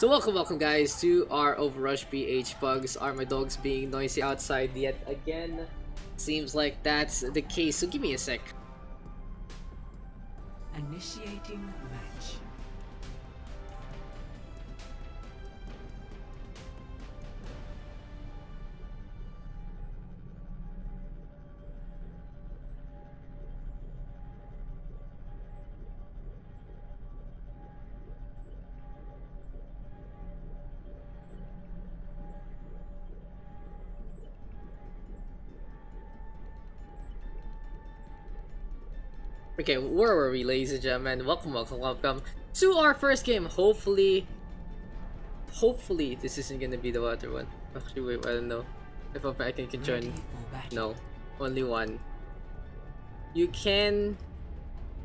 So welcome guys to our OverRush PH PUGS. Are my dogs being noisy outside yet again? Seems like that's the case, so give me a sec. Initiating match. Okay, where were we, ladies and gentlemen? Welcome to our first game. Hopefully this isn't gonna be the water one. Actually, wait, I don't know if I can join. No, only one. You can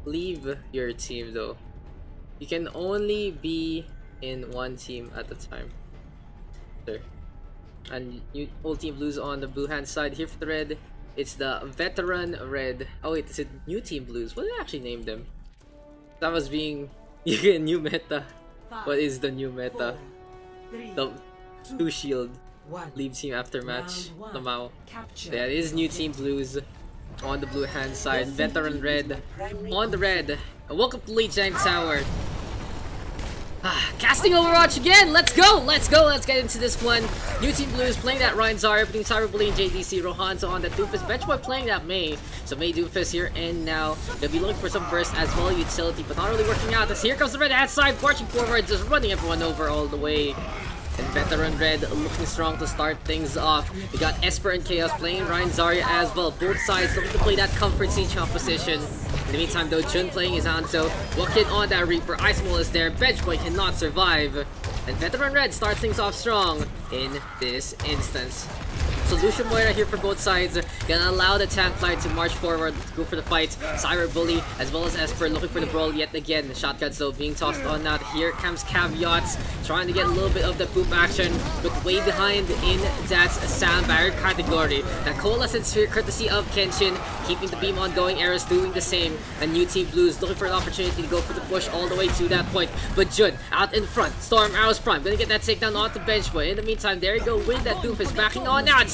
leave your team though. You can only be in one team at a time. There. And you whole team blues on the blue hand side. Here for the red, it's the veteran red. Oh wait, it's a new team blues. What did I actually name them? That was being new meta. What is the new meta? The two shield leave team after match. Somehow. Yeah, it is new team blues on the blue hand side. Veteran red on the red. And welcome to Lijiang Tower. Casting Overwatch again! Let's go! Let's get into this one. New Team Blues playing that Ryan Zarya, between Cyberbully and JDC. Rohanzo on that Doofus. Benchboy playing that Mei. So Mei Doofus here and now. They'll be looking for some burst as well, utility, but not really working out. As here comes the red hand side, marching forward, just running everyone over all the way. And Veteran Red looking strong to start things off. We got Esper and Chaos playing Ryan Zarya as well. Both sides looking to play that comfort siege composition. In the meantime though, Jun playing his Hanzo. Walking on that Reaper. Icewall is there. Benchboy cannot survive. And Veteran Red starts things off strong in this instance. Solution Moira here for both sides. Gonna allow the tank flight to march forward, go for the fight. Cyberbully as well as Esper looking for the brawl yet again. The shotguns though being tossed on out. Here comes Caveats trying to get a little bit of the poop action, but way behind in that sound barrier category. That coalescent sphere courtesy of Kenshin, keeping the beam on going. Eris doing the same. And New Team Blues looking for an opportunity to go for the push all the way to that point. But Jun out in front. Storm Arrows Prime gonna get that takedown onto Benchboy. In the meantime, there you go with that Doofus backing on out.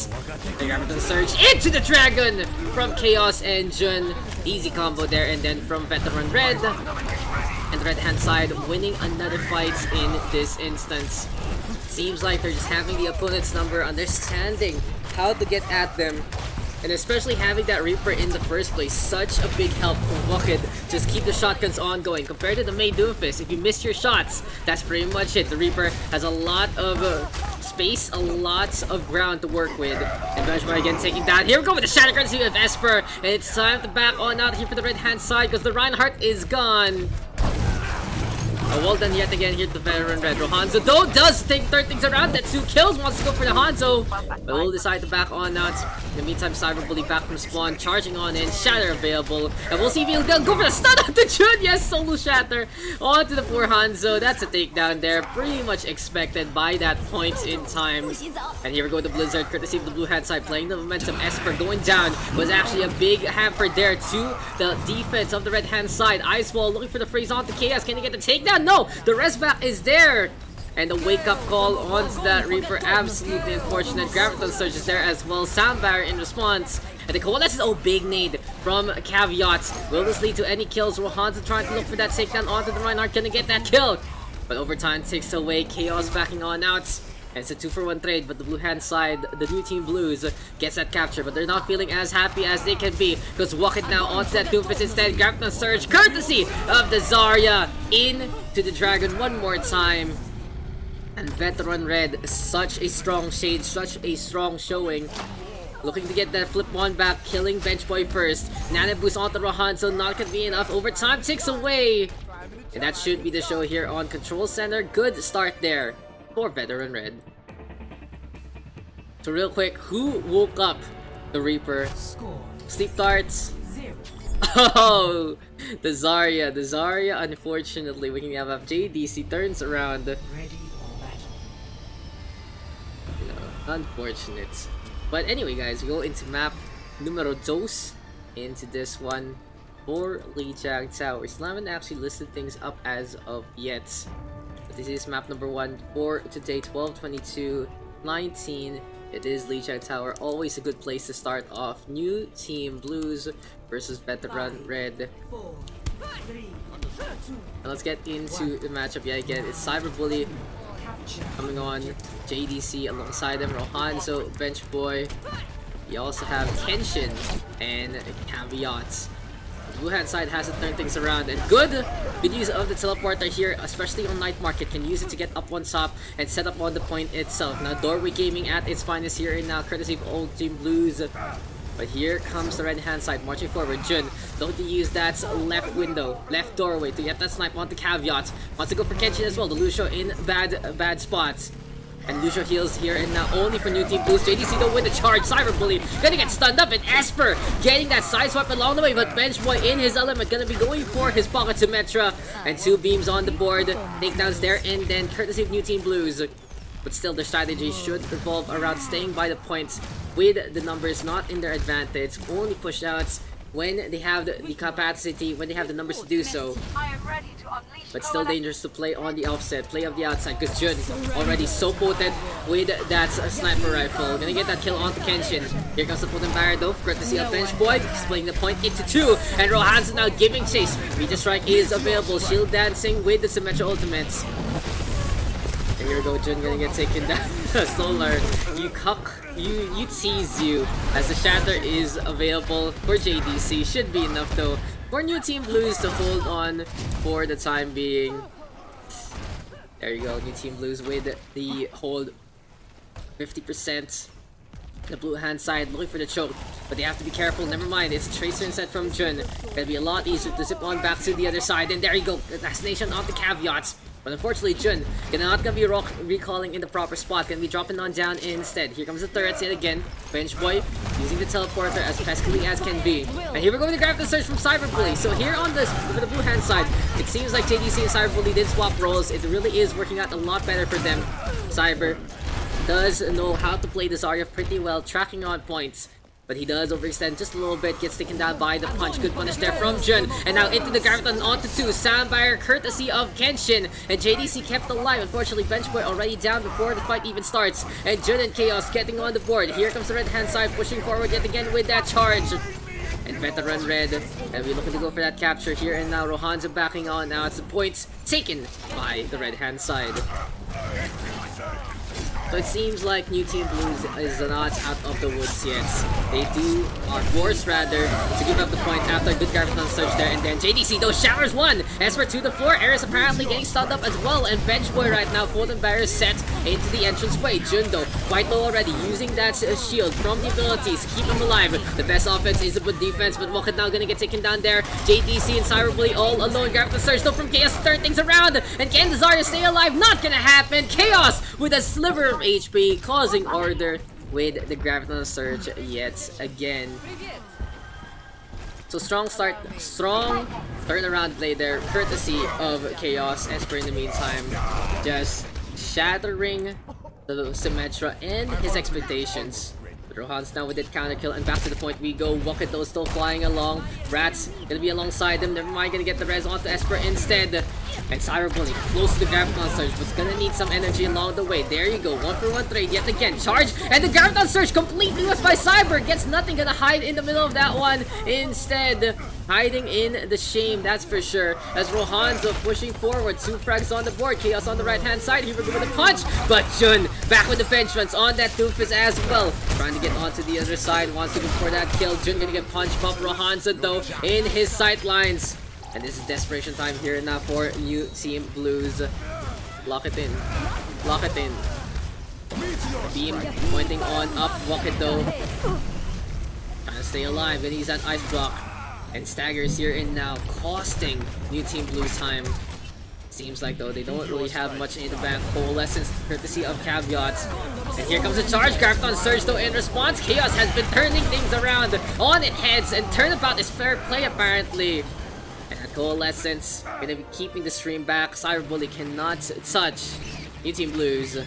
They grab the surge into the dragon from Chaos and Jun. Easy combo there, and then from Veteran Red. And the red hand side winning another fight in this instance. Seems like they're just having the opponent's number, understanding how to get at them. And especially having that Reaper in the first place, such a big help from Wakid. Just keep the shotguns ongoing. Compared to the Mei Doofus, if you miss your shots, that's pretty much it. The Reaper has a lot of space, a lot of ground to work with. And Benchboy again taking that. Here we go with the Shatter courtesy of Esper. And it's time to back on out here for the red hand side because the Reinhardt is gone. Oh, well done yet again here to the Veteran Red. Rohanzo though does turn things around. That's 2 kills, wants to go for the Hanzo. But we'll decide to back on out. In the meantime, Cyberbully back from spawn, charging on in. Shatter available. And we'll see if he'll go for the stun on the Jun. Yes, solo Shatter onto the poor Hanzo. That's a takedown there. Pretty much expected by that point in time. And here we go with the Blizzard, courtesy of the blue hand side, playing the momentum. Esper going down was actually a big hamper there to the defense of the red hand side. Icewall looking for the freeze onto Chaos. Can he get the takedown? No, the rest back is there. And the wake-up call onto that Reaper, absolutely unfortunate. Graviton Surge is there as well. Sound Barrier in response. And the coalescence, oh, big nade from Caveats. Will this lead to any kills? Rohanzo trying to look for that takedown onto the Reinhardt. Gonna get that kill. But overtime takes away. Chaos backing on out. And it's a 2-for-1 trade, but the blue hand side, the new team blues, gets that capture, but they're not feeling as happy as they can be, because Walk It now onto that Doofus instead. Graviton Surge, courtesy of the Zarya, into the Dragon one more time. And Veteran Red, such a strong shade, such a strong showing. Looking to get that flip one back, killing Benchboy first. Nana boost onto Rohanzo, not gonna be enough. Overtime takes away. And that should be the show here on Control Center. Good start there for Veteran Red. So real quick, who woke up the Reaper? Sleep darts. Oh, the Zarya. The Zarya, unfortunately, we can have JDC turns around. You know, unfortunate. But anyway, guys, we go into map numero 2 into this one for Lijiang Tower. I haven't actually listed things up as of yet. This is map number 1 for today, 12/22/19. It is Lijiang Tower, always a good place to start off. New Team Blues versus Veteran Red. 4, 3, 2, And let's get into the matchup yet again. It's Cyberbully capture. coming on, JDC alongside him, Rohanzo, Bench Boy. You also have Tension and Caveats. The blue hand side has to turn things around, and good use of the teleporter here, especially on Night Market. Can use it to get up on top and set up on the point itself. Now Doorway Gaming at its finest here and now, courtesy of Old Team Blues. But here comes the right hand side marching forward. Jun looking to use that left window, left doorway to get that snipe onto Caveat. Wants to go for Kenshin as well. The Lucio in bad spots. And Lucio heals here and now only for New Team Blues. JDC though with the charge. Cyberbully gonna get stunned up, and Esper getting that side swipe along the way, but Bench Boy in his element gonna be going for his pocket Symmetra. And 2 beams on the board. Takedowns there, and then courtesy of New Team Blues. But still, their strategy should revolve around staying by the points with the numbers not in their advantage. Only push outs when they have the capacity, when they have the numbers to do so. But still dangerous to play on the offset, play of the outside, because Jun already so potent with that sniper rifle. Gonna get that kill onto Kenshin. Here comes the potent barrier though, courtesy of Bench Boy, splitting the point into 2. And Rohanzo now giving chase. Meteor Strike is available, shield dancing with the Symmetra ultimates. And here we go, Jun gonna get taken down. Solar, you cuck, you tease you, as the Shatter is available for JDC. Should be enough though for New Team Blues to hold on for the time being. There you go, New Team Blues with the hold 50%. The blue hand side looking for the choke, but they have to be careful. Never mind, it's a Tracer instead from Jun. Gonna be a lot easier to zip on back to the other side, and there you go, assassination of the Caveats. But unfortunately, Jun not gonna be recalling in the proper spot, gonna be dropping on down instead. Here comes the turrets yet again. Bench Boy using the teleporter as peskily as can be. And here we're going to grab the surge from Cyberbully. So here on this, for the blue hand side, it seems like JDC and Cyberbully did swap roles. It really is working out a lot better for them. Cyber does know how to play this Zarya pretty well, tracking on points. But he does overextend just a little bit, gets taken down by the punch. Good punish there from Jun. And now into the Graviton onto 2. Sound barrier courtesy of Kenshin. And JDC kept alive. Unfortunately, Bench Boy already down before the fight even starts. And Jun and Chaos getting on the board. Here comes the red hand side, pushing forward yet again with that charge. And Veteran Red, and we're looking to go for that capture here and now. Rohanzo backing on. Now it's the points taken by the red hand side. So it seems like New Team Blues is not out of the woods yet. They do, or force rather, to give up the point after a good Graviton surge there. And then JDC though showers 1. Esper to the floor. Ares apparently getting stunned up as well. And Bench Boy right now, Golden Barrier set into the entranceway. Jun though, quite low already, using that shield from the abilities to keep him alive. The best offense is a good defense, but Walker now gonna get taken down there. JDC and Cyberbully all alone. Graviton surge though from Chaos to turn things around. And can the Zarya stay alive? Not gonna happen. Chaos with a sliver of HP, causing order with the Graviton surge yet again. So strong start, strong turnaround play there, courtesy of Chaos. Esper in the meantime, just shattering the Symmetra and his expectations. Rohan's now with it counter kill, and back to the point we go. Wakado still flying along. Rats gonna be alongside them. Never mind, gonna get the res onto Esper instead. And Cyberbully close to the Graviton surge, but it's gonna need some energy along the way. There you go, 1-for-1 trade yet again. Charge, and the Graviton surge completely was by Cyber. Gets nothing, gonna hide in the middle of that one instead. Hiding in the shame, that's for sure. As Rohanzo pushing forward, 2 frags on the board. Chaos on the right hand side. Here we go with a punch, but Jun back with the benchments on that Doofus as well. Trying to get onto the other side, wants to go for that kill. Jun gonna get punched up. Rohanzo though in his sight lines. And this is desperation time here now for New Team Blues. Lock it in. Lock it in. Beam pointing on up. Wakado trying to stay alive, and he's at ice block. And staggers here and now, costing New Team Blues time. Seems like though they don't really have much in the bank. Coalescence courtesy of Caveats. And here comes a charge. Graviton surge though in response. Chaos has been turning things around on its heads, and turnabout is fair play apparently. And Coalescence gonna be keeping the stream back. Cyberbully cannot touch New Team Blues.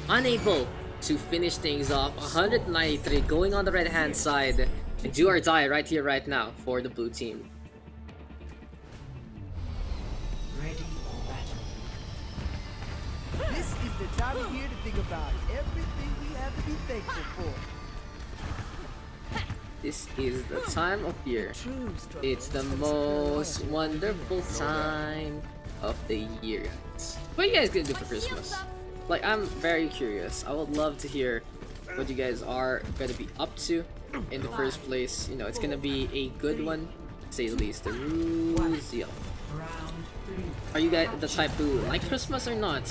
Unable to finish things off. 193 going on the right hand side. And do or die right here, right now for the blue team. Ready for battle. the time of year to think about everything we have to be thankful for. This is the time of year. It's the most wonderful time of the year. What are you guys gonna do for Christmas? Like, I'm very curious. I would love to hear what you guys are gonna be up to in the first place. You know, it's gonna be a good one, to say the least. The Ruziel. Are you guys the type who like Christmas or not?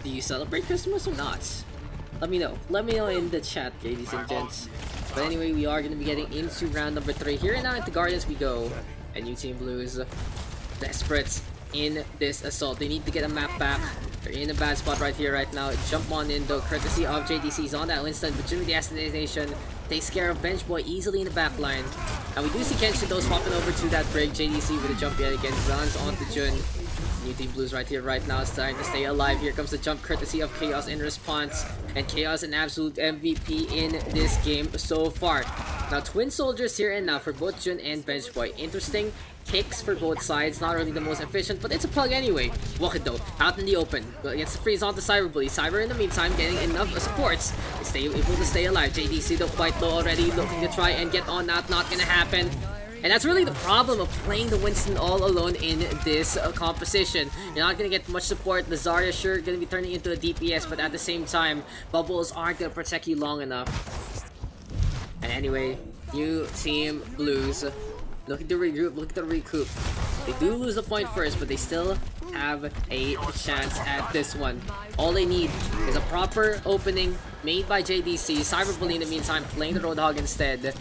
Do you celebrate Christmas or not? Let me know. Let me know in the chat, ladies and gents. But anyway, we are gonna be getting into round number 3. Here and now into Guardians we go. And New Team Blues, desperate in this assault. They need to get a map back. They're in a bad spot right here, right now. Jump on in though, courtesy of JDC's on that Winston, but Jimmy the Assassination takes care of Bench Boy easily in the back line. And we do see Kenshin though swapping over to that break. JDC with a jump yet again, runs onto Jun. New Team Blues right here, right now, starting to stay alive. Here comes the jump courtesy of Chaos in response. And Chaos an absolute MVP in this game so far. Now, Twin Soldiers here and now for both Jun and Bench Boy. Interesting kicks for both sides. Not really the most efficient, but it's a plug anyway. Walkit though, out in the open. But against the freeze onto Cyberbully. Cyber in the meantime getting enough supports. They stay able to stay alive. JDC though quite low already, looking to try and get on that. Not gonna happen. And that's really the problem of playing the Winston all alone in this composition. You're not going to get much support. The Zarya sure going to be turning into a DPS, but at the same time, bubbles aren't going to protect you long enough. And anyway, New Team Blues looking to regroup, looking to recoup. They do lose the point first, but they still have a chance at this one. All they need is a proper opening made by JDC. Cyberbully in the meantime playing the Roadhog instead.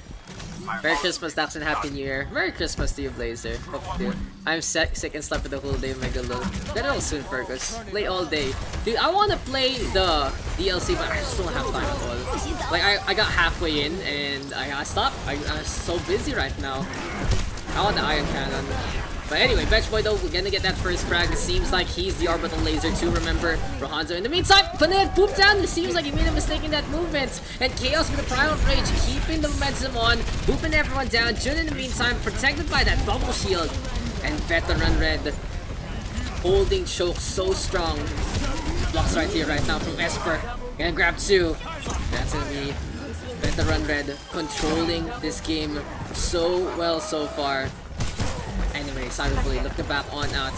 Merry Christmas, Daks, and Happy New Year. Merry Christmas to you, Blazer. Hope you do. I'm sick and slept for the whole day, Mega Low. Get it all soon, Fergus. Play all day. Dude, I want to play the DLC, but I just don't have time at all. Like, I got halfway in, and I gotta stop. I'm so busy right now. I want the Iron Cannon. But anyway, Bench Boy though, we're gonna get that first frag. It seems like he's the orbital laser too, remember? Rohanzo in the meantime, Paned pooped down. It seems like he made a mistake in that movement. And Chaos with the Primal Rage, keeping the momentum on, pooping everyone down. Jun in the meantime, protected by that bubble shield. And Veteran Red, holding choke so strong. Blocks right here, right now from Esper. Gonna grab 2. That's gonna be Veteran Red controlling this game so well so far. Anyway, Cyberbully looking back on out.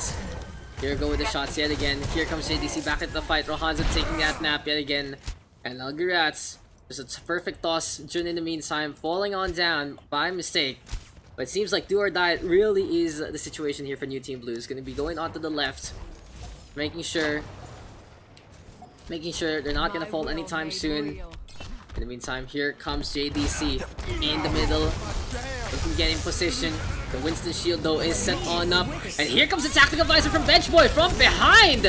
Here we go with the shots yet again. Here comes JDC back into the fight. Rohanzo taking that nap yet again. And Algirats, just a perfect toss. Jun in the meantime falling on down by mistake. But it seems like do or die really is the situation here for New Team Blues. Gonna be going on to the left. Making sure they're not gonna fall anytime soon. In the meantime, here comes JDC in the middle. Looking to get in position. The Winston shield though is set on up. And here comes the tactical visor from Bench Boy from behind!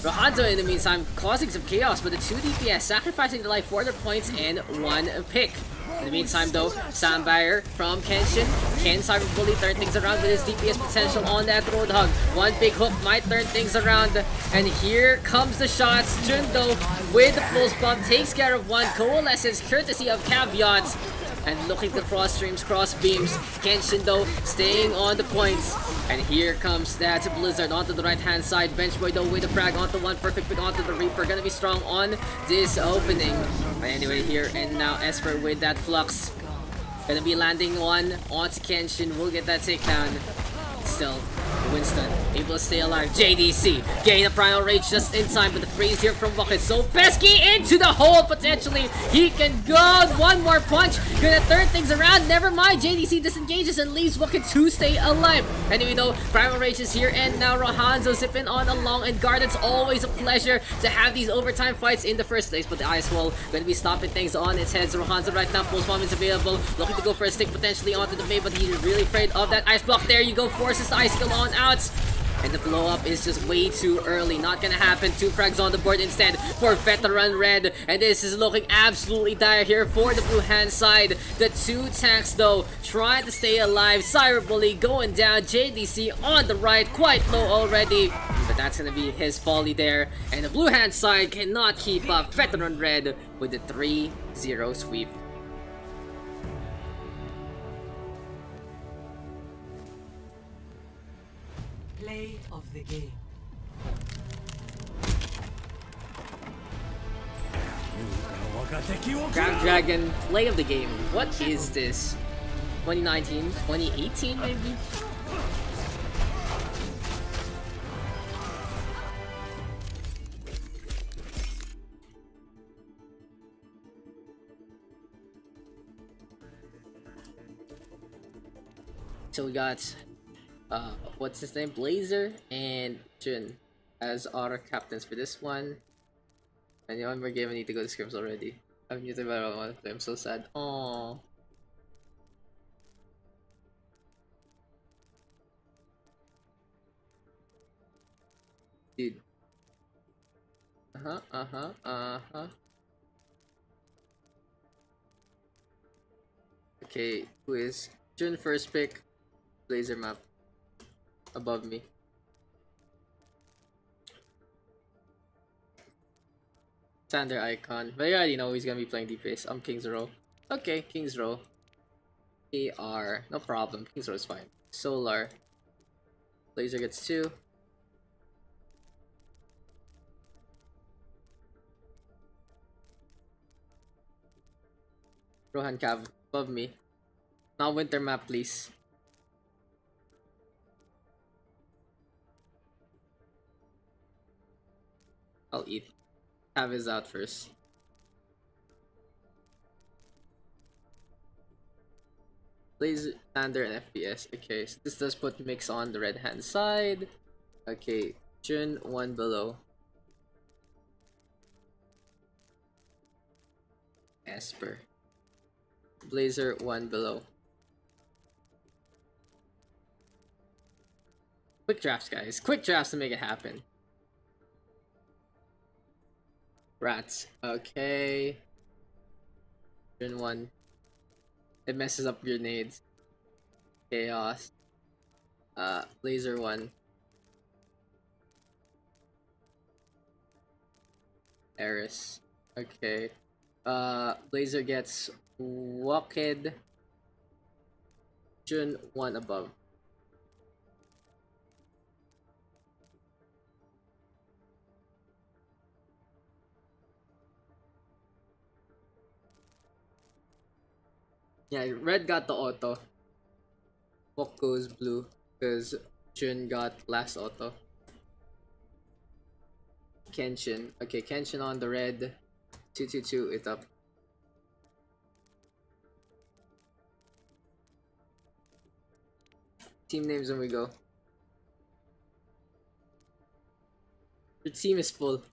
Rohanzo in the meantime causing some chaos, but the 2 DPS sacrificing their life for their points and 1 pick. In the meantime though, Sandbuyer from Kenshin. Can Cyberbully turn things around with his DPS potential on that Roadhog? 1 big hook might turn things around. And here comes the shots. Jun though with the pulse bomb takes care of 1. Coalescence courtesy of Caveat. And looking to cross streams, cross beams. Kenshin though staying on the points. And here comes that Blizzard onto the right hand side. Bench Boy though with a frag onto 1. Perfect pick onto the Reaper. Gonna be strong on this opening. But anyway, here and now Esper with that Flux. Gonna be landing 1 onto Kenshin. We'll get that takedown. Still, Winston able to stay alive. JDC getting a Primal Rage just in time, but the freeze here from Walkit so pesky into the hole. Potentially he can go 1 more punch, gonna turn things around. Never mind, JDC disengages and leaves Walkit to stay alive. Anyway though, Primal Rage is here and now Rohanzo zipping on along, and guard, it's always a pleasure to have these overtime fights in the first place. But the Ice Wall gonna be stopping things on its head. Rohanzo right now, Pulse Bomb is available, looking to go for a stick potentially onto the May, but he's really afraid of that Ice Block. There you go, forces the Icicle on out. And the blow up is just way too early. Not gonna happen. 2 frags on the board instead for Veteran Red. And this is looking absolutely dire here for the blue hand side. The 2 tanks though trying to stay alive. Cyberbully going down. JDC on the right, quite low already. But that's gonna be his folly there. And the blue hand side cannot keep up. Veteran Red with the 3-0 sweep. Play of the game. Grab Dragon, play of the game. What is this? 2019? 2018 maybe? So we got what's his name? Blazer and Jun as our captains for this one. And one more game I need to go to scrims already. I'm muted by one of them, I'm so sad. Aww. Dude. Okay, who is Jun first pick? Blazer map. Above me. Sander icon. But you already know he's gonna be playing DPS. I'm King's Row. Okay, King's Row. AR. No problem. King's Row is fine. Solar. Blazer gets 2. Rohan Cav above me. Now winter map, please. I'll eat. Cav is out first. Blaze, Sander, and FPS. Okay, so this does put Mix on the red hand side. Okay, Jun, 1 below. Esper. Blazer, 1 below. Quick drafts, guys. Quick drafts to make it happen. Rats. Okay. Turn 1. It messes up grenades. Chaos. Blazer 1. Eris. Okay. Blazer gets Walked. Jun 1 above. Yeah, red got the auto. Walk goes blue because Jun got last auto. Kenshin. Okay, Kenshin on the red. 222 it up. Team names when we go. Your team is full.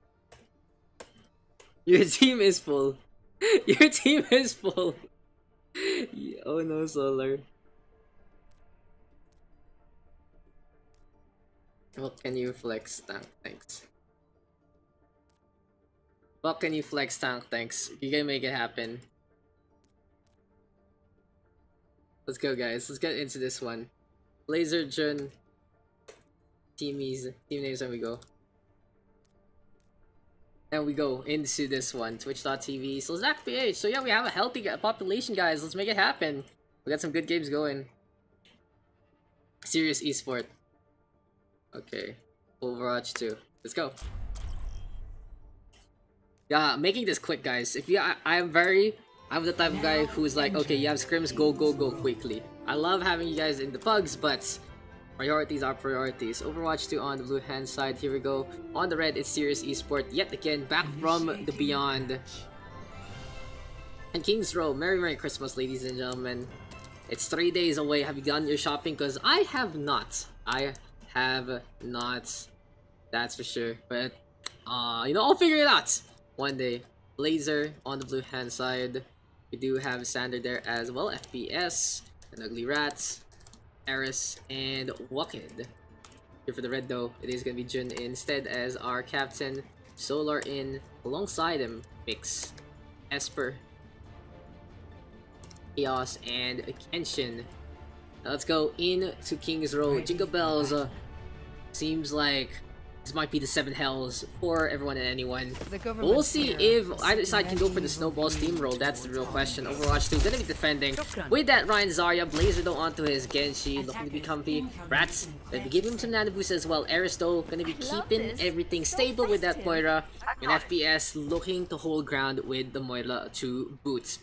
Your team is full. Your team is full. Oh no, Solar. What can you flex tank? Thanks. What can you flex tank? Thanks. You can make it happen. Let's go, guys. Let's get into this one. Blazer, Jun, team names, and we go. And we go into this one, twitch.tv. So Zach PH. So yeah, we have a healthy population, guys. Let's make it happen. We got some good games going. Serious esport. Okay. OverRush 2. Let's go. Yeah, making this quick, guys. If you, I'm the type of guy who's like, okay, you have scrims, go quickly. I love having you guys in the pugs, but priorities are priorities. Overwatch 2 on the blue hand side. Here we go. On the red, it's Serious Esport. Yet again, back from the beyond. And King's Row. Merry Christmas, ladies and gentlemen. It's 3 days away. Have you done your shopping? Because I have not. I have not. That's for sure. But, you know, I'll figure it out one day. Blazer on the blue hand side. We do have Sander there as well. FPS. And Ugly Rats. Eris and Walked. Here for the red though, it is gonna be Jun instead as our captain. Solar in alongside him. Mix. Esper. Chaos and Kenshin. Now let's go into King's Row. Jingle bells. Seems like This might be the 7 hells for everyone and anyone. government We'll see here if either side can go for the snowball steamroll. That's the real question. Overwatch 2 gonna be defending with that Ryan Zarya. Blazer though onto his Genji, looking to be comfy. Rats gonna be giving him some nano boost as well. Aristo gonna be keeping everything stable with that Moira. And FPS looking to hold ground with the Moira 2 boots.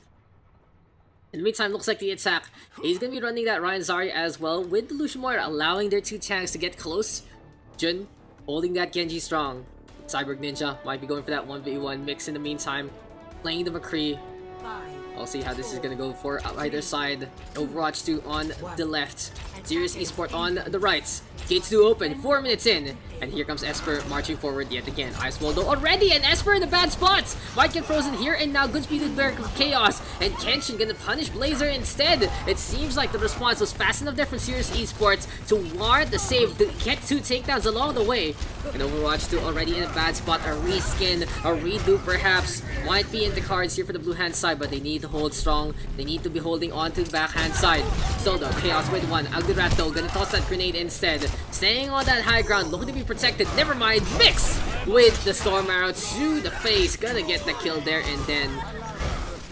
In the meantime, looks like the attack is gonna be running that Ryan Zarya as well with the Lucian Moira, allowing their 2 tanks to get close. Jun holding that Genji strong. Cyborg Ninja might be going for that 1v1 mix in the meantime. Playing the McCree. I'll see how this is gonna go for either side. Overwatch 2 on the left. Serious Esport on the right. Gates do open, 4 minutes in. And here comes Esper marching forward yet again. Eichenwalde already, and Esper in a bad spot. Might get frozen here, and now good speed with Barrack of Chaos. And Kenshin gonna punish Blazer instead. It seems like the response was fast enough there from Serious Esports to warrant the save, to get 2 takedowns along the way. And Overwatch 2 already in a bad spot. A reskin, a redo perhaps, might be in the cards here for the blue hand side, but they need to hold strong. They need to be holding on to the backhand side. So though, Chaos with 1. Agdirato gonna toss that grenade instead. Staying on that high ground, looking to be protected. Never mind, mix with the Storm Arrow to the face. Gonna get the kill there, and then...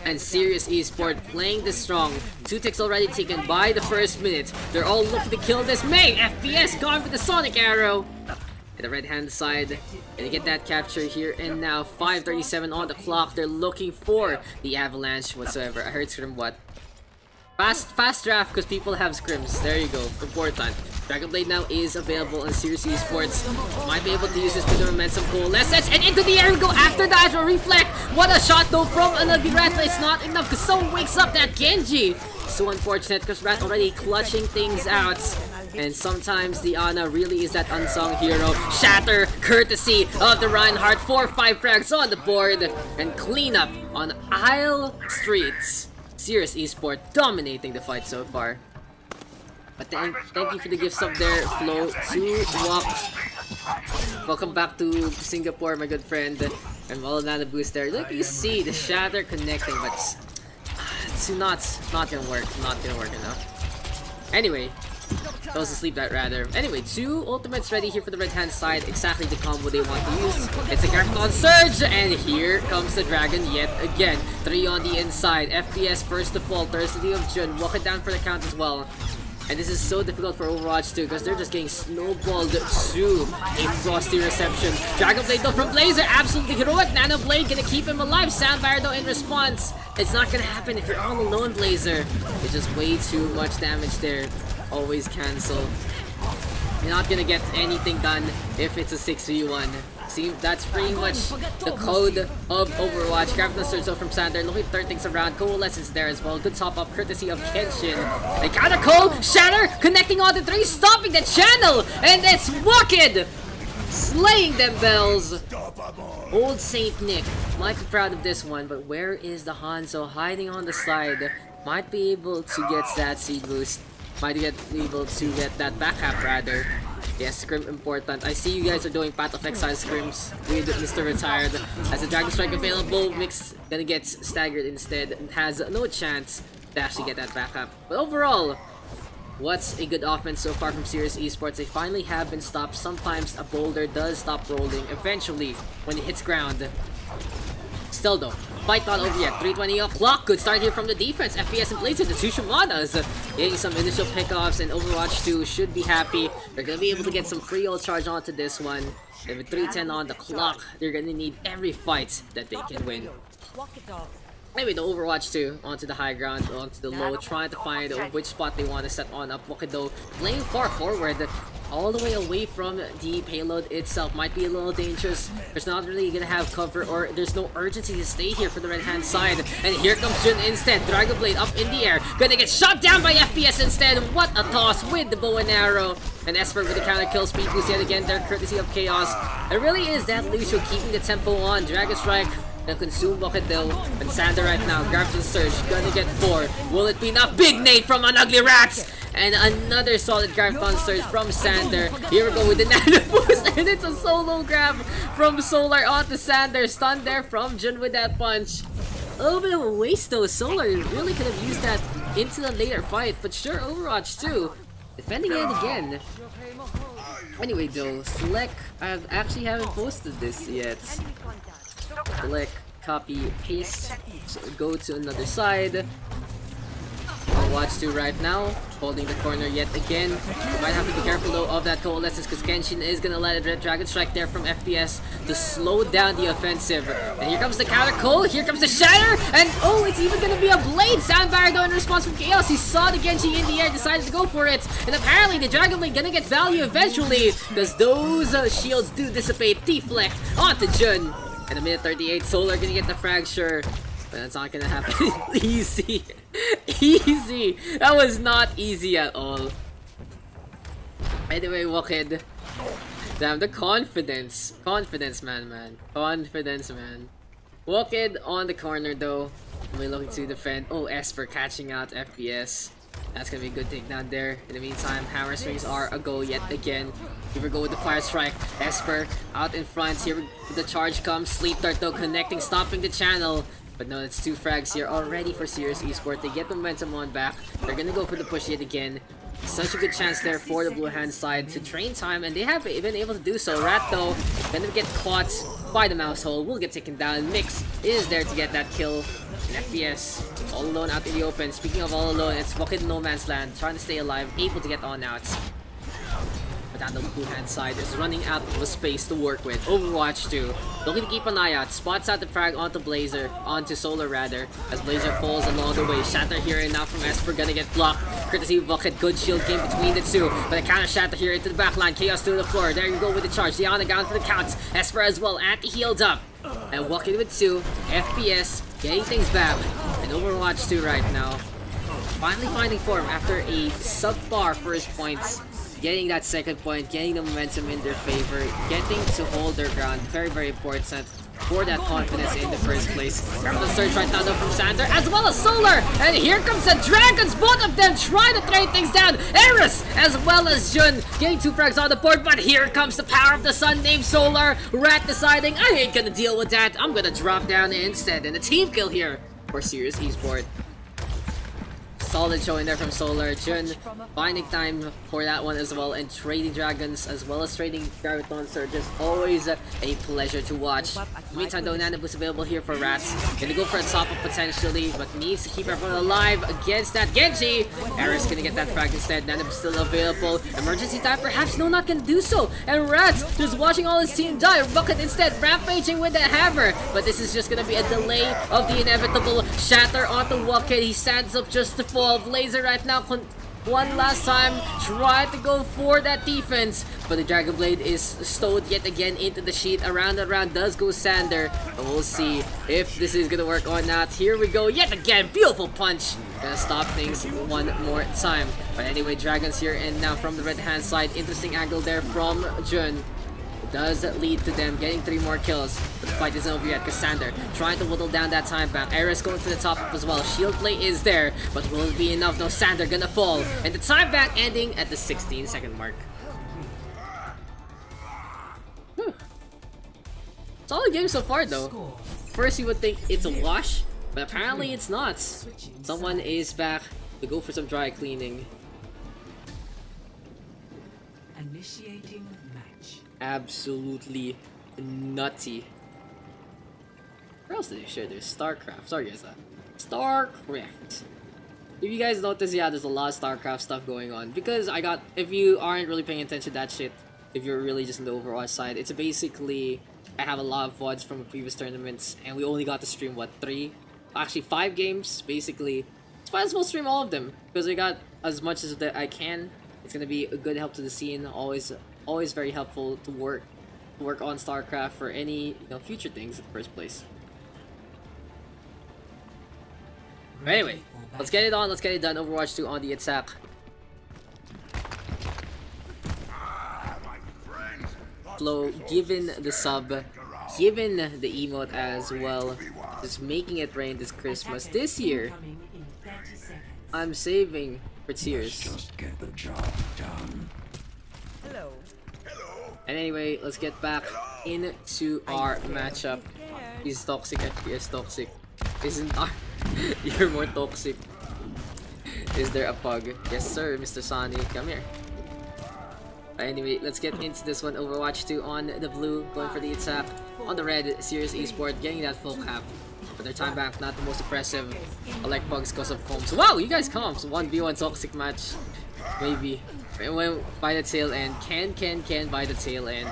And Serious Esport playing this strong. 2 ticks already taken by the first minute. They're all looking to kill this May. FPS gone with the Sonic Arrow. The red hand side, gonna get that capture here and now. 5:37 on the clock. They're looking for the avalanche whatsoever. I heard scrim what? Fast draft because people have scrims. There you go. Important. Dragon Blade now is available on Serious Esports. Might be able to use this with the momentum coalescence, and into the air we go after that. A reflect. What a shot though from Unlucky Rat. It's not enough because someone wakes up that Genji. So unfortunate because Rat already clutching things out. And sometimes the Ana really is that unsung hero. Shatter, courtesy of the Reinhardt. 4-5 frags on the board. And cleanup on Isle Streets. Serious Esport dominating the fight so far. But thank you for the gifts up there, Flo. To walk. Welcome back to Singapore, my good friend. And Nana boost there. Look, you see the Shatter connecting, but it's not gonna work. Not gonna work enough. Anyway. Goes to sleep that rather. Anyway, 2 ultimates ready here for the red hand side. Exactly the combo they want to use. It's a Garpon Surge, and here comes the dragon yet again. 3 on the inside. FPS first to fall. Thirsty of Jun. Walk it down for the count as well. And this is so difficult for Overwatch 2 because they're just getting snowballed to a frosty reception. Dragon Blade though from Blazer, absolutely heroic. Nano Blade gonna keep him alive. Soundfire though in response. It's not gonna happen if you're all alone, Blazer. It's just way too much damage there. Always cancel. You're not gonna get anything done if it's a 6v1. See, that's pretty much the code of Overwatch. Grab the surge from Sander, looking to turn things around. Coalescence there as well. Good top up courtesy of Kenshin. They got a Cole, Shatter connecting on the 3, stopping the channel, and it's Wicked slaying them bells. Old Saint Nick might be proud of this one, but where is the Hanzo hiding on the side? Might be able to get that seed boost. Might be able to get that back half rather. Yes, scrim important. I see you guys are doing Path of Exile scrims with Mr. Retired. As a Dragon Strike available, Mix gonna get staggered instead and has no chance to actually get that back up. But overall, what's a good offense so far from Serious Esports? They finally have been stopped. Sometimes a boulder does stop rolling eventually when it hits ground. Still though, fight not over yet. 3:20 o'clock. Good start here from the defense. FPS in place with the 2 Shamanas. Getting some initial pickoffs, and Overwatch 2 should be happy. They're going to be able to get some free ult charge onto this one. And with 3:10 on the clock, they're going to need every fight that they can win. Anyway, the Overwatch 2 onto the high ground, onto the low, trying to find which spot they want to set on up. Wakido playing far forward, all the way away from the payload itself. Might be a little dangerous. There's not really gonna have cover, or there's no urgency to stay here for the right hand side. And here comes Jun instead. Dragon Blade up in the air, gonna get shot down by FPS instead. What a toss with the bow and arrow. And Esper with the counter kill, speed boost yet again there, courtesy of Chaos. It really is that Lucio keeping the tempo on. Dragon Strike gonna consume Bucket-Dill, and Sander right now grabs the surge, gonna get 4. Will it be enough? Big nade from an ugly rat! And another solid Garpon surge from Sander. Here we go with the nano boost, and it's a solo grab from Solar onto Sander. Stunned there from Jun with that punch. A little bit of a waste though. Solar really could have used that into the later fight, but sure, Overwatch 2 defending it again. Anyway though, Select, I actually haven't posted this yet. Select, copy, paste, go to another side. I'll watch 2 right now, holding the corner yet again. You might have to be careful though of that coalescence because Genshin is gonna let a Red Dragon Strike there from FPS to slow down the offensive. And here comes the counter Cole, here comes the Shatter, and oh, it's even gonna be a Blade! Soundbarrier though in response from Chaos, he saw the Genji in the air, decided to go for it, and apparently the Dragon Blade gonna get value eventually because those shields do dissipate, deflect onto Jun. And a minute 38, Solar gonna get the fracture. But that's not gonna happen. Easy. Easy. That was not easy at all. Anyway, Walked. Damn, the confidence. Confidence, man. Confidence, man. Walked on the corner, though. We're looking to defend. Oh, Esper catching out FPS. That's gonna be a good takedown there. In the meantime, Hammer Swings are a go yet again. Here we go with the Fire Strike. Esper out in front. Here the charge comes. Sleep Dart, though, connecting, stopping the channel. But no, it's 2 frags here already for Serious Esports. They get the momentum on back. They're gonna go for the push yet again. Such a good chance there for the blue hand side to train time, and they have been able to do so. Rat though, gonna get caught by the mouse hole, will get taken down. Mix is there to get that kill. And FPS all alone out in the open. Speaking of all alone, it's fucking no man's land, trying to stay alive, able to get on out. But the blue hand side is running out of space to work with. Overwatch 2, looking to keep an eye out. Spots out the frag onto Blazer, onto Solar rather, as Blazer falls along the way. Shatter here and now from Esper gonna get blocked. Courtesy of Bucket, good shield game between the two. But a counter Shatter here into the back line. Chaos to the floor. There you go with the charge. Diana down for the count. Esper as well, anti-healed up. And walking with 2. FPS getting things back. And Overwatch 2 right now. Finally finding form after a subpar first points. Getting that second point, getting the momentum in their favor, getting to hold their ground. Very, very important for that confidence in the first place. Careful surge right now though from Sander, as well as Solar! And here comes the Dragons! Both of them trying to trade things down! Eris, as well as Jun, getting 2 frags on the board, but here comes the power of the sun named Solar. Rat deciding, I ain't gonna deal with that, I'm gonna drop down instead. And a team kill here for Serious Esports. Solid showing there from Solar. Jun finding time for that one as well, and trading dragons as well as trading Graviton Surges. Always a pleasure to watch. Meantime though, Nana Boost available here for Rats. Gonna go for a top up potentially, but needs to keep everyone alive against that Genji. Eris gonna get that frag instead. Nana Boost still available. Emergency time perhaps, no, not gonna do so. And Rats just watching all his team die. Bucket instead rampaging with the hammer. But this is just gonna be a delay of the inevitable. Shatter onto Bucket. He stands up just to fall. Blazer right now, one last time, try to go for that defense, but the Dragon Blade is stowed yet again into the sheet. Around and around does go Sander, and we'll see if this is gonna work or not. Here we go yet again, beautiful punch, gonna stop things one more time. But anyway, Dragons here and now from the red hand side. Interesting angle there from Jun. Does lead to them getting 3 more kills. But the fight isn't over yet. Cassander trying to whittle down that time back. Eris going for the top up as well. Shield play is there, but will it be enough? No, Sander gonna fall. And the time back ending at the 16-second mark. Solid game so far though. First you would think it's a wash, but apparently it's not. Someone is back to go for some dry cleaning. Initiating match. Absolutely nutty. Where else did they share this? StarCraft. Sorry guys, StarCraft. If you guys notice, yeah, there's a lot of StarCraft stuff going on. Because if you aren't really paying attention to that shit, if you're really just in the Overwatch side, it's basically, I have a lot of VODs from previous tournaments, and we only got to stream, what, 5 games, basically. So might as well stream all of them, because I got as much as that I can. It's gonna be a good help to the scene, always very helpful to work on StarCraft for any future things in the first place. But anyway, let's get it on, let's get it done. Overwatch 2 on the attack. Flow, given the sub, given the emote as well, just making it rain this Christmas. This year, I'm saving for tears. Just get the job done. Hello. And anyway, let's get back into our matchup. Is toxic FPS toxic? Isn't our you're more toxic? Is there a pug? Yes sir, Mr. Sonny, come here. Anyway, let's get into this one. Overwatch 2 on the blue, going for the attack. On the red, Serious Esport getting that full cap. But their time back, not the most impressive. I like Pugs because of foams. Wow, you guys comps! 1v1 toxic match. Maybe. Went by the tail end. Can by the tail end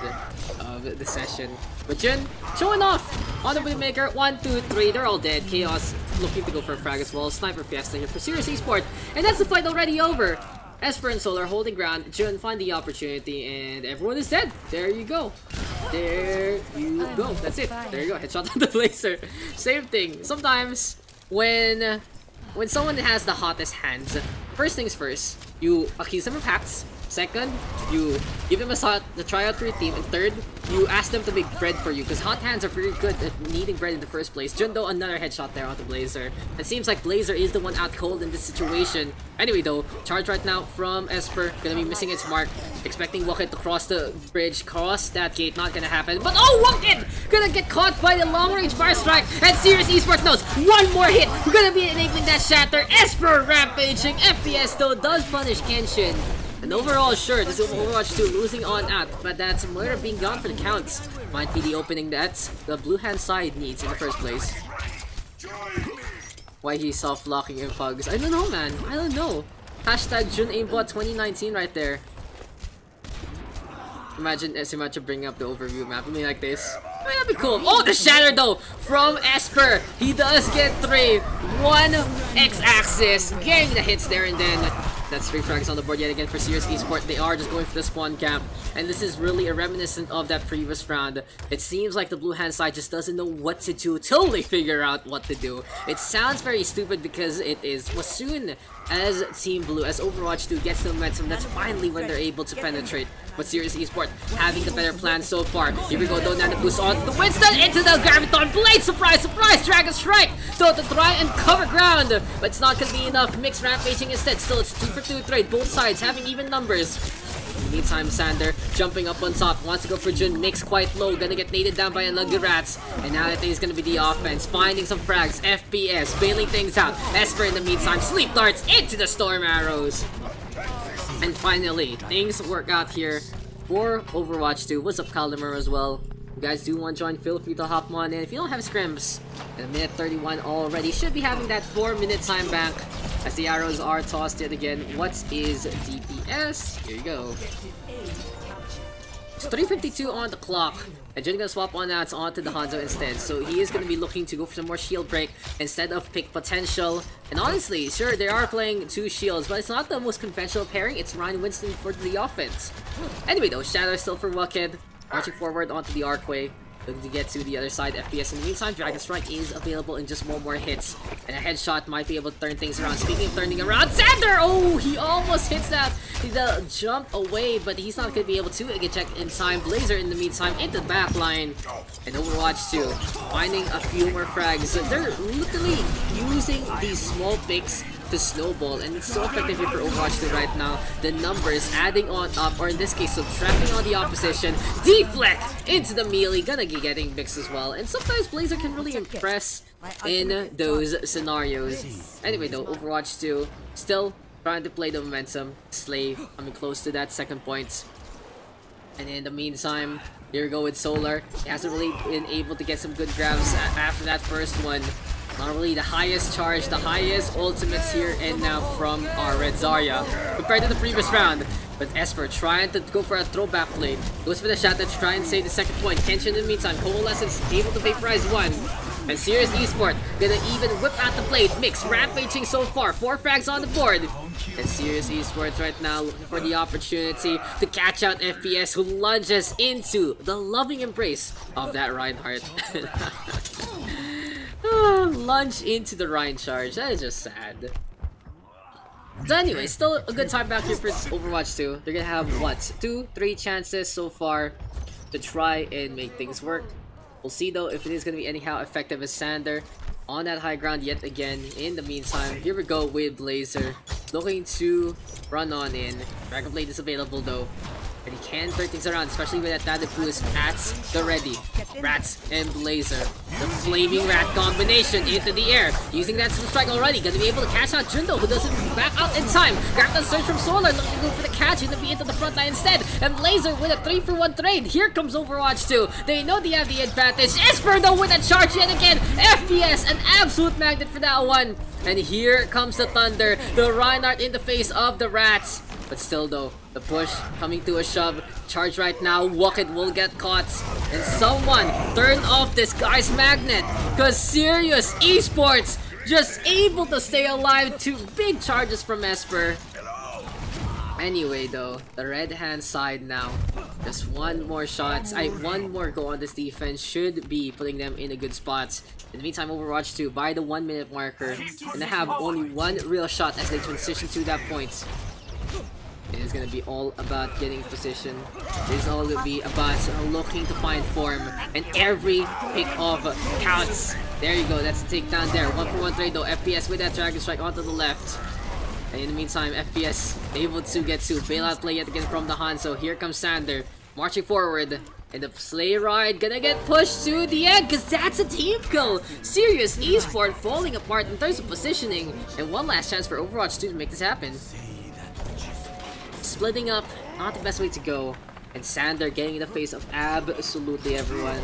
of the session. But Jun, showing off on the Windmaker. 1, 2, 3, they're all dead. Chaos looking to go for a frag as well. Sniper Fiesta here for Serious Esport. And that's the fight already over. Esper and Solar holding ground. Jun find the opportunity and everyone is dead. There you go. There you go. That's it. There you go. Headshot on the Blazer. Same thing. Sometimes when someone has the hottest hands, first things first, you accuse them of hacks. Second, you give them a shot to try out for your team. And third, you ask them to make bread for you because hot hands are very good at needing bread in the first place. Jun though, another headshot there on the Blazer. It seems like Blazer is the one out cold in this situation. Anyway though, charge right now from Esper. Gonna be missing its mark. Expecting Wocket to cross the bridge, cross that gate. Not gonna happen. But oh, Wocket! Gonna get caught by the long range fire strike. And Serious Esports knows one more hit. We're gonna be enabling that shatter. Esper rampaging. FPS though does punish Kenshin. And overall, sure, this is Overwatch 2 losing on at, but that's murder being gone for the counts. Might be the opening that the blue hand side needs in the first place. Why he's soft locking in Pugs? I don't know, man. I don't know. Hashtag Jun Aimbot 2019 right there. Imagine Esimacha bringing up the overview map. I mean, like this. I mean, that'd be cool. Oh, the shatter though from Esper. He does get 3. 1 X-axis. Getting the hits there and then. That's 3 frags on the board yet again for Serious Esport. They are just going for the spawn camp. And this is really a reminiscent of that previous round. It seems like the blue hand side just doesn't know what to do till they figure out what to do. It sounds very stupid because it is. Well, soon as Team Blue, as Overwatch 2 gets the momentum, that's finally when they're able to penetrate. But Serious Esport having the better plan so far. Here we go, Donana boost on the Winston into the Graviton Blade. Surprise, surprise, Dragon Strike. So to try and cover ground, but it's not gonna be enough. Mixed rampaging instead. Still, it's 2 for 2 trade. Both sides having even numbers. In the meantime, Sander jumping up on top, wants to go for Jun, Mix quite low, gonna get naded down by a Lucky Rats. And now I think it's gonna be the offense, finding some frags, FPS, bailing things out. Esper in the meantime, sleep darts into the Storm Arrows. And finally, things work out here for Overwatch 2. What's up, Caldemer as well? If you guys do want to join, feel free to hop on in. If you don't have scrims, in a minute 31 already, should be having that 4-minute time bank. As the arrows are tossed yet again. What is DPS? Here you go. It's 3:52 on the clock. And Jun gonna swap on that onto the Hanzo instead. So he is gonna be looking to go for some more shield break instead of pick potential. And honestly, sure, they are playing 2 shields, but it's not the most conventional pairing. It's Ryan Winston for the offense. Anyway though, Shadow is still for Wucked. Marching forward onto the Archway. Looking to get to the other side. FPS in the meantime, Dragon Strike is available in just 1 more hits. And a headshot might be able to turn things around. Speaking of turning around, Sander! Oh, he almost hits that. The jump away, but he's not going to be able to get checked in time. Blazer in the meantime into the back line. And Overwatch 2 finding a few more frags. They're literally using these small picks to snowball, and it's so effective here for Overwatch 2 right now. The numbers adding on up, or in this case, subtracting on the opposition. Deflect into the melee, gonna be getting mixed as well. And sometimes Blazer can really impress in those scenarios. Anyway though, Overwatch 2 still trying to play the momentum. Slave coming close to that 2nd point. And in the meantime, here we go with Solar. He hasn't really been able to get some good grabs after that first one. Not really the highest charge, the highest ultimates here and now from our Red Zarya compared to the previous round. But Esper trying to go for a throwback play. Goes for the shot to try and save the 2nd point. Kenshin in the meantime, Coalescence able to vaporize 1. And Serious Esport gonna even whip out the blade. Mix rampaging so far. 4 frags on the board. And Serious Esports right now looking for the opportunity to catch out FPS, who lunges into the loving embrace of that Reinhardt. Lunge into the Ryan charge. That is just sad. So anyway, still a good time back here for Overwatch 2. They're gonna have what? 2-3 chances so far to try and make things work. We'll see though if it is gonna be anyhow effective as Sander on that high ground yet again. In the meantime, here we go with Blazer looking to run on in. Dragon Blade is available though. But he can turn things around, especially with that Taded boost at the ready. Rats and Blazer. The flaming rat combination into the air. Using that super strike already. Gonna be able to catch out Jundo, who doesn't back out in time. Grab the surge from Solar, looking to go for the catch. Gonna be into the front line instead. And Blazer with a 3-for-1 trade. Here comes Overwatch 2. They know they have the advantage. Esper though with a charge yet again. FPS, an absolute magnet for that one. And here comes the Thunder. The Reinhardt in the face of the Rats. But still though, the push coming to a shove. Charge right now, Walkit will get caught. And someone turn off this guy's magnet. Cause Serious Esports just able to stay alive to big charges from Esper. Anyway though, the red hand side now. Just one more shot, one more go on this defense should be putting them in a good spot. In the meantime, Overwatch 2 by the 1 minute marker. And they have only one real shot as they transition to that point. It is gonna be all about getting position. It is all gonna be about looking to find form. And every pick off counts. There you go, that's the takedown there. 1-for-1 trade though. FPS with that Dragon Strike onto the left. And in the meantime, FPS able to get to bailout play yet again from the Hanzo. Here comes Sander marching forward. And the sleigh ride gonna get pushed to the end because that's a team kill. Serious Esport falling apart in terms of positioning. And one last chance for Overwatch 2 to make this happen. Splitting up, not the best way to go. And Sander getting in the face of absolutely everyone.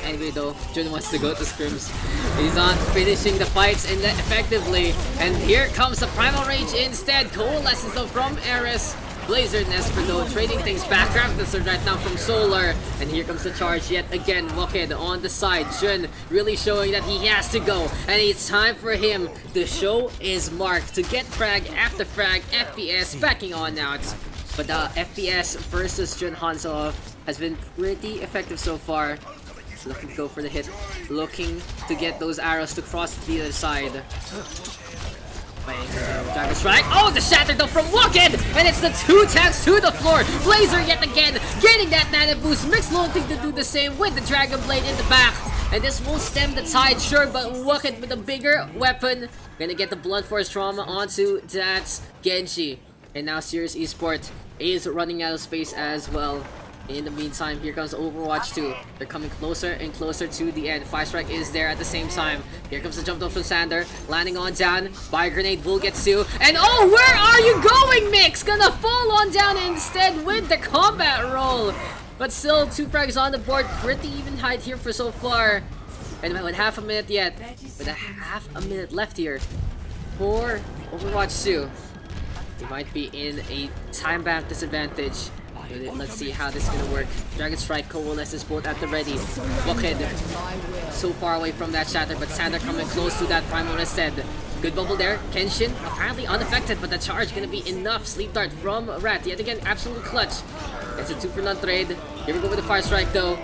Anyway though, Jun wants to go to scrims. He's not finishing the fights and effectively. And here comes the Primal Rage instead. Coalescence though from Ares. Blazer and Esper though trading things back. Grab the surge right now from Solar. And here comes the charge yet again. Walked on the side. Jun really showing that he has to go. And it's time for him. The show is marked to get frag after frag. FPS backing on out. But the FPS versus Jun Hanzo has been pretty effective so far. Looking to go for the hit. Looking to get those arrows to cross to the other side. Dragon Strike. Oh, the shatter though from Walked! And it's the 2 tags to the floor. Blazer yet again getting that nano boost. Mix looking to do the same with the Dragon Blade in the back. And this will stem the tide, sure, but Walked with a bigger weapon. Gonna get the blunt force trauma onto that Genji. And now Serious Esports is running out of space as well. In the meantime, here comes Overwatch 2. They're coming closer and closer to the end. Fire Strike is there at the same time. Here comes the jump though from Sander. Landing on down. Fire Grenade will get Sue. And oh, where are you going, Mix? Gonna fall on down instead with the combat roll. But still, 2 frags on the board. Pretty even height here for so far. And with half a minute yet. With a half a minute left here for Overwatch 2. They might be in a time bank disadvantage. Let's see how this is gonna work. Dragon Strike coalesces both at the ready. Walked so far away from that shatter, but Sander coming close to that primal instead. Good bubble there. Kenshin apparently unaffected, but the charge gonna be enough. Sleep Dart from Rat. Yet again, absolute clutch. It's a 2-for-none trade. Here we go with the Fire Strike though.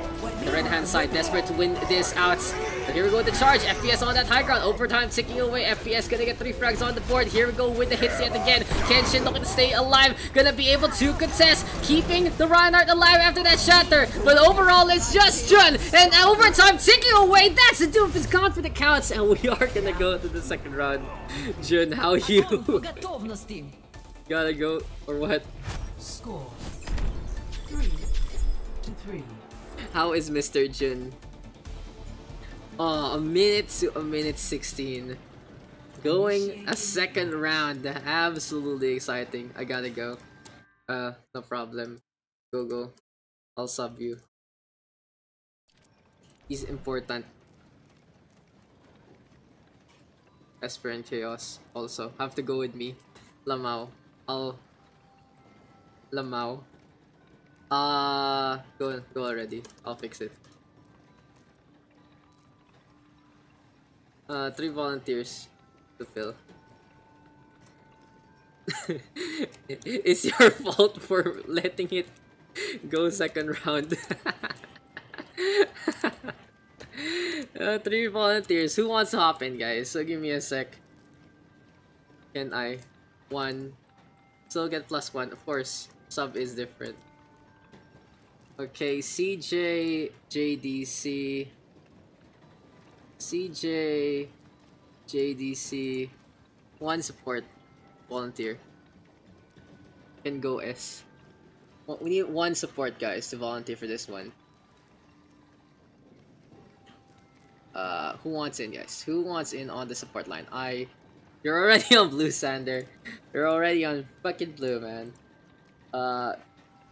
The red hand side desperate to win this out. But here we go with the charge. FPS on that high ground. Overtime ticking away. FPS gonna get 3 frags on the board. Here we go with the hits yet again. Kenshin looking to stay alive. Gonna be able to contest. Keeping the Reinhardt alive after that shatter. But overall, it's just Jun. And overtime ticking away. That's the dude is gone for the counts. And we are gonna go to the second round. Jun, how you? Gotta go or what? Score 3-3. How is Mr. Jun? Oh, a minute to a minute 16. Going a second round. Absolutely exciting. I gotta go. No problem. Go. I'll sub you. He's important. Esper and Chaos also. Have to go with me. Lamau. Lamau. Go already. I'll fix it. 3 volunteers to fill. It's your fault for letting it go second round. 3 volunteers. Who wants to hop in, guys? So give me a sec. Can I? 1. Still get +1. Of course, sub is different. Okay, CJ, JDC, CJ, JDC, 1 support volunteer. can go S. Well, we need one support, guys, to volunteer for this one. Who wants in, guys? Who wants in on the support line? You're already on blue, Sander. You're already on fucking blue, man.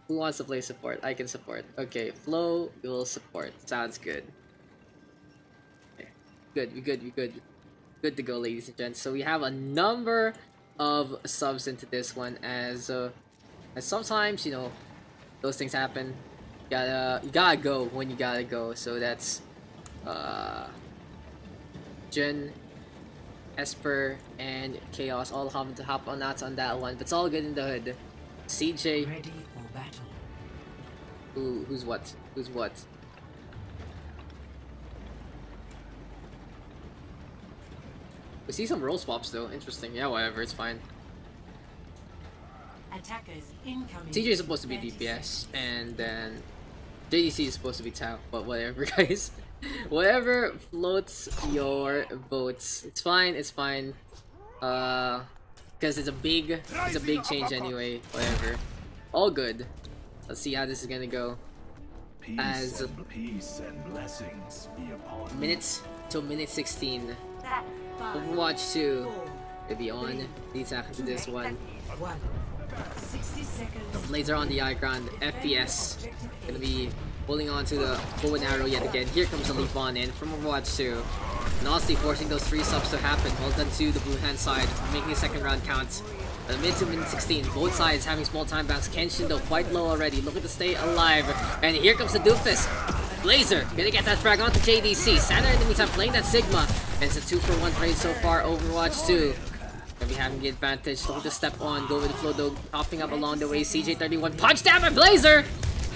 Who wants to play support? I can support. Okay, Flo will support. Sounds good. Okay. Good, we good. Good to go, ladies and gents. So we have a number of subs into this one as sometimes, you know, those things happen. You gotta go when you gotta go. So that's Jin, Esper, and Chaos all having to hop on that one, but it's all good in the hood. CJ. Ready for battle. Who's what? Who's what? We see some role swaps though. Interesting. Yeah, whatever. It's fine. Attackers incoming. CJ is supposed to be DPS, and then JDC is supposed to be Tau. But whatever, guys. Whatever floats your boats. It's fine. It's fine. Because it's a big change anyway. Whatever. All good. Let's see how this is gonna go. As Peace and blessings be upon minutes till minute 16. Overwatch 2 will be on the attack to this one. 60 seconds. The blades are on the high ground. FPS gonna be holding on to the bow and arrow yet again. Here comes the leap on in from Overwatch 2. Nasty forcing those 3 subs to happen. Well done to the blue hand side, making a second round count. At the mid to minute 16, both sides having small time banks. Kenshin though quite low already, looking to stay alive. And here comes the doofus. Blazer gonna get that frag onto JDC. Sander in the meantime playing that Sigma. And it's a 2-for-1 trade so far. Overwatch 2. Gonna be having the advantage. Looking to step on. Go with the flow though. Popping up along the way. CJ31 punch down by Blazer.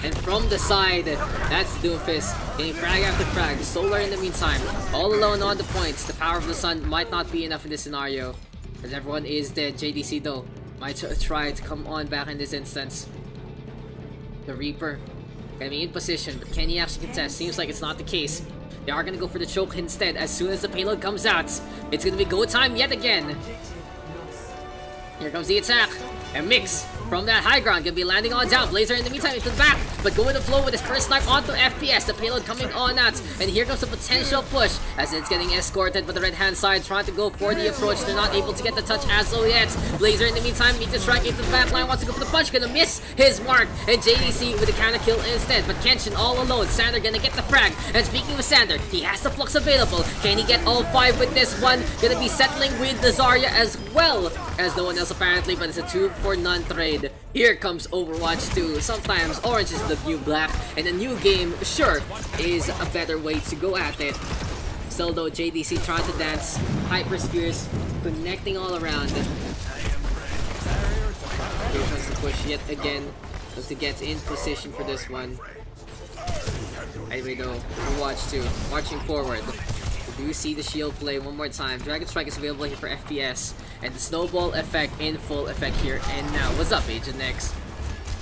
And from the side, that's Doofus getting frag after frag. Solar in the meantime, all alone on the points. The power of the sun might not be enough in this scenario, as everyone is dead. JDC though might try to come on back in this instance. The Reaper gonna be in position, but can he actually contest? Seems like it's not the case. They are gonna go for the choke instead. As soon as the payload comes out, it's gonna be go time yet again. Here comes the attack. And Mix from that high ground gonna be landing on down. Blazer in the meantime into the back, but go with the flow with his first snipe onto FPS. The payload coming on out, and here comes the potential push as it's getting escorted. But the red hand side trying to go for the approach. They're not able to get the touch as of yet. Blazer in the meantime meets the strike into the back line. Wants to go for the punch, gonna miss his mark. And JDC with a counter kill instead. But Kenshin all alone. Sander gonna get the frag. And speaking of Sander, he has the flux available. Can he get all 5 with this one? Gonna be settling with the Zarya as well as no one else apparently, but it's a 2-for-none trade. Here comes Overwatch 2. Sometimes orange is the new black, and a new game, sure, is a better way to go at it. Still though, JDC trying to dance. Hyper Spheres connecting all around. Here comes the push yet again. Looks to get in position for this one. Anyway though, Overwatch 2 marching forward. We do see the shield play one more time. Dragon Strike is available here for FPS. And the snowball effect in full effect here and now. What's up, Agent X?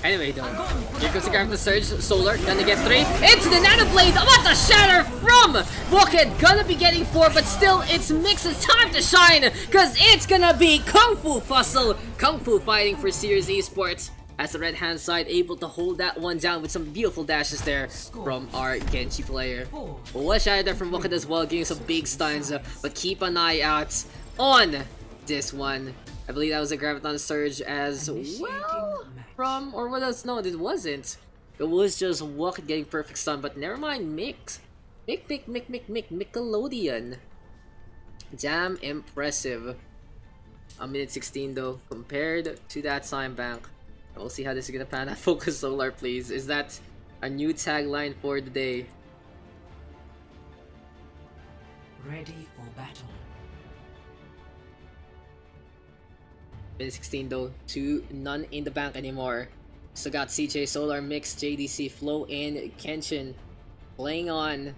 Anyway though, here comes the guy from the Surge. Solar gonna get 3. Into the Nano Blade! What the shatter from Bucket! Gonna be getting 4, but still it's Mix's time to shine! Cause it's gonna be Kung Fu Fussle! Kung Fu fighting for Sears Esports. As the red hand side able to hold that one down with some beautiful dashes there from our Genji player. One shot there from Bucket as well, getting some big stuns, but keep an eye out on this one. I believe that was a Graviton Surge as well from, or what else? No, it wasn't. It was just Walk getting perfect stun, but never mind. Nickelodeon. Damn impressive. A minute 16 though, compared to that time bank. We'll see how this is gonna pan out. Focus Solar, please. Is that a new tagline for the day? Ready for battle. Minute 16 though, none in the bank anymore. So got CJ, Solar, Mix, JDC, Flow, and Kenshin playing on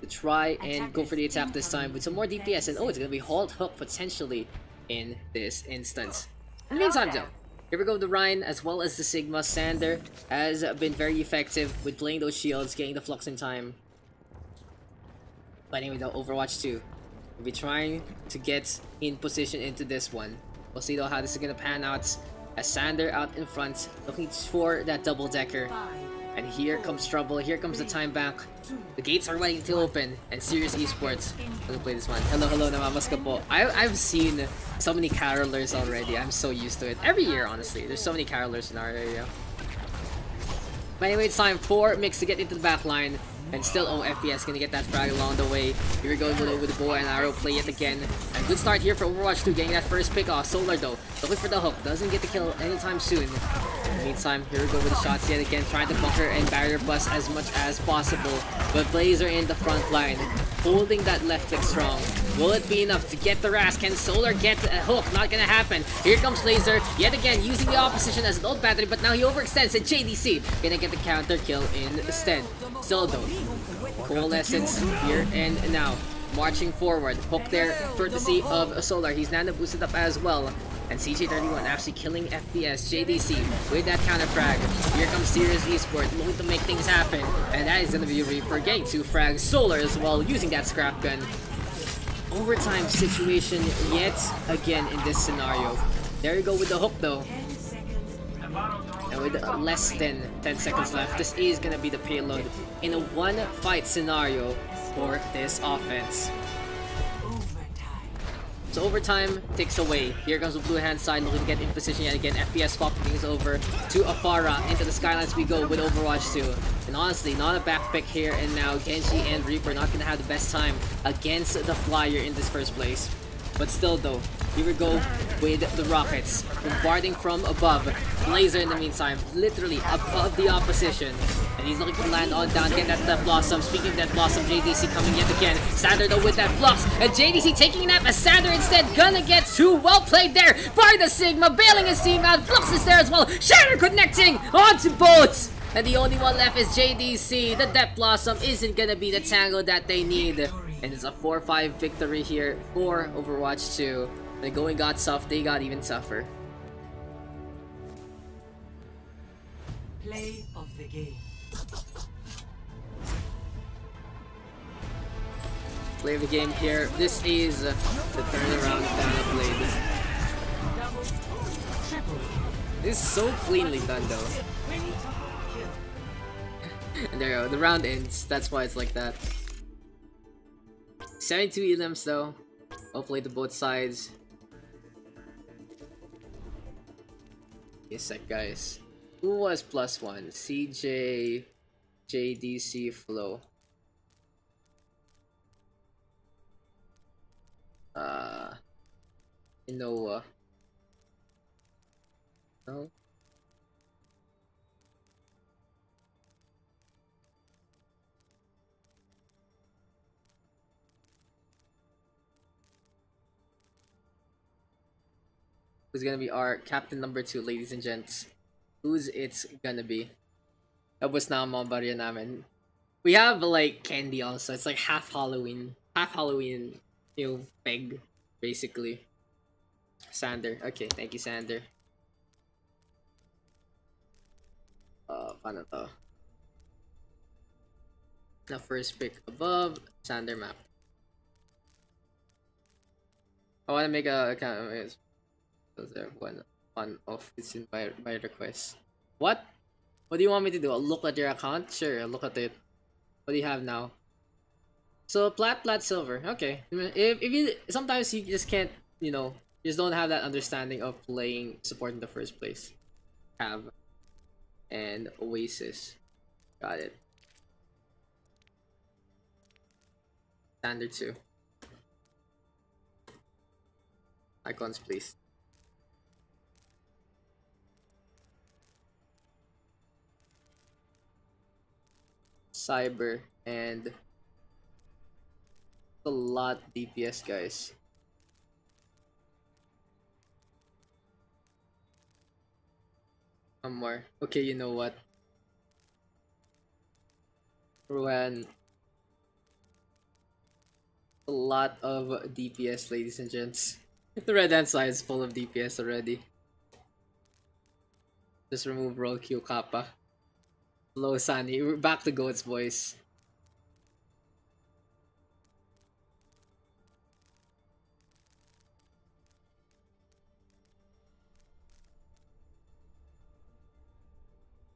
to try and go for the attack this time with some more DPS. And oh, it's gonna be Halt Hook potentially in this instance. In the meantime though, here we go, the Ryan as well as the Sigma. Sander has been very effective with playing those shields, getting the flux in time. But anyway though, Overwatch 2 will be trying to get in position into this one. We'll see though how this is gonna pan out. As Sander out in front, looking for that double-decker. And here comes trouble, here comes the time bank. The gates are waiting to open, and Serious Esports gonna play this one. Hello, hello, namamas ka po. I've seen so many carolers already. I'm so used to it. Every year, honestly. There's so many carolers in our area. But anyway, it's time for Mix to get into the back line. And still, FPS gonna get that frag along the way. Here we go with the bow and arrow play yet again. And good start here for Overwatch 2, getting that first pick off. Solar though, looking for the hook, doesn't get the kill anytime soon. In the meantime, here we go with the shots yet again, trying to bunker and barrier bust as much as possible. But Blazer in the front line, holding that left click strong. Will it be enough to get the Ras? Can Solar get a hook? Not gonna happen. Here comes Laser, yet again, using the opposition as an old battery, but now he overextends, and JDC gonna get the counter kill instead. Still though, Coalescence here and now. Marching forward, hook there, courtesy of Solar. He's nano boosted up as well. And CJ31 actually killing FPS. JDC with that counter frag. Here comes Serious Esports looking to make things happen. And that is gonna be Reaper getting 2 frags. Solar as well, using that scrap gun. Overtime situation yet again in this scenario. There you go with the hook though. And with less than 10 seconds left, this is gonna be the payload in a one-fight scenario for this offense. So overtime takes away. Here comes the blue hand side looking to get in position yet again. FPS swapping things over to Afara. Into the Skylines we go with Overwatch 2. And honestly, not a back pick here and now. Genji and Reaper not gonna have the best time against the Flyer in this first place. But still though, here we go with the Rockets, bombarding from above. Blazer in the meantime, literally above the opposition. And he's looking to land on down, get that Blossom. Speaking of that Blossom, JDC coming yet again. Sander though with that Flux, and JDC taking a nap as Sander instead gonna get 2. Well played there by the Sigma, bailing his team out. Flux is there as well. Shatter connecting onto boats. And the only one left is JDC. The Depth Blossom isn't gonna be the tango that they need. And it's a 4-5 victory here for Overwatch 2. The going got tough, they got even tougher. Play of the game. Play of the game here. This is the turnaround Dana Blade. This is so cleanly done though. And there you go, the round ends. That's why it's like that. 72 elims though. Hopefully to both sides. Give me a sec, guys. Who was +1? CJ, JDC, Flow. Noah. No. Who's gonna be our captain number 2, ladies and gents? Who's it's gonna be? Tapos na ang mga barya namin. We have like candy also. It's like half Halloween, you know, peg, basically. Sander. Okay, thank you, Sander. Paano to? The first pick above, Sander map. I wanna make a account. There one of it's in by request. What? What do you want me to do? I'll look at your account? Sure, I'll look at it. What do you have now? So plat, silver. Okay. If you sometimes you just can't, you know, you just don't have that understanding of playing support in the first place. Have and Oasis. Got it. Standard 2. Icons, please. Cyber and a lot DPS, guys. One more. Okay, you know what? Ruan. A lot of DPS, ladies and gents. The red hand side is full of DPS already. Just remove roll Q Kappa. Hello, Sunny. We're back to Goat's voice.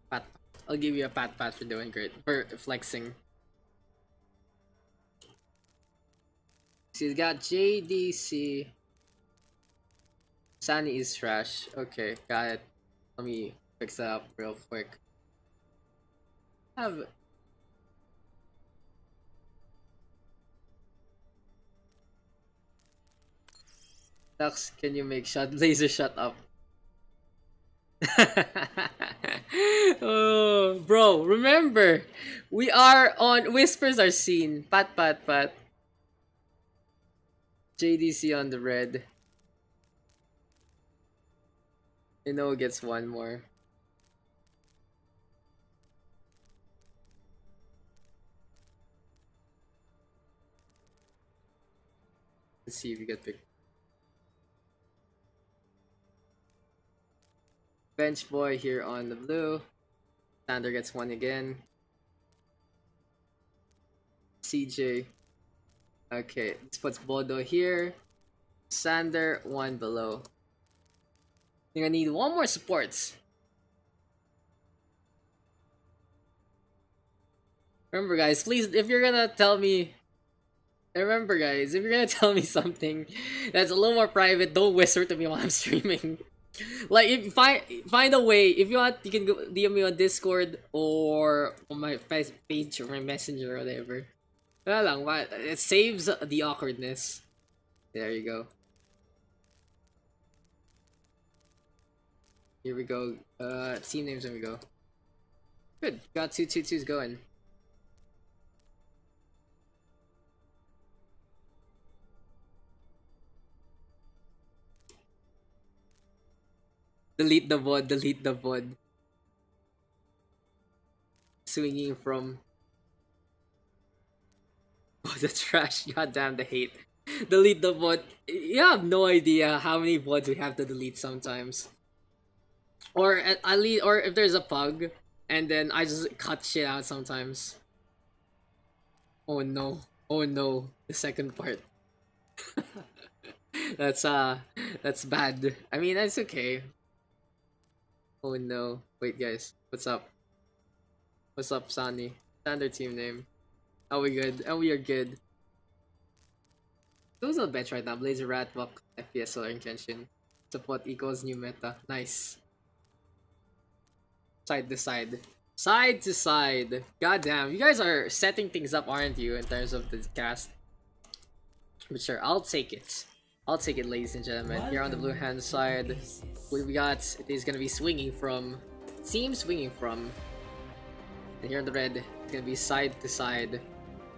Pat. I'll give you a pat for doing great. For flexing. She's got JDC. Sunny is trash. Okay, got it. Let me fix that up real quick. Have Daks, can you make laser shut up? Oh, bro, remember, we are on Whispers Are Seen. Pat. JDC on the red. You know it gets one more. Let's see if you get picked. Bench boy here on the blue. Sander gets one again. CJ. Okay, this puts Bodo here. Sander, one below. You're gonna need one more supports. Remember guys, please, if you're gonna tell me... Remember guys, if you're gonna tell me something that's a little more private, don't whisper to me while I'm streaming. Like, if find a way, if you want, you can go DM me on Discord or on my page or my messenger or whatever. Wala lang, it saves the awkwardness. There you go. Here we go. Team names, there we go. Good, got 2-2-2s going. Delete the VOD. Swinging from... Oh, the trash. God damn the hate. Delete the VOD. You have no idea how many VODs we have to delete sometimes. Or at least, or if there's a pug, and then I just cut shit out sometimes. Oh no. The second part. That's bad. I mean, that's okay. Oh no. Wait guys, what's up? What's up, Sunny? Standard team name. Are we good? And we are good. Who's on the bench right now? Blazer, Ratbuck, FPS, Solar Intention. Support equals new meta. Nice. Side to side. Side to side. God damn, you guys are setting things up, aren't you, in terms of the cast? But sure, I'll take it. I'll take it, ladies and gentlemen. Here on the blue hand side, what we got is gonna be swinging from, team swinging from, and here on the red, it's gonna be side to side.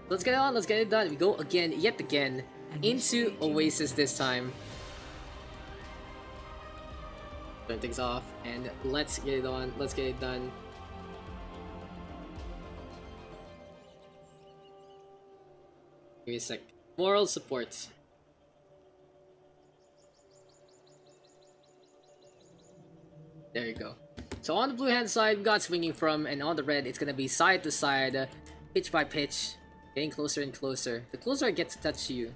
Let's get it on, let's get it done. We go again, yet again, into Oasis this time. Turn things off, and let's get it on, let's get it done. Give me a sec. Moral support. There you go. So on the blue hand side, we got swinging from, and on the red, it's gonna be side to side, pitch by pitch, getting closer and closer. The closer I get to touch you.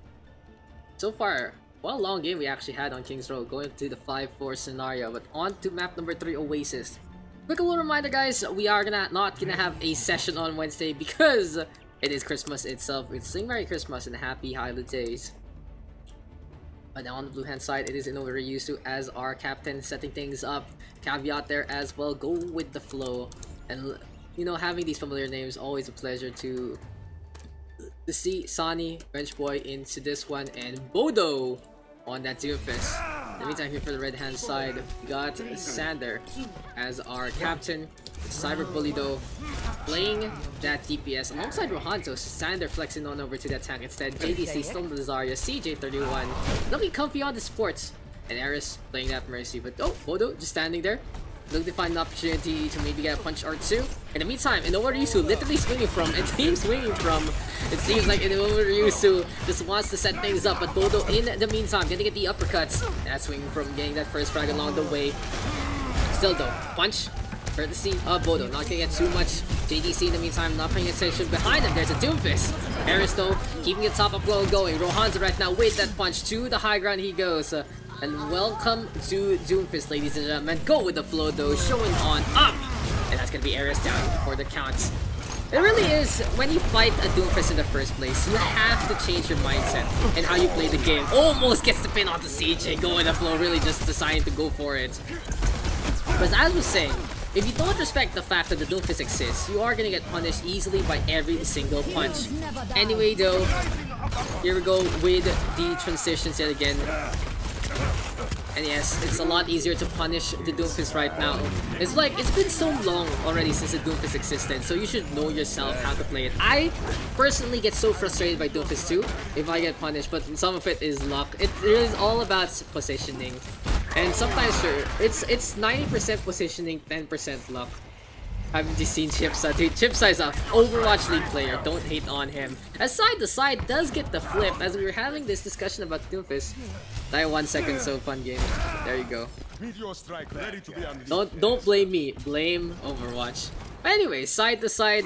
So far, what a long game we actually had on King's Row, going to the 5-4 scenario. But on to map number 3, Oasis. Quick little reminder, guys, we are not gonna have a session on Wednesday because it is Christmas itself. It's saying Merry Christmas and Happy Holidays. But now on the blue hand side, it is Ryusu as our captain, setting things up. Caveat there as well, go with the flow. And you know, having these familiar names, always a pleasure to see Sani, bench boy into this one, and Bodo on that Doomfist. In the meantime, here for the red hand side, we got Sander as our captain. Cyber Bully though playing that DPS alongside Rohanto. Sander flexing on over to that tank instead. JDC still in the Zarya. CJ31 looking comfy on the sports. And Eris playing that Mercy. But oh, Bodo just standing there. Looking to find an opportunity to maybe get a punch or two. In the meantime, OverRush literally swinging from, and team swinging from. It seems like OverRush just wants to set things up, but Bodo in the meantime gonna get the uppercuts. That's swinging from, getting that first frag along the way. Still though, punch. Courtesy of Bodo, not gonna get too much. JDC in the meantime not paying attention. Behind him, there's a Doomfist. Harris though, keeping the top of blow going. Rohanzo right now with that punch to the high ground he goes. And welcome to Doomfist, ladies and gentlemen. Go with the flow though, showing on up. And that's gonna be Ares down for the counts. It really is, when you fight a Doomfist in the first place, you have to change your mindset and how you play the game. Almost gets the pin onto CJ, go with the flow, really just deciding to go for it. But as I was saying, if you don't respect the fact that the Doomfist exists, you are gonna get punished easily by every single punch. Anyway though, here we go with the transitions yet again. And yes, it's a lot easier to punish the Doomfist right now. It's like, it's been so long already since the Doomfist existed, so you should know yourself how to play it. I personally get so frustrated by Doomfist too, if I get punished, but some of it is luck. It is all about positioning. And sometimes, sure, it's 90% positioning, 10% luck. Haven't you seen Chipsa? Dude, Chipsa is an Overwatch League player. Don't hate on him. As side to side does get the flip. As we were having this discussion about Doomfist. Die 1 second, so fun game. There you go. Don't blame me. Blame Overwatch. But anyway, side to side.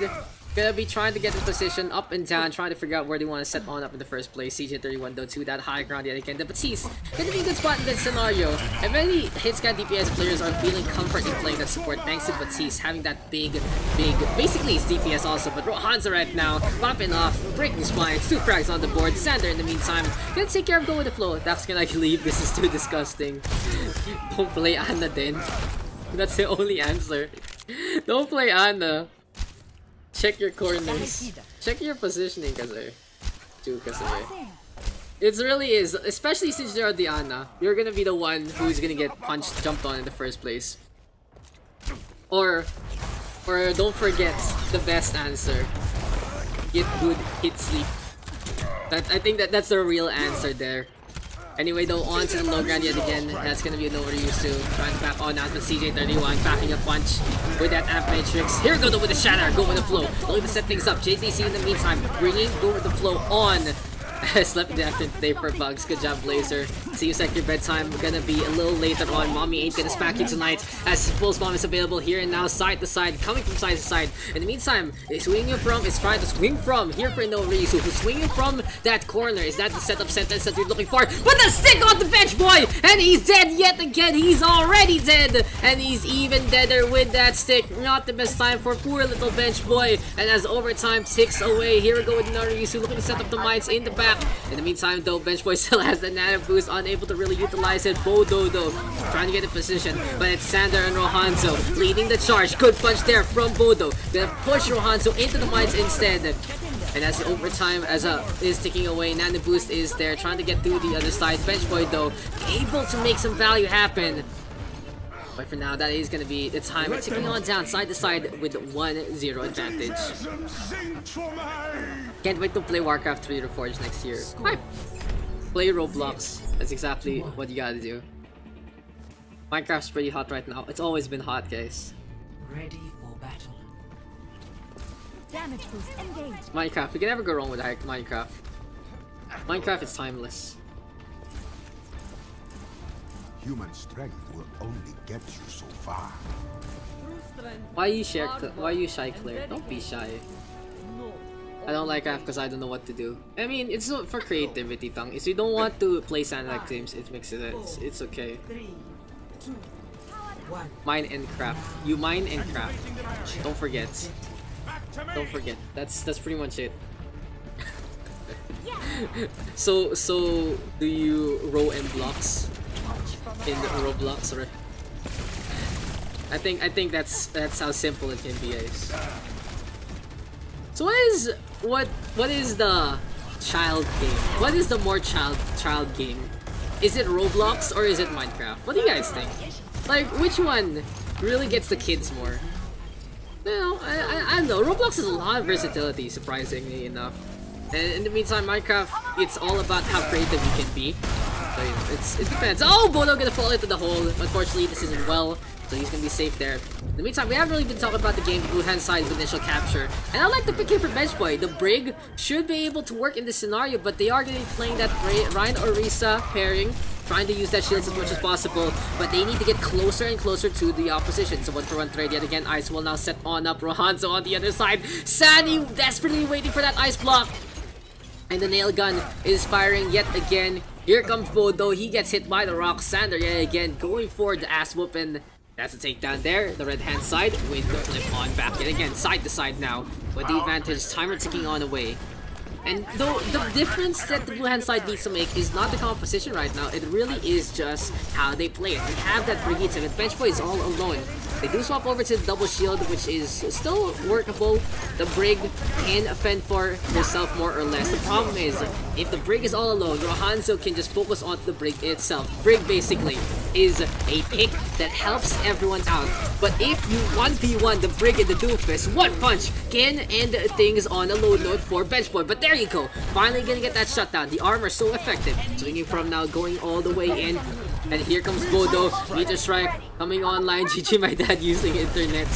Gonna be trying to get in position up and down, trying to figure out where they want to set on up in the first place. CJ31 though to that high ground yet again. The Batiste gonna be a good spot in that scenario. And many hitscan DPS players are feeling comfort in playing that support thanks to Batiste having that big, basically it's DPS also, but Rohanza right now popping off, breaking spines, 2 frags on the board. Sander in the meantime gonna take care of go with the flow. Daks can leave. This is too disgusting. Don't play Ana then. That's the only answer. Don't play Ana. Check your corners. Check your positioning, kasi. It really is, especially since you're Diana. You're gonna be the one who's gonna get punched, jumped on in the first place. Or don't forget the best answer. Get good, hit sleep. I think that's the real answer there. Anyway, though, on to the low ground yet again. That's gonna be an overuse too. Trying to back on out with CJ31, backing a punch with that amp matrix. Here we go though with the shatter, go with the flow. Looking to set things up. JTC in the meantime, bringing go with the flow on. Slept after today for Pugs. Good job, Blazer. Seems like your bedtime gonna be a little later on. Mommy ain't gonna smack you tonight as Pulse Bomb is available here and now, side to side, coming from side to side. In the meantime, it's trying to swing from here for no reason. Who's swinging from that corner? Is that the setup sentence that you're looking for? But the stick on the bench, boy! And he's dead yet again. He's already dead. And he's even deader with that stick. Not the best time for poor little bench boy. And as overtime ticks away, here we go with Narisu looking to set up the mines in the back. In the meantime though, bench boy still has the nano boost, unable to really utilize it. Bodo though, trying to get in position, but it's Sander and Rohanzo leading the charge. Good punch there from Bodo. Gonna push Rohanzo into the mines instead. And as the overtime is ticking away, nano boost is there, trying to get through the other side. Bench boy though, able to make some value happen. But for now, that is going to be the time. We're ticking on down side to side with 1-0 advantage. Can't wait to play Warcraft 3 Reforged next year. Hi. Play Roblox. That's exactly what you gotta do. Minecraft's pretty hot right now. It's always been hot, guys. Ready for battle. Damage boost engaged. Minecraft. You can never go wrong with Minecraft. Minecraft is timeless. Human strength will only get you so far. Why you shy, Claire? Don't be shy. I don't like Minecraft because I don't know what to do. I mean, it's not for creativity, Tang. If you don't want to play Sandlike games, it makes sense. It's okay. 3, 2, 1. Mine and craft. You mine and craft. Don't forget. Don't forget. That's pretty much it. So do you row and blocks in the Roblox, or I think that's how simple it can be, guys. So what is the child game? What is the more child game? Is it Roblox or is it Minecraft? What do you guys think? Like, which one really gets the kids more? You know, I don't know. Roblox has a lot of versatility, surprisingly enough. And in the meantime, Minecraft, it's all about how creative you can be. So, you know, it depends. Oh, Bono gonna fall into the hole. Unfortunately, this isn't well, so he's gonna be safe there. In the meantime, we haven't really been talking about the game blue hand side with initial capture. And I like the pick here for Bench Boy. The Brig should be able to work in this scenario, but they are gonna be playing that Ryan Orisa pairing, trying to use that shields as much as possible, but they need to get closer and closer to the opposition. So 1-for-1 trade yet again. Ice will now set on up Rohanzo on the other side. Sunny desperately waiting for that ice block. And the nail gun is firing yet again. Here comes Bodo. He gets hit by the rock. Sander yet again going for the ass whooping. That's a takedown there. The red hand side with the flip on back. And again, side to side now. With the advantage, timer ticking on away. And though the difference that the blue hand side needs to make is not the composition right now, it really is just how they play it. They have that Brigitte, and the bench boy is all alone. They do swap over to the double shield, which is still workable. The Brig can fend for herself more or less. The problem is, if the Brig is all alone, Rohanzo can just focus on the Brig itself. Brig basically is a pick that helps everyone out. But if you 1v1 the Brig and the Doofus, one punch can end things on a low note for Benchboy. But there you go, finally gonna get that shutdown. The armor so effective. Swinging from now, going all the way in. And here comes Bodo, Meteor Strike coming online. GG my dad using internet.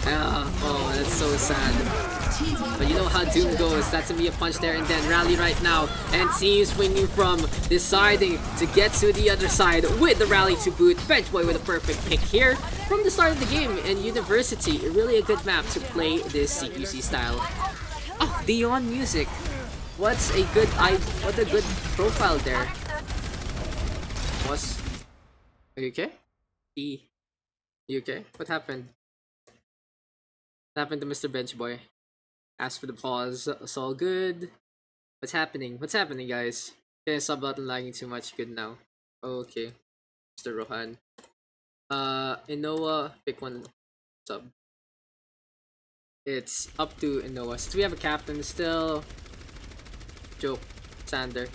Oh, that's so sad. But you know how Doom goes. That's gonna be a punch there and then rally right now. And Team swinging from deciding to get to the other side with the rally to boot. Benchboy with a perfect pick here from the start of the game. And University, really a good map to play this CQC style. Oh, Dion Music. What a good profile there. Are you okay? You okay? What happened? What happened to Mr. Benchboy? Ask for the pause. It's all good. What's happening? What's happening, guys? Okay, sub button lagging too much. Good now. Okay. Mr. Rohan. Inoa, pick one sub. It's up to Inoa. Since we have a captain still. Joke. Sander.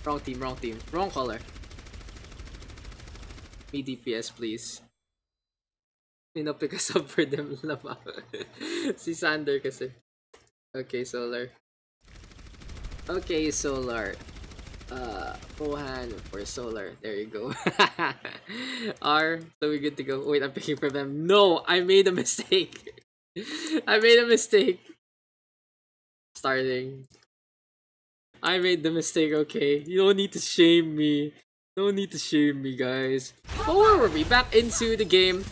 Wrong team, wrong color. Me DPS, please. Pick us up for them lama. Si Sander kasi. Okay, Solar. Rohan for Solar. There you go. R, so we good to go. Wait, I'm picking for them. No, I made a mistake. Starting. I made the mistake, okay? You don't need to shame me. Guys. But where were we? Back into the game.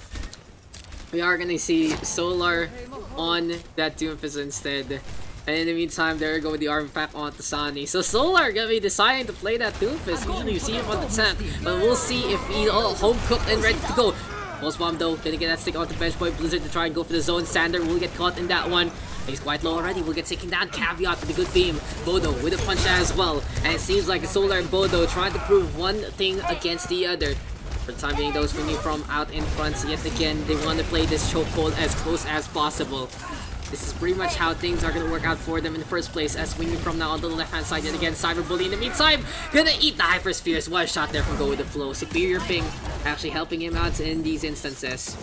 We are gonna see Solar on that Doomfist instead. And in the meantime, there we go with the arm pack on Tasani. So Solar gonna be deciding to play that Doomfist. Usually you see him on the 10th. But we'll see if he's all home cooked and ready to go. Pulse Bomb though, gonna get that stick onto Benchboy. Blizzard to try and go for the zone. Sander will get caught in that one. He's quite low already, will get taken down. Caveat with a good beam. Bodo with a punch as well. And it seems like Solar and Bodo trying to prove one thing against the other. For the time being, those swinging from out in front yet again. They want to play this chokehold as close as possible. This is pretty much how things are going to work out for them in the first place, as swinging from now on the left hand side yet again. Cyberbully in the meantime, gonna eat the Hyperspheres. One shot there from Go With The Flow. Superior ping actually helping him out in these instances.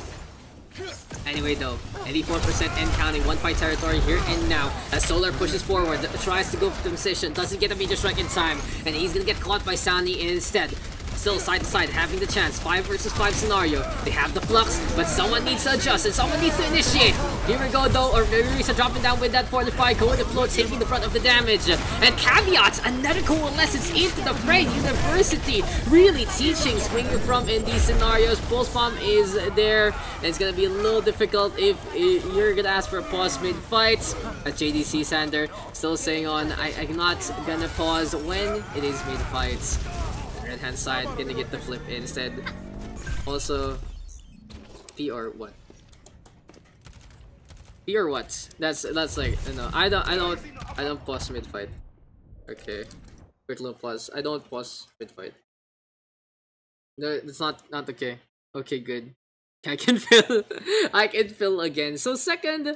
Anyway though, 84% and counting, 1 fight territory here and now. As Solar pushes forward, tries to go for the position, doesn't get a Meteor Strike in time, and he's gonna get caught by Sani instead. Still side to side, having the chance, 5 versus 5 scenario. They have the flux, but someone needs to adjust and someone needs to initiate. Here we go though, or Risa dropping down with that fortify, Go With The Flow, taking the brunt of the damage. And Caveat, another coalescence into the fray. University really teaching swinging from in these scenarios. Pulse Bomb is there, and it's gonna be a little difficult if you're gonna ask for a pause mid-fight. At JDC Sander still saying on, I'm not gonna pause when it is mid-fights. Right hand side, gonna get the flip instead. Also, P or what? P or what? That's like, no, I don't pause mid fight. Okay, quick little pause. I don't pause mid fight. No, it's not okay. Okay, good. I can feel I can feel again. So second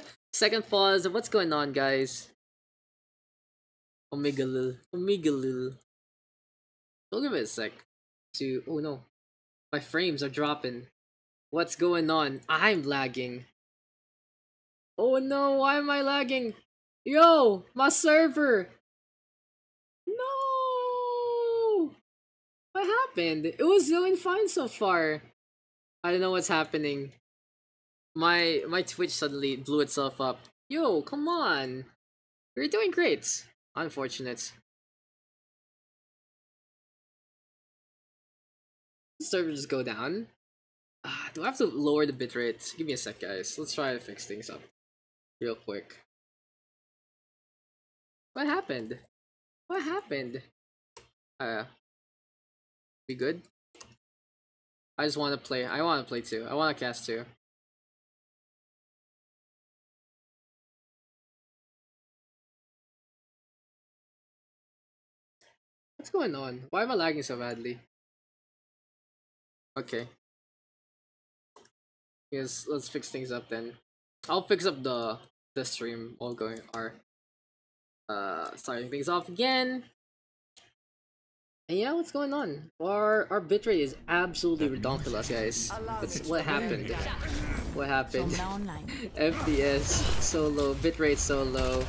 pause. What's going on, guys? Omega lil. Don't give it a sec. Oh no, my frames are dropping. What's going on? I'm lagging. Oh no, why am I lagging? Yo, my server. No. What happened? It was doing fine so far. I don't know what's happening. My Twitch suddenly blew itself up. Yo, come on. You're doing great. Unfortunate. Servers go down. Do I have to lower the bitrate? Give me a sec, guys. Let's try to fix things up real quick. What happened? We good? I just want to play. I want to play too. I want to cast too. What's going on? Why am I lagging so badly? Okay. Yes, let's fix things up then. I'll fix up the stream while going starting things off again. And yeah, what's going on? Our bitrate is absolutely ridiculous, guys. What happened? What happened? FPS so low, bitrate so low.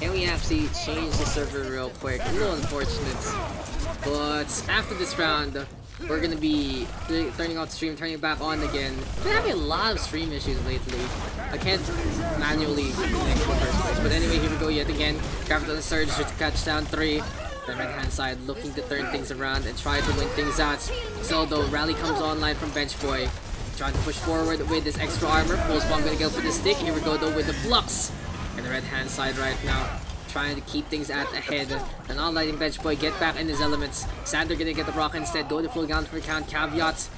Can we actually change the server real quick? A little unfortunate. But after this round, we're gonna be turning off the stream, turning it back on again. Been having a lot of stream issues lately. I can't manually connect in the first place. But anyway, here we go yet again. Grab the surge to catch down 3. The right hand side looking to turn things around and try to win things out. So though, rally comes online from Bench Boy. Trying to push forward with this extra armor. Pulse bomb gonna go for the stick. Here we go though with the flux. And the red hand side right now. Trying to keep things at ahead. And not letting Bench Boy get back in his elements. Sander gonna get the rock instead. Go to full counter count. Caveat.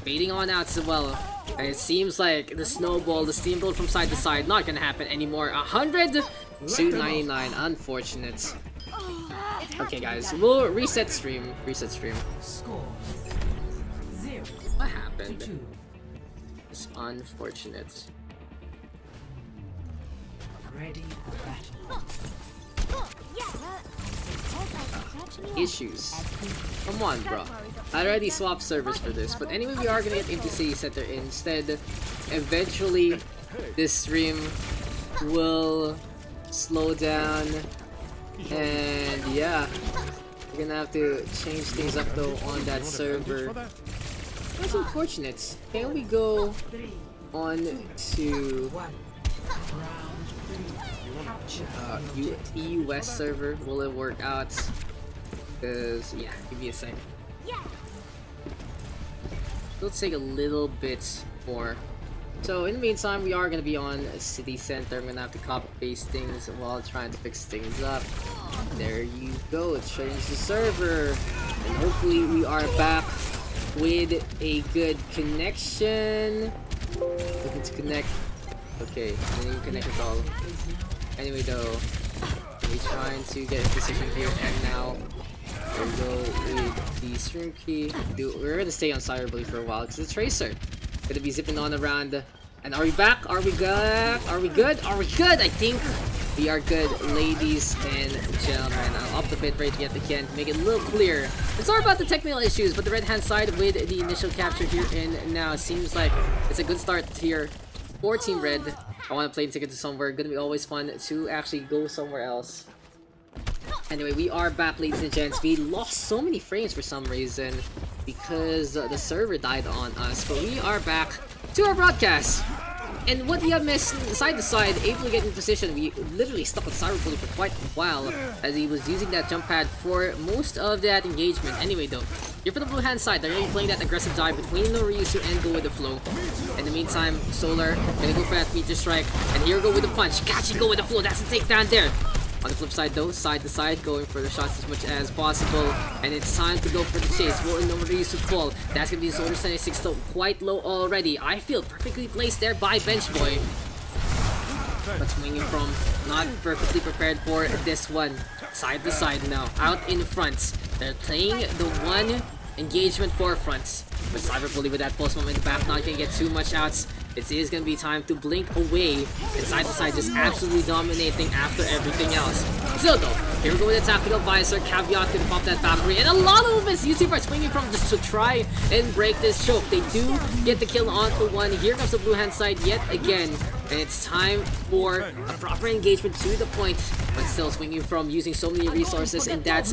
Baiting on out as well. And it seems like the snowball, the steamroll from side to side, not gonna happen anymore. 100 to 99. Unfortunate. Okay guys, we'll reset stream. Score 0. What happened? It's unfortunate. Ready for battle. Issues. Come on, bro. I already swapped servers for this, but anyway, we are gonna get into City Center instead. Eventually, this stream will slow down. And yeah, we're gonna have to change things up though on that server. That's unfortunate. Can we go on to EU West server? Will it work out? Because yeah, give me a second. It'll take a little bit more. So in the meantime, we are going to be on City Center. I'm going to have to copy paste things while trying to fix things up. There you go, change the server. And hopefully we are back with a good connection. Looking to connect. Okay, I didn't connect at all. Anyway though, we're trying to get a position here and now. There we go with the stream key. We're going to stay on Cyberbully for a while because the Tracer gonna be zipping on around. And are we back? Are we good? Are we good? Are we good? I think we are good, ladies and gentlemen. I'll up the bitrate yet again to make it a little clearer. And sorry about the technical issues, but the red hand side with the initial capture here and now seems like it's a good start here for Team Red. I want to play ticket to somewhere. Gonna be always fun to actually go somewhere else. Anyway, we are back, ladies and gents. We lost so many frames for some reason because the server died on us, but we are back to our broadcast. And what you have missed side to side, able to get in position. We literally stuck with Cyberbully for quite a while as he was using that jump pad for most of that engagement. Anyway though, here for the blue hand side, they're going to be playing that aggressive dive between Noriyusu and go with the flow. In the meantime, Solar gonna go for that meteor strike, and here we go with the punch. Kachi go with the flow, that's a takedown there. On the flip side though, side to side, going for the shots as much as possible. And it's time to go for the chase. Will Noriyusu fall? That's gonna be the Solar 76 though, quite low already. I feel perfectly placed there by Bench Boy. But swinging from, not perfectly prepared for this one. Side to side now, out in front. They're playing the one engagement forefront. But Cyberbully with that pulse moment in the back, not gonna get too much outs. It is going to be time to blink away, and side to side just absolutely dominating after everything else. Still though, here we go with the tactical visor. Caveat gonna pop that Valkyrie, and a lot of movements. YouTube are swinging from just to try and break this choke. They do get the kill onto one. Here comes the blue hand side yet again, and it's time for a proper engagement to the point, but still swinging from using so many resources in that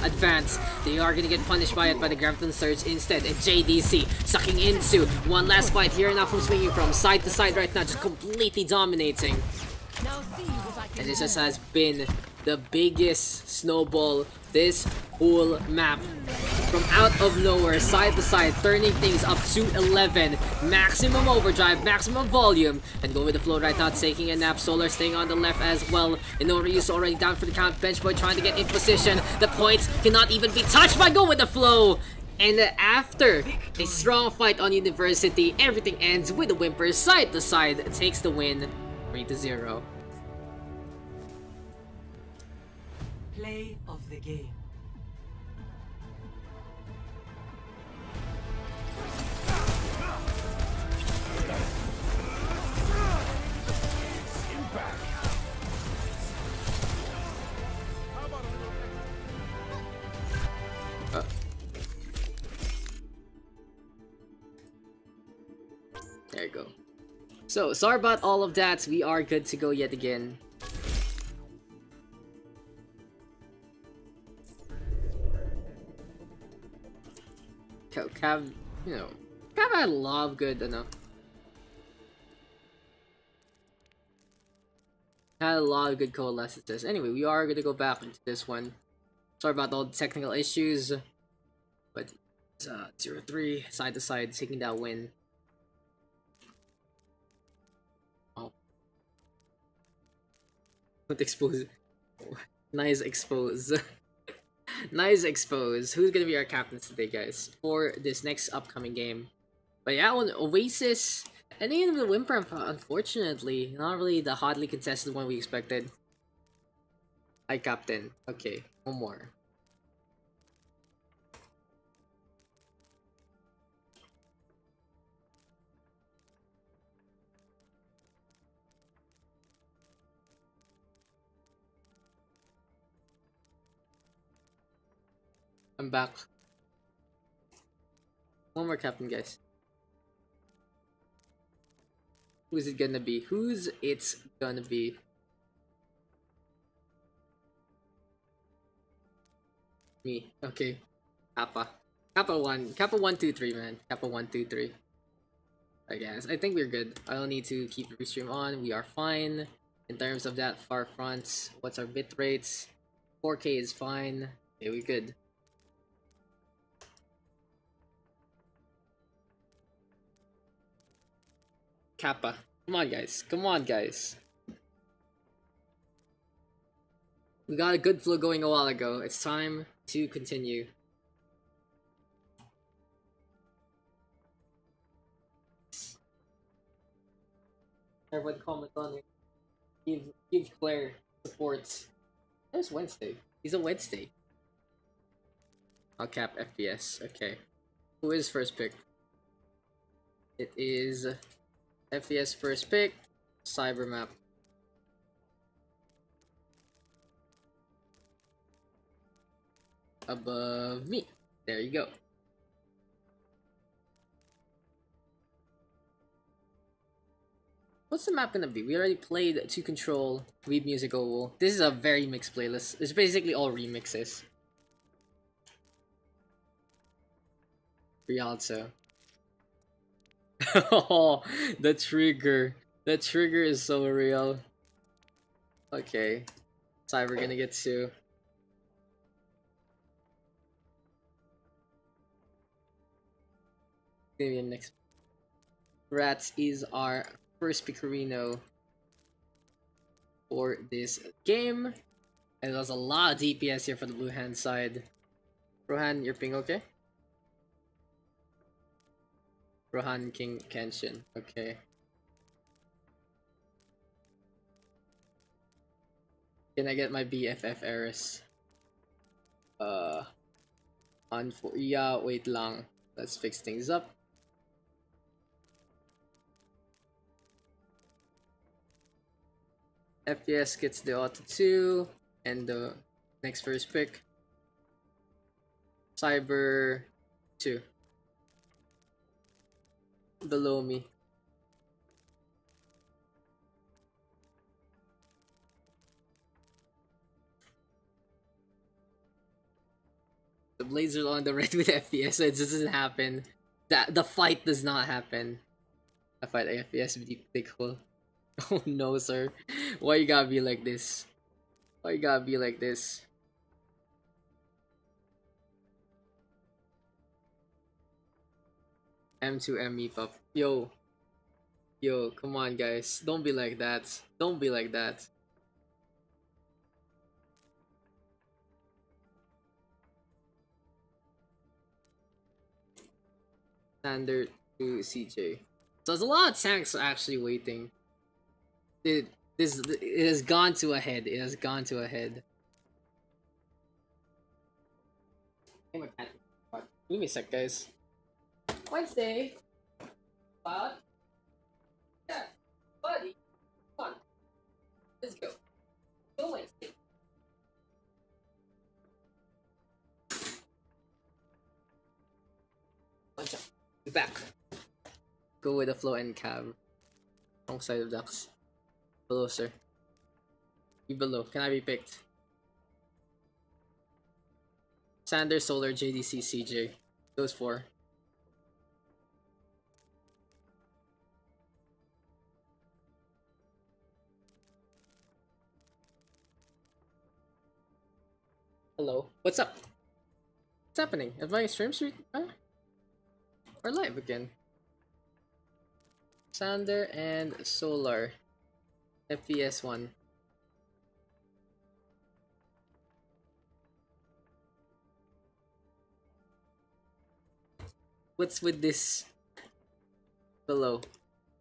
advance. They are going to get punished by it by the Graviton Surge instead, and JDC sucking into one last fight here now from swinging from side to side right now, just completely dominating. And this just has been the biggest snowball this whole map. from out of nowhere, side to side, turning things up to 11. Maximum overdrive, maximum volume, and go with the flow right now, taking a nap. Solar staying on the left as well. Inori's already down for the count. Benchboy trying to get in position. The points cannot even be touched by go with the flow. And after a strong fight on University, everything ends with the Whimper side to side, takes the win, 3-0. Play of the game. There you go. So, sorry about all of that. We are good to go yet again. Cav, you know, Cav had a lot of good, had a lot of good coalescences. Anyway, we are gonna go back into this one. Sorry about all the technical issues, but it's 0-3 side to side, taking that win. Oh, don't expose. Nice expose. Nice expose. Who's gonna be our captains today, guys, for this next upcoming game? But yeah, on Oasis, and even the Whimper, unfortunately, not really the hotly contested one we expected. Hi, Captain. Okay, one more. I'm back. One more captain, guys. Who's it gonna be? Who's it's gonna be? Me. Okay. Kappa. Kappa 1. Kappa 1, 2, 3, man. Kappa 1, 2, 3. I guess. I think we're good. I don't need to keep the restream on. We are fine. In terms of that far front, what's our bit rates? 4K is fine. Okay, we're good. Kappa. Come on, guys. Come on, guys. We got a good flow going a while ago. It's time to continue. Everyone comment on it. Give Claire support. There's Wednesday. He's a Wednesday. I'll cap FPS. Okay. Who is first pick? It is FPS first pick. Cyber map. Above me. There you go. What's the map gonna be? We already played To Control, Weeb Music Oval. This is a very mixed playlist. It's basically all remixes. Rialto. Oh, the trigger. The trigger is so real. Okay. Cyber gonna get 2. Maybe next. Rats is our first Picorino for this game. And there's a lot of DPS here for the blue hand side. Rohan, your ping okay? Rohan King Kenshin, okay. Can I get my BFF Eris? Yeah, wait lang. Let's fix things up. FPS gets the auto 2 and the next first pick. Cyber 2. Below me. The blades are on the red with FPS, so it doesn't happen. The fight does not happen. The fight FPS would be cool. Oh no, sir. Why you gotta be like this? Why you gotta be like this? M2M meetup. Yo. Yo, come on guys. Don't be like that. Don't be like that. Standard to CJ. So there's a lot of tanks actually waiting. It has gone to a head. It has gone to a head. Give me a sec, guys. Wednesday. Bud. Yeah, buddy. Come on. Let's go. Go Wednesday. Watch out. Be back. Go with the flow and cab. Wrong side of Daks. Below, sir. Be below. Can I be picked? Sander, Solar, JDC, CJ. Those four. Hello. What's up? What's happening? Am I stream street? We're live again. Sander and Solar. FPS 1. What's with this below?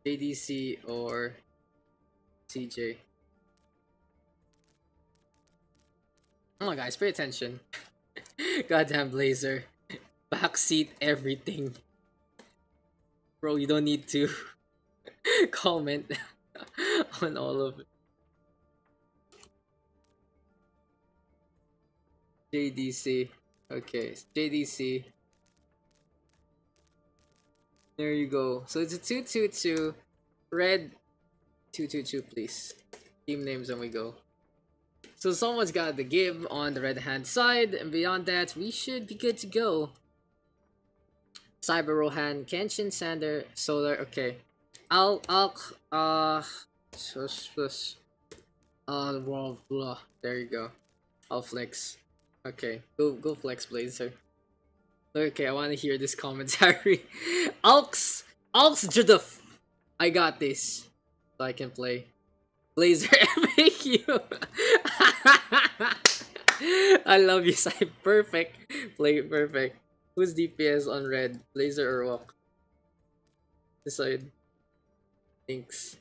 JDC or CJ? Come on guys, pay attention. Goddamn Blazer. Backseat everything. Bro, you don't need to comment on all of it. JDC. Okay, JDC. There you go. So it's a 2-2-2. Red 2-2-2, please. Team names and we go. So someone's got the give on the red hand side, and beyond that, we should be good to go. Cyber Rohan, Kenshin, Sander, Solar, okay. There you go. I'll flex. Okay, go flex, Blazer. Okay, I want to hear this commentary. Alks Juduf. I got this, so I can play. Blazer FAQ. I love you, side. Perfect. Play perfect. Who's DPS on red? Blazer or walk? Decide. Thanks.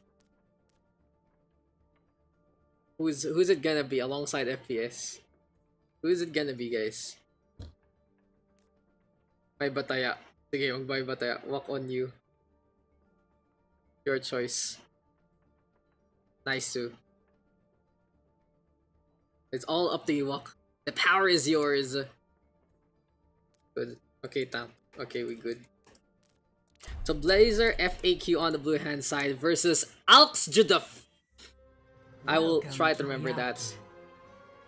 Who's it gonna be alongside FPS? Who is it gonna be, guys? May bataya. Sige, magbay bataya. Walk on you. Your choice. Nice too. It's all up to you, Walk. The power is yours. Good. Okay, Tam. Okay, we good. So Blazer FAQ on the blue hand side versus Alks Juduf. I will try to remember that.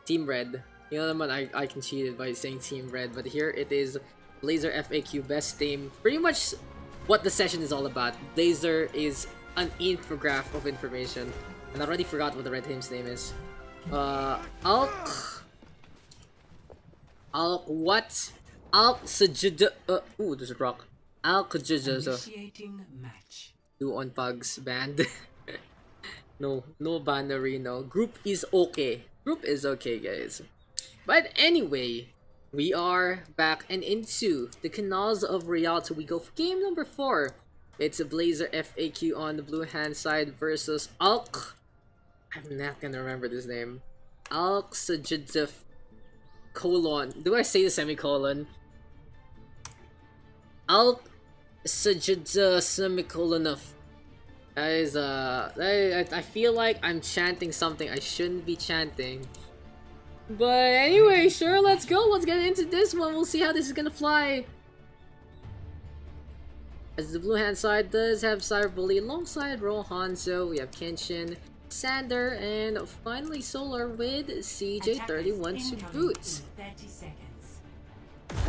Team Red. You know naman, I can cheat it by saying Team Red, but here it is. Blazer FAQ, best team. Pretty much what the session is all about. Blazer is an infograph of information. And I already forgot what the red team's name is. What? Ooh, there's a rock. Initiating match. 2 on Pugs band. No bannerino. Group is okay. Group is okay, guys. But anyway, we are back and into the canals of Rialto. We go for game number 4. It's a Blazer FAQ on the blue hand side versus Alk. I'm not gonna remember this name. Alksajidif colon. Do I say the semicolon? Alksajidif semicolon of. That is I feel like I'm chanting something I shouldn't be chanting. But anyway, sure, let's go. Let's get into this one. We'll see how this is gonna fly. As the blue hand side does have Cyberbully alongside Rohanzo, we have Kenshin, Sander, and finally Solar with CJ31 to boot.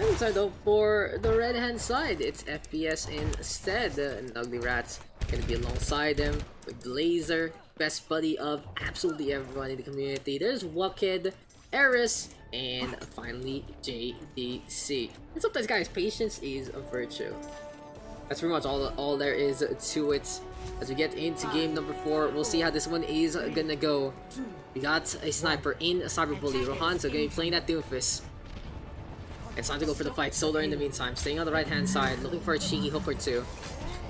Inside though for the red hand side, it's FPS instead. And Ugly Rat's gonna be alongside him with Blazer, best buddy of absolutely everyone in the community. There's Waked, Eris, and finally JDC. And sometimes, guys, patience is a virtue. That's pretty much all there is to it. As we get into game number 4, we'll see how this one is gonna go. We got a sniper in Cyberbully. Rohanzo gonna be playing that Doomfist. It's time to go for the fight. Solar in the meantime, staying on the right hand side, looking for a cheeky hook or two.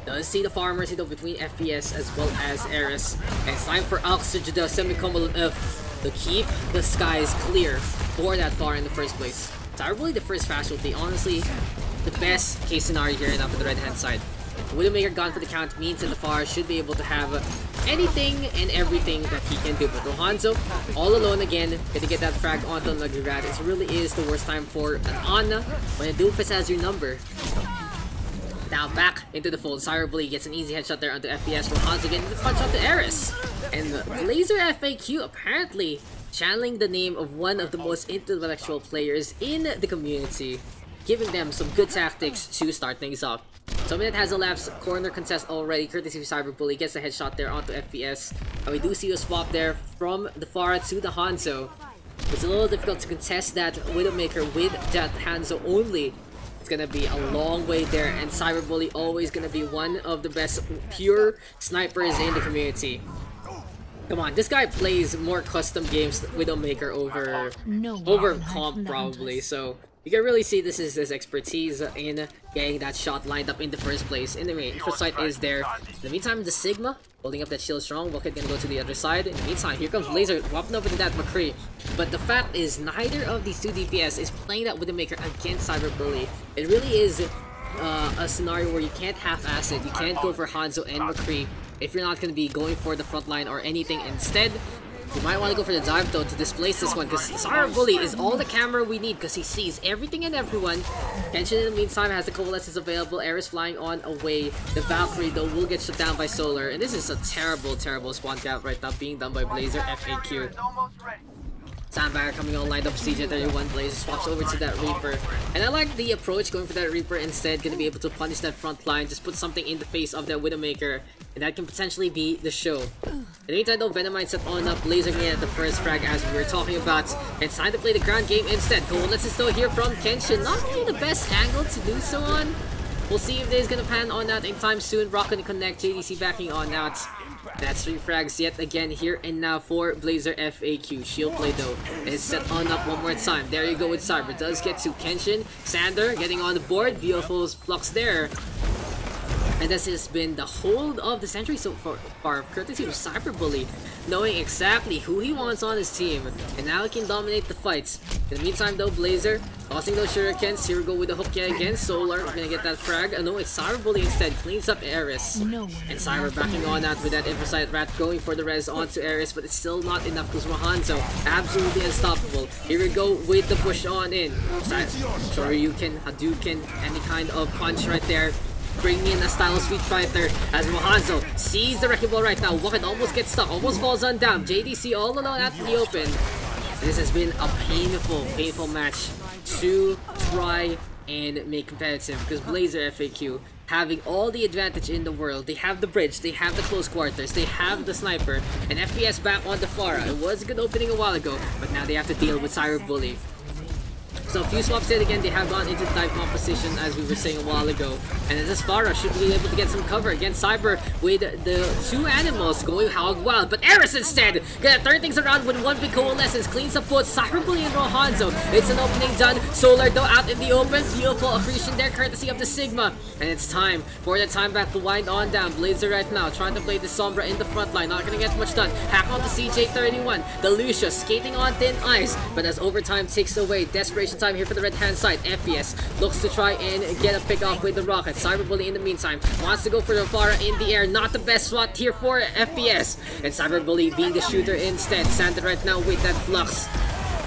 Does see the Far Mercy though between FPS as well as Eris. And it's time for Alks to do the semi-combo to keep the skies clear for that Far in the first place. Cyberbully the first casualty, honestly, the best case scenario here enough on the right hand side. Widowmaker gone for the count means that the Far should be able to have anything and everything that he can do. But Rohanzo, all alone again, gonna get that frag onto Nagirad. It really is the worst time for an Ana when a Doomfist has your number. Now back into the fold, Cyberbully gets an easy headshot there onto FPS. Rohanzo getting the punch onto Eris. And Laser FAQ apparently channeling the name of one of the most intellectual players in the community, giving them some good tactics to start things off. So Minute has a left corner contest already, courtesy of Cyberbully, gets a headshot there onto FPS. And we do see a swap there from the Pharah to the Hanzo. It's a little difficult to contest that Widowmaker with that Hanzo only. It's gonna be a long way there, and Cyberbully always gonna be one of the best pure snipers in the community. Come on, this guy plays more custom games Widowmaker over comp probably, so you can really see this is his expertise in getting that shot lined up in the first place. Anyway, first sight is there. In the meantime, the Sigma holding up that shield strong. Rocket gonna go to the other side. In the meantime, here comes Laser whopping up into that McCree. But the fact is, neither of these two DPS is playing that Widowmaker against Cyberbully. It really is a scenario where you can't half-ass it. You can't go for Hanzo and McCree if you're not going to be going for the front line or anything. Instead, you might want to go for the dive though to displace this one, because Cyberbully is all the camera we need because he sees everything and everyone. Tension in the meantime has the coalescence available. Eris flying on away. The Valkyrie though will get shut down by Solar, and this is a terrible spawn cap right now being done by Blazer FAQ. Sandbagger coming on lined up, CJ31 Blaze swaps over to that Reaper. And I like the approach, going for that Reaper instead, gonna be able to punish that front line, just put something in the face of that Widowmaker, and that can potentially be the show. In the meantime though, Venomite set on up, Blazer again at the first frag as we were talking about, and it's time to play the ground game instead. Let's just hear from Kenshin, not really the best angle to do so on. We'll see if this is gonna pan on that anytime soon. Rock gonna connect, JDC backing on out. That's 3 frags yet again here and now for Blazer FAQ. Shield play though is set on up one more time. There you go with Cyber. Does get to Kenshin. Sander getting on the board. Beautiful flux there. And this has been the hold of the century so far, courtesy of Cyberbully, knowing exactly who he wants on his team, and now he can dominate the fights. In the meantime though, Blazer tossing those shurikens. Here we go with the hook yet again. Solar gonna get that frag. No, it's Cyberbully instead. Cleans up Eris. And Cyber backing on out with that Infosight Rat going for the res onto Eris, but it's still not enough because Rohanzo absolutely unstoppable. Here we go with the push on in. Shoryuken, Hadouken, any kind of punch right there. Bringing in a style of Street Fighter as Rohanzo sees the wrecking ball right now. Woken almost gets stuck, almost falls on down. JDC all alone at the open. This has been a painful match to try and make competitive, because Blazer FAQ having all the advantage in the world. They have the bridge, they have the close quarters, they have the sniper, and FPS back on the Pharah. It was a good opening a while ago, but now they have to deal with Cyberbully. So a few swaps in again, they have gone into the dive composition as we were saying a while ago. And this Pharah should be able to get some cover against Cyber with the 2 animals going hog wild. But Eris instead gonna turn things around with one big coalescence, cleans up both Cyberbully and Rohanzo. It's an opening done. Solar though out in the open. Beautiful accretion there courtesy of the Sigma. And it's time for the time back to wind on down. Blazer right now trying to play the Sombra in the front line. Not gonna get much done. Hack on to CJ31. The Lucia skating on thin ice. But as overtime takes away, desperation time here for the red hand side. FPS looks to try and get a pick off with the rocket. Cyberbully in the meantime wants to go for the Pharah in the air. Not the best swat here for FPS. And Cyberbully being the shooter instead. Sanded right now with that flux.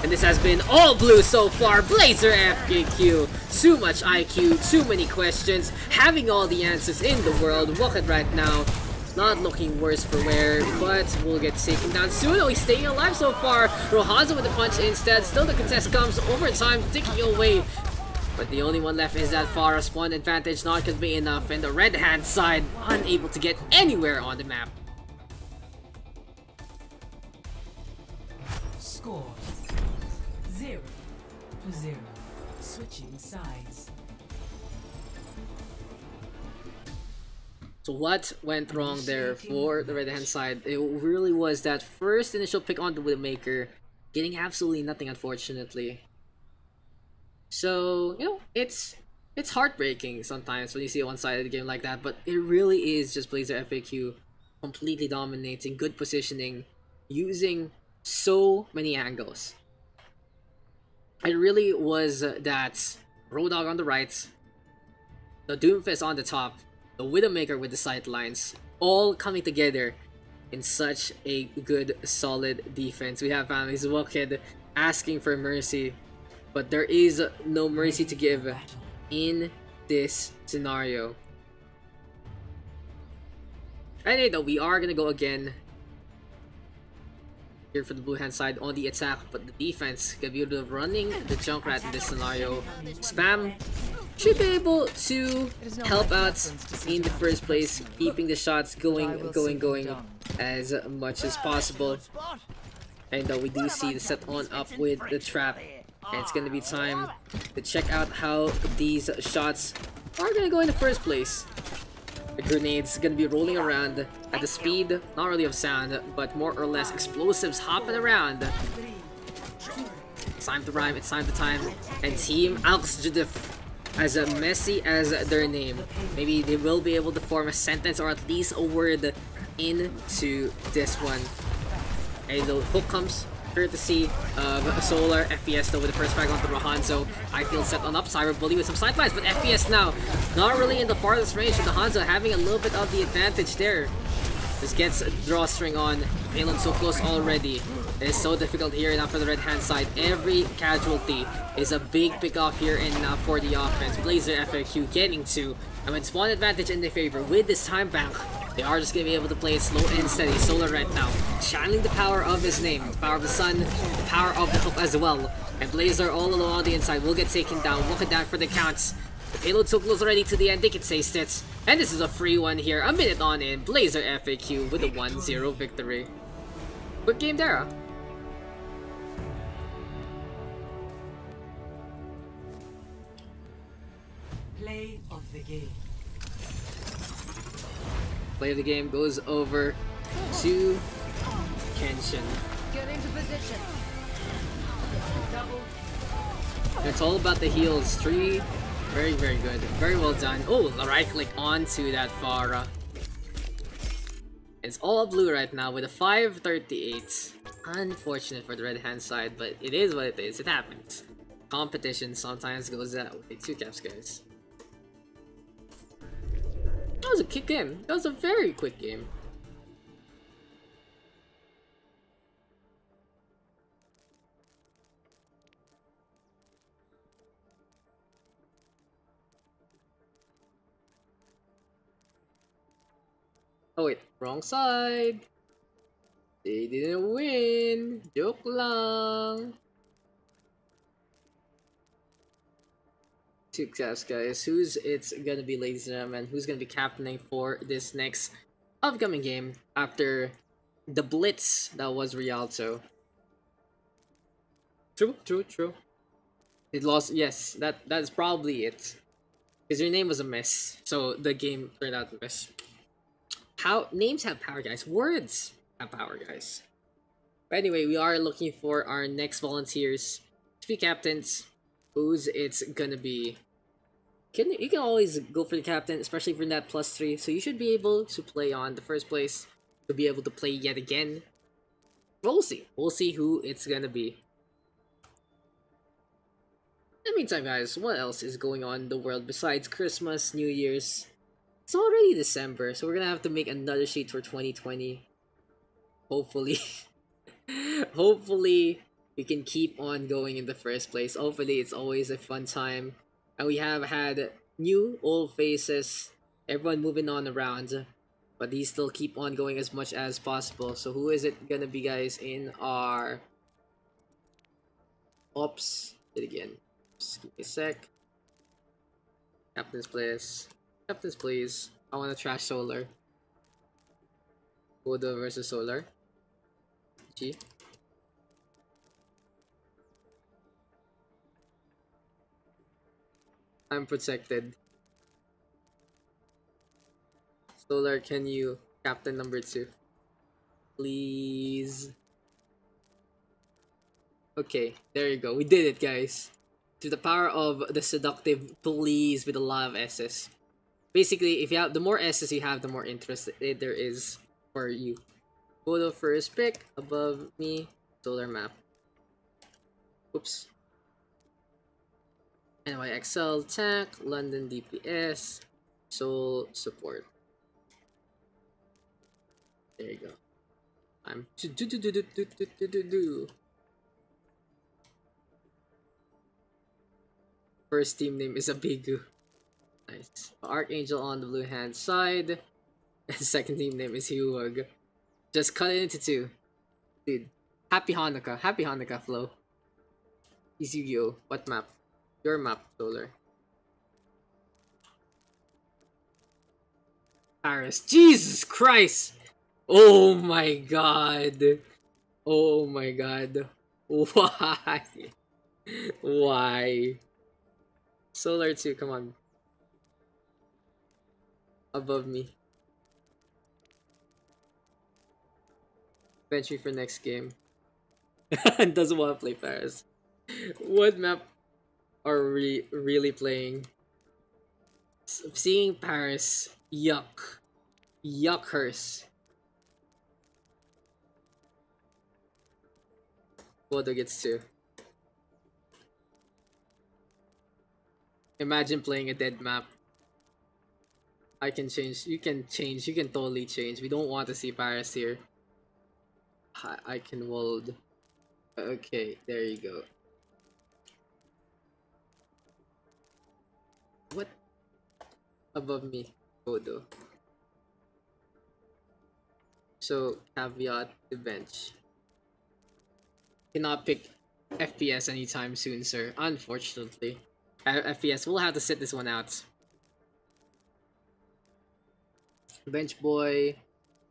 And this has been all blue so far. Blazer FAQ. Too much IQ, too many questions, having all the answers in the world. Rocket right now not looking worse for wear, but will get taken down soon. Oh, he's staying alive so far. Rohanzo with the punch instead. Still the contest comes. Overtime ticking away. But the only one left is that Pharah. Spawn advantage not going to be enough. And the red hand side unable to get anywhere on the map. Score 0-0. Switching sides. So what went wrong there for the red hand side? It really was that first initial pick on the Widowmaker, getting absolutely nothing, unfortunately. So, you know, it's heartbreaking sometimes when you see a one-sided game like that, but it really is just Blazer FAQ completely dominating, good positioning, using so many angles. It really was that Road Dogg on the right, the Doomfist on the top, the Widowmaker with the sightlines, all coming together in such a good, solid defense. We have Families Walkhead asking for mercy, but there is no mercy to give in this scenario. Anyway, though, we are gonna go again here for the blue hand side on the attack, but the defense gonna be running the Junkrat in this scenario. Spam should be able to help out in the first place, keeping the shots going as much as possible. And we do see the set on up with the trap, and it's gonna be time to check out how these shots are gonna go in the first place. The grenade's gonna be rolling around at the speed, not really of sound, but more or less explosives hopping around. It's time to rhyme, it's time to time. And Team Alxjudif, as messy as their name, maybe they will be able to form a sentence or at least a word into this one. And the hook comes courtesy of Solar. FPS though with the first frag onto Hanzo. I feel set on up. Cyber Bully with some sidelines, but FPS now not really in the farthest range of the Hanzo, having a little bit of the advantage there. This gets a drawstring on. Payload so close already. It is so difficult here now for the red hand side. Every casualty is a big pick off here in for the offense. Blazer FAQ getting to with spawn advantage in their favor with this time bank. They are just going to be able to play it slow and steady. Solar right now, channeling the power of his name, the power of the sun, the power of the hook as well. And Blazer all along on the inside will get taken down, walking down for the counts. The payload so close already to the end, they can taste it. And this is a free one here, a minute on in. Blazer FAQ with a 1-0 victory. Quick game there, huh? Play of the game. Play of the game goes over to Kenshin. Get into position. It's all about the heals. 3, very, very good. Very well done. Oh, the right click onto that Pharah. It's all blue right now with a 538. Unfortunate for the red hand side, but it is what it is. It happens. Competition sometimes goes that way. 2 caps, guys. That was a quick game. That was a very quick game. Oh wait, wrong side. They didn't win. Joke lang. Success, guys. Who's it's gonna be, ladies and gentlemen? Who's gonna be captaining for this next upcoming game after the blitz that was Rialto? True. It lost. Yes, that is probably it. Because your name was a mess, so the game turned out a mess. Names have power, guys. Words have power, guys. But anyway, we are looking for our next volunteers to be captains. Who's it's gonna be? You can always go for the captain, especially for that +3. So you should be able to play on the first place to be able to play yet again. We'll see. We'll see who it's gonna be. In the meantime, guys, what else is going on in the world besides Christmas, New Year's? It's already December, so we're gonna have to make another sheet for 2020. Hopefully. Hopefully, we can keep on going in the first place. Hopefully, it's always a fun time. And we have had new, old faces, everyone moving on around. But these still keep on going as much as possible. So who is it gonna be, guys, in our... Oops. It again. Just give me a sec. Captains, please. Captains, please. I want to trash Solar. Odo versus Solar. G. I'm protected. Solar, can you captain number 2? Please. Okay, there you go. We did it, guys. To the power of the seductive please with a lot of S's. Basically, if you have the more S's you have, the more interest there is for you. Photo first pick above me. Solar map. Oops. NYXL tank, London DPS, Seoul support. There you go. I'm do. First team name is Abigu. Nice. Archangel on the blue hand side. And second team name is Hyuwag. Just cut it into 2. Dude. Happy Hanukkah. Happy Hanukkah, Flo. Is Yu-Gi-Oh! What map? Your map, Solar. Paris. Jesus Christ! Oh my god. Oh my god. Why? Why? Solar 2, come on. Above me. Bench me for next game. Doesn't want to play Paris. What map are we really playing? Seeing Paris. Yuck. Yuckers. Bodo gets 2. Imagine playing a dead map. I can change. You can change. You can totally change. We don't want to see Paris here. Eichenwalde. Okay, there you go. What? Above me, Bodo. So, caveat the bench. Cannot pick FPS anytime soon, sir. Unfortunately. FPS, we'll have to sit this one out. Bench boy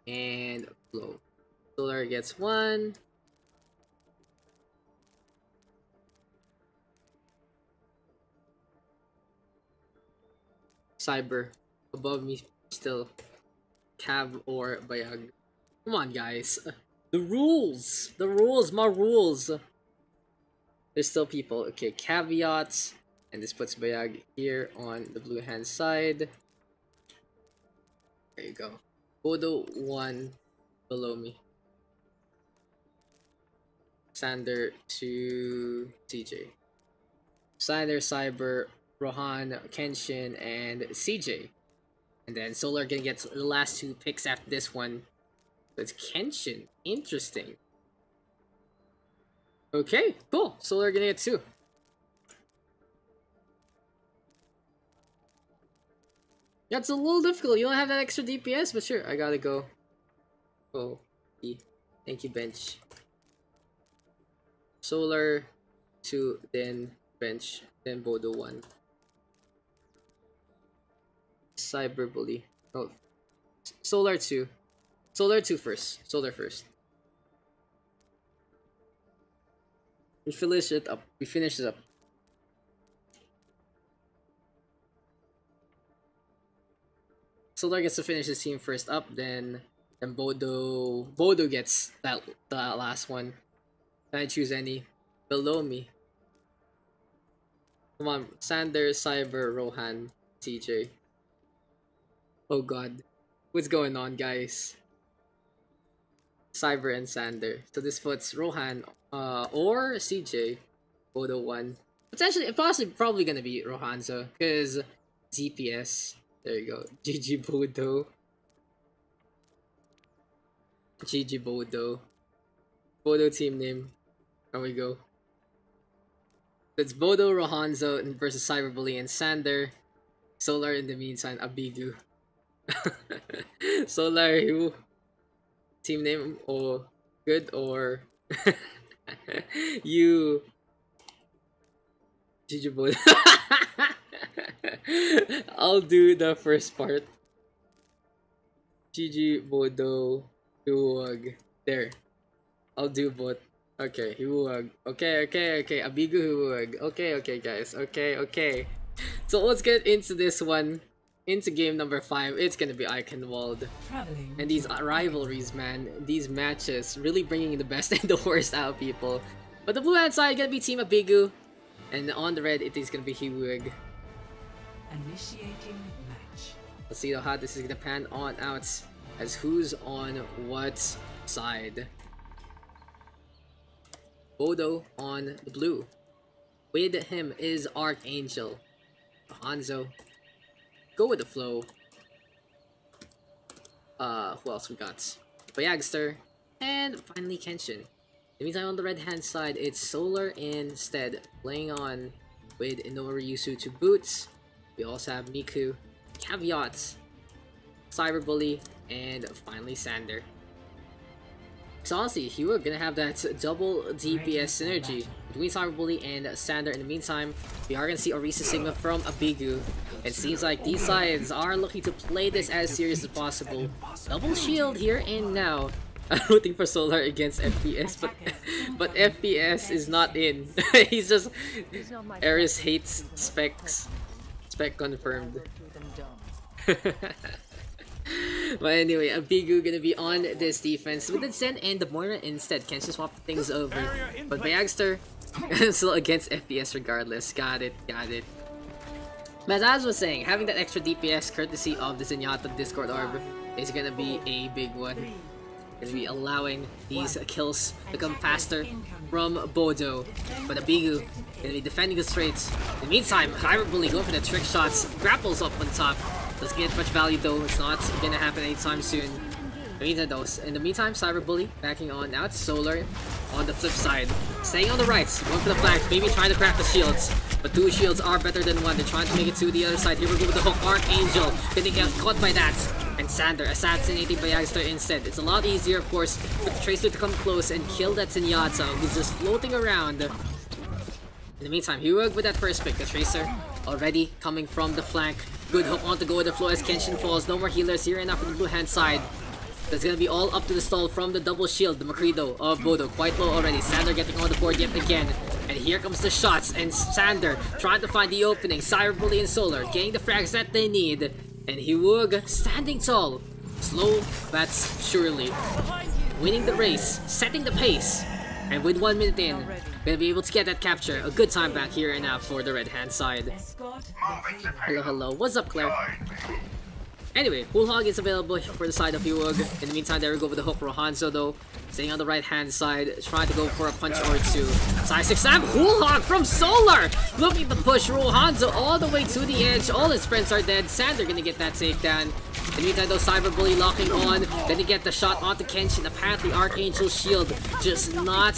and Flo. Solar gets 1. Cyber above me still. Cav or Bayag. Come on, guys. The rules! The rules! My rules! There's still people. Okay, caveats. And this puts Bayag here on the blue hand side. There you go. Bodo 1 below me. Sander to CJ. Sander, Cyber, Rohan, Kenshin, and CJ. And then Solar gonna get the last 2 picks after this one. So it's Kenshin. Interesting. Okay, cool. Solar gonna get 2. Yeah, it's a little difficult. You don't have that extra DPS, but sure, I gotta go. Oh, thank you, bench. Solar 2, then bench, then Bodo 1. Cyber bully. Oh, Solar 2. Solar 2 first. Solar first. We finish it up. We finish it up. Solar gets to finish his team first up, then Bodo gets that last one. Can I choose any? Below me. Come on, Sander, Cyber, Rohan, TJ. Oh god. What's going on, guys? Cyber and Sander. So this puts Rohan or CJ. Bodo 1. Potentially, probably gonna be Rohanzo, because ZPS. There you go. GG Bodo. GG Bodo. Bodo team name. There we go. It's Bodo, Rohanzo versus Cyberbully and Sander. Solar in the meantime, Abigu. Solar, who? Team name, oh, good or you? GG Bodo. I'll do the first part. GG Bodo Huwag. There. I'll do both. Okay, Huwag. Okay. Abigu Huwag. Okay, guys. Okay. So let's get into this one. into game number 5, it's gonna be Eichenwalde. Traveling. And these rivalries, man, these matches, really bringing the best and the worst out of people. But the blue hand side gonna be Team Abigu, and on the red it is gonna be Hiwig. Initiating match. Let's see how this is gonna pan on out, as who's on what side. Bodo on the blue. With him is Archangel. Hanzo. Go with the flow. Who else we got? Bayagster. And finally Kenshin. In the meantime, on the red hand side, it's Solar instead. Playing on with Inoryusu to boots. We also have Miku, Caveat, Cyberbully, and finally Sander. So honestly, you are gonna have that double DPS synergy between Cyberbully and Sander. In the meantime, we are gonna see Orisa Sigma from Abigu. It seems like these sides are looking to play this as serious as possible. Double shield here and now. I'm rooting for Solar against FPS, but FPS is not in. He's just Ares hates specs. Spec confirmed. But anyway, Abigu gonna be on this defense with the Zen and the Moira instead. Can just swap things over. But Bayagster still against FPS regardless. Got it. But as I was saying, having that extra DPS courtesy of the Zenyatta Discord Orb is gonna be a big one. Gonna be allowing these kills to come faster from Bodo. But Abigu gonna be defending the straights. In the meantime, Cyberbully going for the trick shots, grapples up on top. Doesn't get much value though, it's not gonna happen anytime soon. In the meantime, Cyberbully backing on. Now it's Solar on the flip side. Staying on the right, going for the flank, maybe trying to crack the shields. But 2 shields are better than 1. They're trying to make it to the other side. Here we go with the hook. Archangel gonna get caught by that. And Sander assassinating Bayagster instead. It's a lot easier, of course, for the Tracer to come close and kill that Zenyatta who's just floating around. In the meantime, Hiwig with that first pick. The Tracer already coming from the flank. Good hook on to go with the flow as Kenshin falls. No more healers here and now for the blue hand side. That's gonna be all up to the stall from the double shield, the Makrido of Bodo. Quite low already. Sander getting on the board yet again. And here comes the shots. And Sander trying to find the opening. Cyberbully and Solar getting the frags that they need. And Hiwig standing tall. Slow but surely. Winning the race. Setting the pace. And with 1 minute in, gonna be able to get that capture. A good time back here and now for the red hand side. Hello. What's up, Claire? Anyway, Whole Hog is available for the side of Hiwig. In the meantime, there we go with the hook. Rohanzo though, staying on the right hand side, trying to go for a punch or two. Side 6 Sam, Whole Hog from Solar! Looking to push Rohanzo all the way to the edge. All his friends are dead. Sander gonna get that takedown. In the meantime though, Cyberbully locking on. Gonna get the shot onto Kenshin. Apparently Archangel's shield just not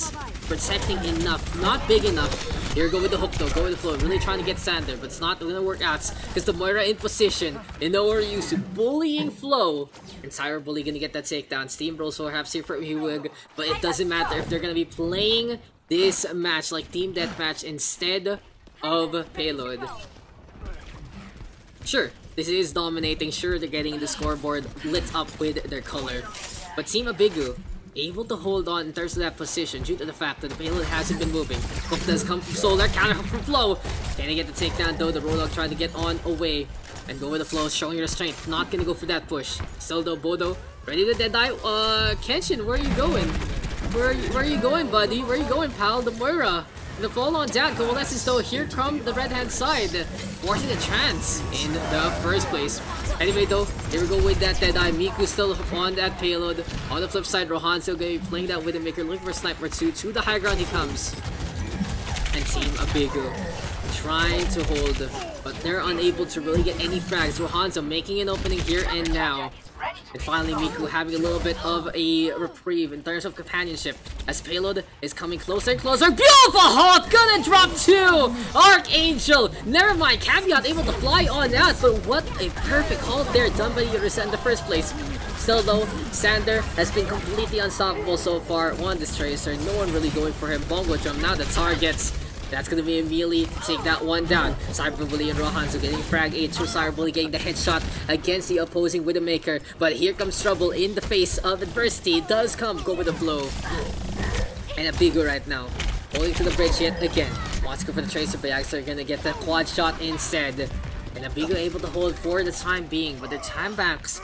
protecting enough. Not big enough. Here, go with the hook though, go with the flow. Really trying to get Sander, but it's not gonna work out. Because the Moira in position. Inoryusu bullying Flow. And Cyberbully gonna get that takedown. Steamrolls perhaps here for Hiwig. But it doesn't matter if they're gonna be playing this match like Team Deathmatch instead of Payload. Sure, this is dominating. Sure, they're getting the scoreboard lit up with their color. But Team Abigu able to hold on in terms of that position due to the fact that the payload hasn't been moving. Hook does come from Solar, counter hook from Flow. Can he get the takedown though? The Roadhog trying to get on away. And go with the Flow, showing your strength. Not gonna go for that push. Still though, Bodo ready to deadeye. Kenshin, where are you going? Where are you going, buddy? Where are you going, pal? The Moira. The fall on down. Coalescence though, here come the red hand side. Forcing the trance in the first place. Anyway though, here we go with that Deadeye. Miku still on that payload. On the flip side, Rohan still gonna be playing that Widowmaker, looking for Sniper 2. To the high ground he comes. And Team Abigu trying to hold, but they're unable to really get any frags. Rohanzo making an opening here and now. And finally Miku having a little bit of a reprieve in terms of companionship as payload is coming closer and closer. Beautiful Hawk gonna drop 2! Archangel! Never mind, Caveat able to fly on out, but what a perfect halt there done by Urisa in the first place. Still though, Sander has been completely unstoppable so far. On this Tracer, no one really going for him. Bongo Drum now the targets. That's gonna be a melee to take that one down. Cyberbully and Rohanzo getting frag 8 through Cyberbully getting the headshot against the opposing Widowmaker. But here comes trouble in the face of adversity. Does come, go with the blow. And Abigu right now, holding to the bridge yet again. Wants to go for the Tracer, but Yags are gonna get the quad shot instead. And Abigo able to hold for the time being, but the time bank's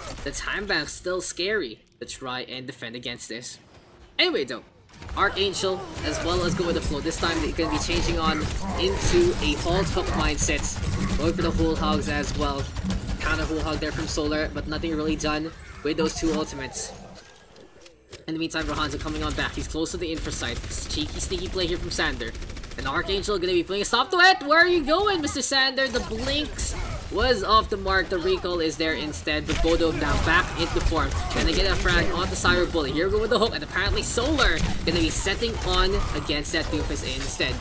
still scary to try and defend against this. Anyway though, Archangel as well as go with the flow. This time they're gonna be changing on into a hold hook mindset. Going for the whole hogs as well. Counter whole hog there from Solar, but nothing really done with those two ultimates. In the meantime, Rohanzo coming on back. He's close to the infra site. Cheeky, sneaky play here from Sander. And Archangel gonna be playing a stop to it. Where are you going, Mr. Sander? The blinks was off the mark. The recall is there instead. But Bodo now back into form. Gonna get a frag onto Cyber Bully. Here we go with the hook. And apparently Solar gonna be setting on against that Doofus instead.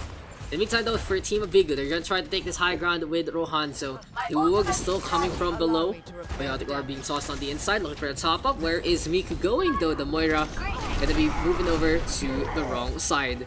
In the meantime though, for Team Abigo, they're gonna try to take this high ground with Rohanzo. Iwug is still coming from below. Biotic Orb being tossed on the inside, looking for a top up. Where is Miku going though? The Moira gonna be moving over to the wrong side.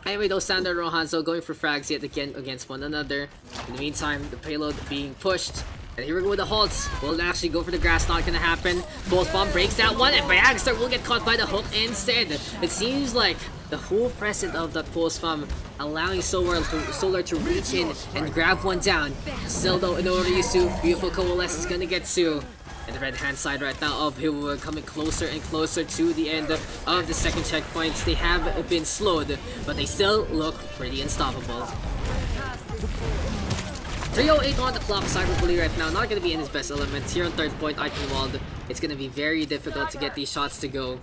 Anyway though, Sander and Rohanzo going for frags yet again against one another. In the meantime, the payload being pushed. And here we go with the halts. Will actually go for the grass, not gonna happen. Pulse Bomb breaks that one, and Byagstar will get caught by the hook instead. It seems like the whole presence of that Pulse Bomb allowing Solar to reach in and grab one down. Still though, in order Yusu, beautiful Coalesce is gonna get Sue. And the red hand side right now of Hiwu coming closer and closer to the end of the second checkpoints. They have been slowed, but they still look pretty unstoppable. 3:08 on the clock. Cyber Bully right now not going to be in his best element. Here on third point, Eichenwalde. It's going to be very difficult to get these shots to go.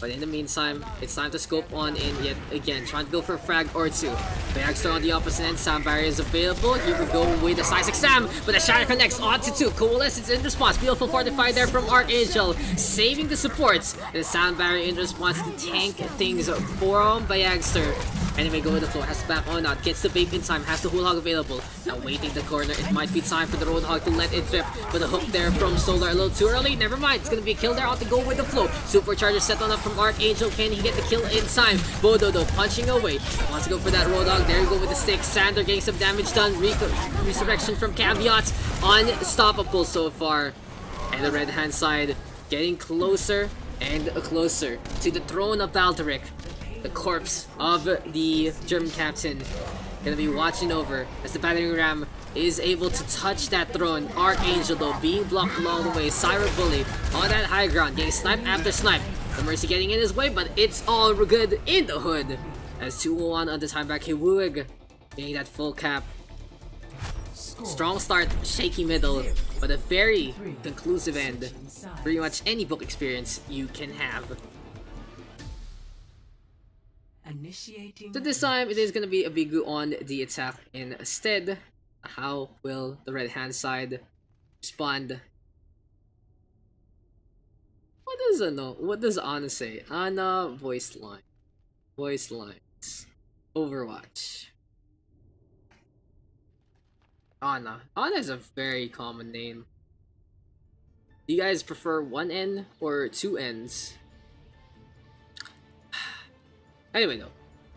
But in the meantime, it's time to scope on in yet again. Trying to go for a frag or two. Byagstar on the opposite end. Sound barrier is available. Here we go with the size exam. But the Shatter connects onto two. Coalescence in response. Beautiful fortify there from Archangel. Saving the supports. And the sound barrier in response to tank things from Byagstar. Anyway, go with the floor, has to back on out, gets the vape in time, has the whole hog available. Now waiting the corner, it might be time for the Roadhog to let it trip. But the hook there from Solar a little too early, never mind, it's gonna be a kill there, out to go with the flow. Supercharger set on up from Archangel, can he get the kill in time? Bodo though, punching away, wants to go for that Roadhog, there you go with the stick. Sander getting some damage done, resurrection from Caveat, unstoppable so far. And the red hand side getting closer and closer to the throne of Baldric. The corpse of the German captain gonna be watching over as the battering ram is able to touch that throne. Archangel though being blocked along the way. Cyber Bully on that high ground, getting snipe after snipe. The Mercy getting in his way, but it's all good in the hood. As 2-1 on the time back, Hiwug getting that full cap. Strong start, shaky middle, but a very conclusive end. Pretty much any book experience you can have. So this time, it is going to be Abigo on the attack instead. How will the red hand side respond? What does Ana say? Ana voice line. Voice lines. Overwatch. Ana. Ana is a very common name. Do you guys prefer one N or two N's? Anyway though,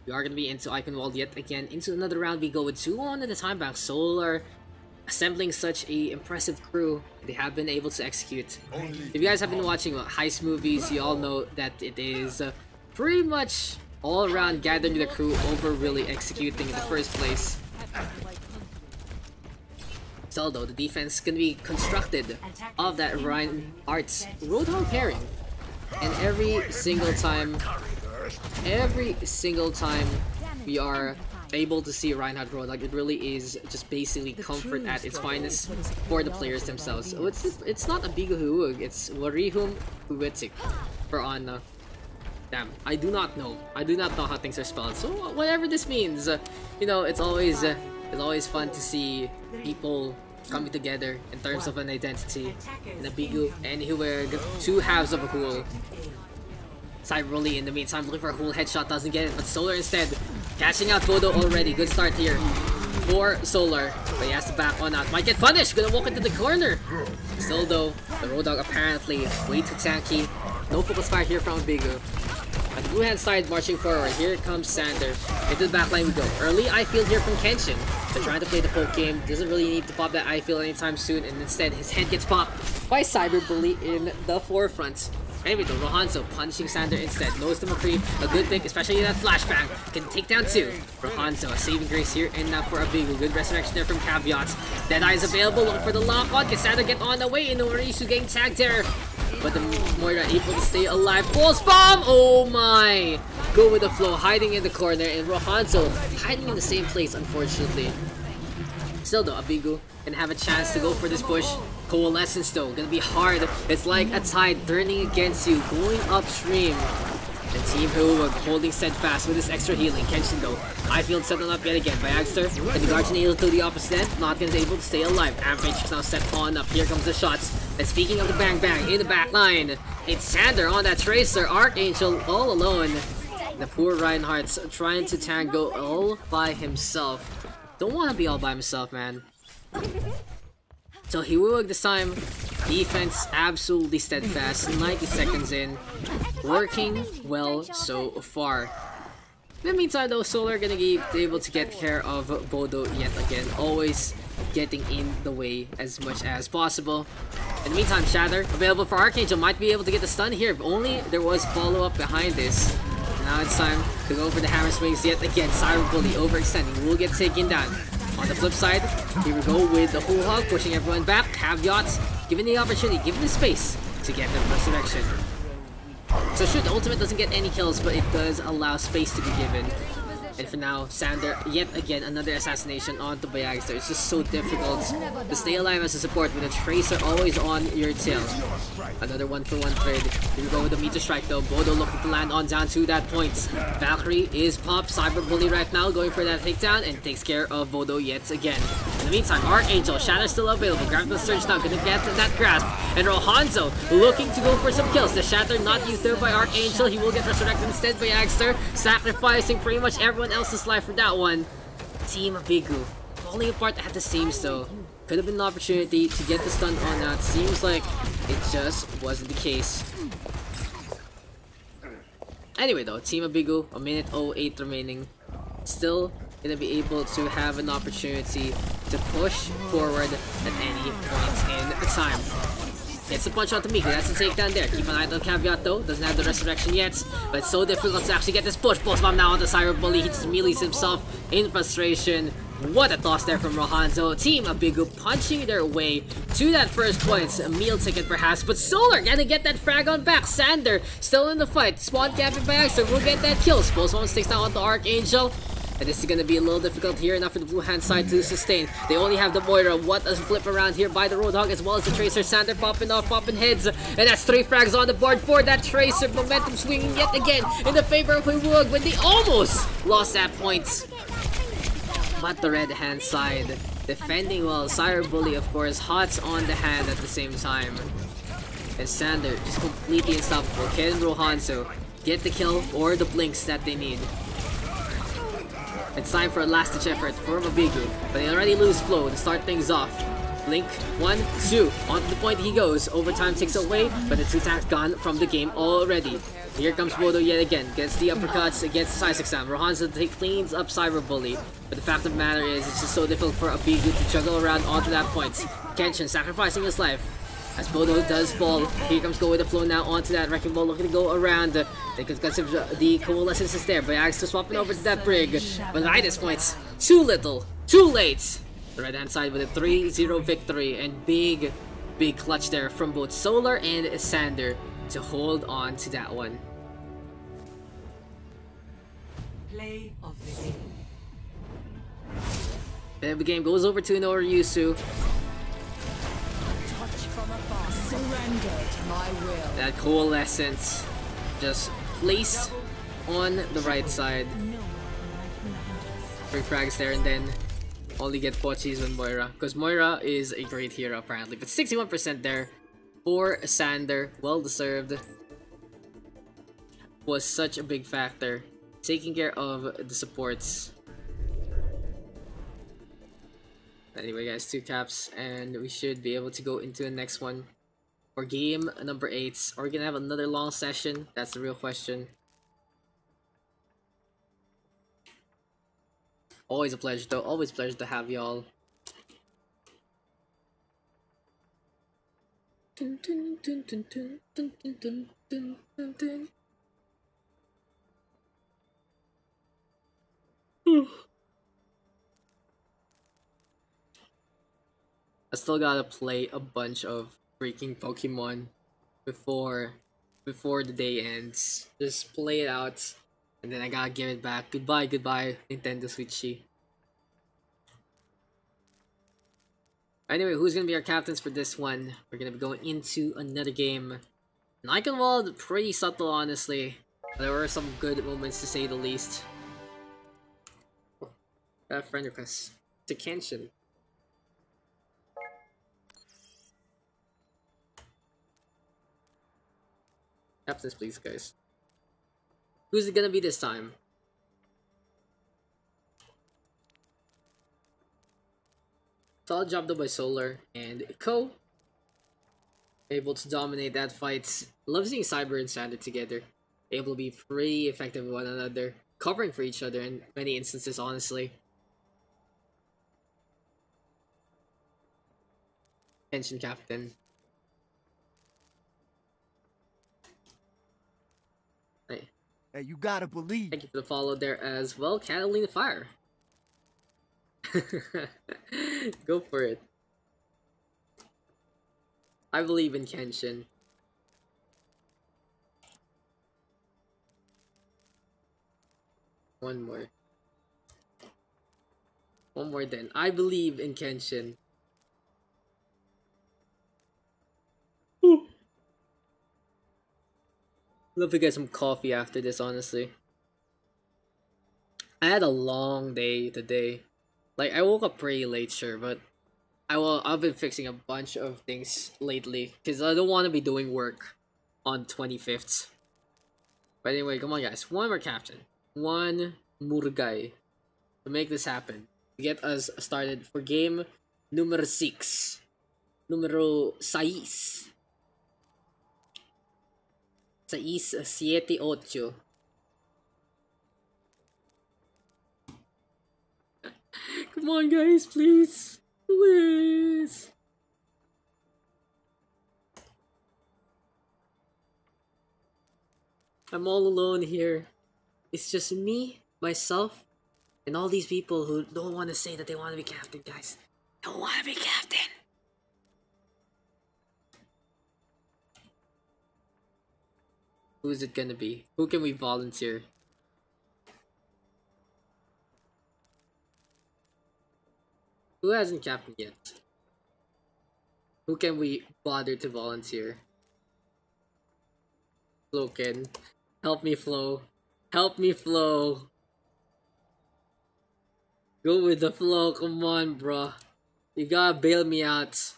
we are going to be into Eichenwalde yet again. Into another round, we go with 2-1 at the time back. Solar assembling such a impressive crew. They have been able to execute. If you guys have been watching heist movies, you all know that it is pretty much all around gathering the crew over really executing in the first place. So though, the defense is going to be constructed of that Reinhardt's Roadhog pairing. And every single time we are able to see Reinhardt Roadhog, it really is just basically comfort at its finest for the players themselves. So it's not Abigo Huwag, it's Warihum Huwetik for Ana. Damn, I do not know how things are spelled. So whatever this means, you know, it's always fun to see people coming together in terms of an identity. And Abigo and Huwag, two halves of a cool. Cyber Bully in the meantime looking for a whole headshot, doesn't get it, but Solar instead catching out Bodo already. Good start here for Solar, but he has to back on out. Might get punished, gonna walk into the corner. Still though, the Roadhog apparently way too tanky. No focus fire here from Abigo. At the blue hand side marching forward, here comes Sander. Into the backline we go. Early eye field here from Kenshin. They're trying to play the poke game, doesn't really need to pop that eye field anytime soon, and instead his head gets popped by Cyber Bully in the forefront. Anyway though, Rohanzo punishing Sander instead. Knows the McCree, a good pick, especially that flashbang. Can take down 2. Rohanzo, a saving grace here, and now for a big good resurrection there from Caveats. Deadeye is available, looking for the lock-on. Can Sander get on the way? And Orisu getting tagged there. But the Moira able to stay alive. Pulse bomb! Oh my! Go with the flow, hiding in the corner, and Rohanzo hiding in the same place, unfortunately. Still though, Abigu can have a chance to go for this push. Coalescence though, gonna be hard. It's like a tide turning against you, going upstream. And Team Huwag holding steadfast with this extra healing. Kenshin though, I feel set on up yet again by Agster. And the Guardian able to the opposite end, not gonna be able to stay alive. Average is now set on up. Here comes the shots. And speaking of the bang bang in the back line, it's Sander on that Tracer. Archangel all alone. The poor Reinhardt's trying to tango all by himself. Don't want to be all by himself, man. So Huwag this time, defense absolutely steadfast, 90 seconds in, working well so far. In the meantime though, Solar gonna be able to get care of Bodo yet again, always getting in the way as much as possible. In the meantime, Shatter, available for Archangel, might be able to get the stun here, if only there was follow-up behind this. Now it's time to go for the hammer swings yet again. Cyber Bully overextending, will get taken down. On the flip side, here we go with the Whole Hog, pushing everyone back. Caveats, given the opportunity, given the space to get the resurrection. So sure, the ultimate doesn't get any kills, but it does allow space to be given. And for now, Sander, yet again, another assassination onto Bayagster. It's just so difficult to stay alive as a support with a Tracer always on your tail. Another 1-for-1 trade. Here we go with the meter strike though. Bodo looking to land on down to that point. Valkyrie is popped. Cyber Bully right now going for that takedown and takes care of Bodo yet again. In the meantime, Archangel, Shatter still available. Grab the surge now, gonna get that grasp. And Rohanzo looking to go for some kills. The Shatter not used there by Archangel. He will get resurrected instead by Agster, sacrificing pretty much everyone else's life for that one. Team Bigu falling apart at the seams though. Could have been an opportunity to get the stun on that. Seems like it just wasn't the case. Anyway though, Team Abigu, a minute 08 remaining. Still gonna be able to have an opportunity to push forward at any point in time. Gets a punch onto Miku, that's a takedown there. Keep an eye on the Caveat though, doesn't have the resurrection yet. But it's so difficult to actually get this push. Pulse bomb now on the Cyber Bully, he just melees himself in frustration. What a toss there from Rohanzo. Team Abigu punching their way to that first point. A meal ticket perhaps, but Solar gonna get that frag on back. Sander still in the fight. Spawn camping by Axter will get that kill. Pulse bomb sticks down onto Archangel. And this is gonna be a little difficult here enough for the blue hand side to sustain. They only have the Moira. What a flip around here by the Roadhog as well as the Tracer. Sander popping off, popping heads. And that's 3 frags on the board for that Tracer. Momentum swinging yet again in the favor of Huwag when they almost lost that point. But the red hand side defending well. Cyber Bully, of course, hots on the hand at the same time. And Sander just completely unstoppable. Can Rohanzo get the kill or the blinks that they need? It's time for a last-ditch effort for Mabigu, but they already lose flow to start things off. Blink, 1, 2, onto the point he goes. Overtime takes away, but the 2 tanks gone from the game already. Here comes Bodo yet again, gets the uppercuts against the size exam. Rohanzo cleans up Cyber Bully, but the fact of the matter is it's just so difficult for Abigu to juggle around onto that point. Kenshin sacrificing his life. As Bodo does fall, here comes Go with the flow now onto that Wrecking Ball, looking to go around. They could consider the coalescence is there, but Axter swapping over to that Brig. But by this point, too little, too late. The red hand side with a 3-0 victory, and big clutch there from both Solar and Sander to hold on to that one. Play of the game. And the game goes over to Noriyusu. Surrender to my will. That coalescence just placed on the right side. 3 frags there, and then only get Pochis with Moira, because Moira is a great hero apparently. But 61% there for Sander, well deserved. Was such a big factor, taking care of the supports. Anyway guys, 2 caps and we should be able to go into the next one. For game number 8, are we gonna have another long session? That's the real question. Always a pleasure though, always a pleasure to have y'all. Dun, dun, dun, dun, dun, dun, dun, dun, dun, dun, dun. I still gotta play a bunch of freaking Pokemon before the day ends. Just play it out, and then I gotta give it back. Goodbye, goodbye, Nintendo Switchy. Anyway, who's gonna be our captains for this one? We're gonna be going into another game. Eichenwalde, pretty subtle, honestly. There were some good moments to say the least. Got a friend request to Kenshin. Captains, please, guys. Who's it gonna be this time? Solid job though by Solar and Ko. Able to dominate that fight. Love seeing Cyber and Sander together. Able to be pretty effective with one another. Covering for each other in many instances, honestly. Kenshin captain. Hey. Hey, you gotta believe. Thank you for the follow there as well. Catalina Fire. Go for it. I believe in Kenshin. One more. One more then. I believe in Kenshin. Love to get some coffee after this, honestly. I had a long day today. Like, I woke up pretty late, sure, but I've been fixing a bunch of things lately because I don't want to be doing work on 25th. But anyway, come on, guys. One more captain. One Murugay to make this happen. To get us started for game numero 6. Numero 6. 6, 7, 8. Come on, guys, please. Please. I'm all alone here. It's just me, myself, and all these people who don't want to say that they want to be captain, guys. Don't want to be captain. Who is it gonna be? Who can we volunteer? Who hasn't captained yet? Who can we bother to volunteer? Flo can. Help me, Flo. Help me, Flo. Go with the flow. Come on, bruh. You gotta bail me out.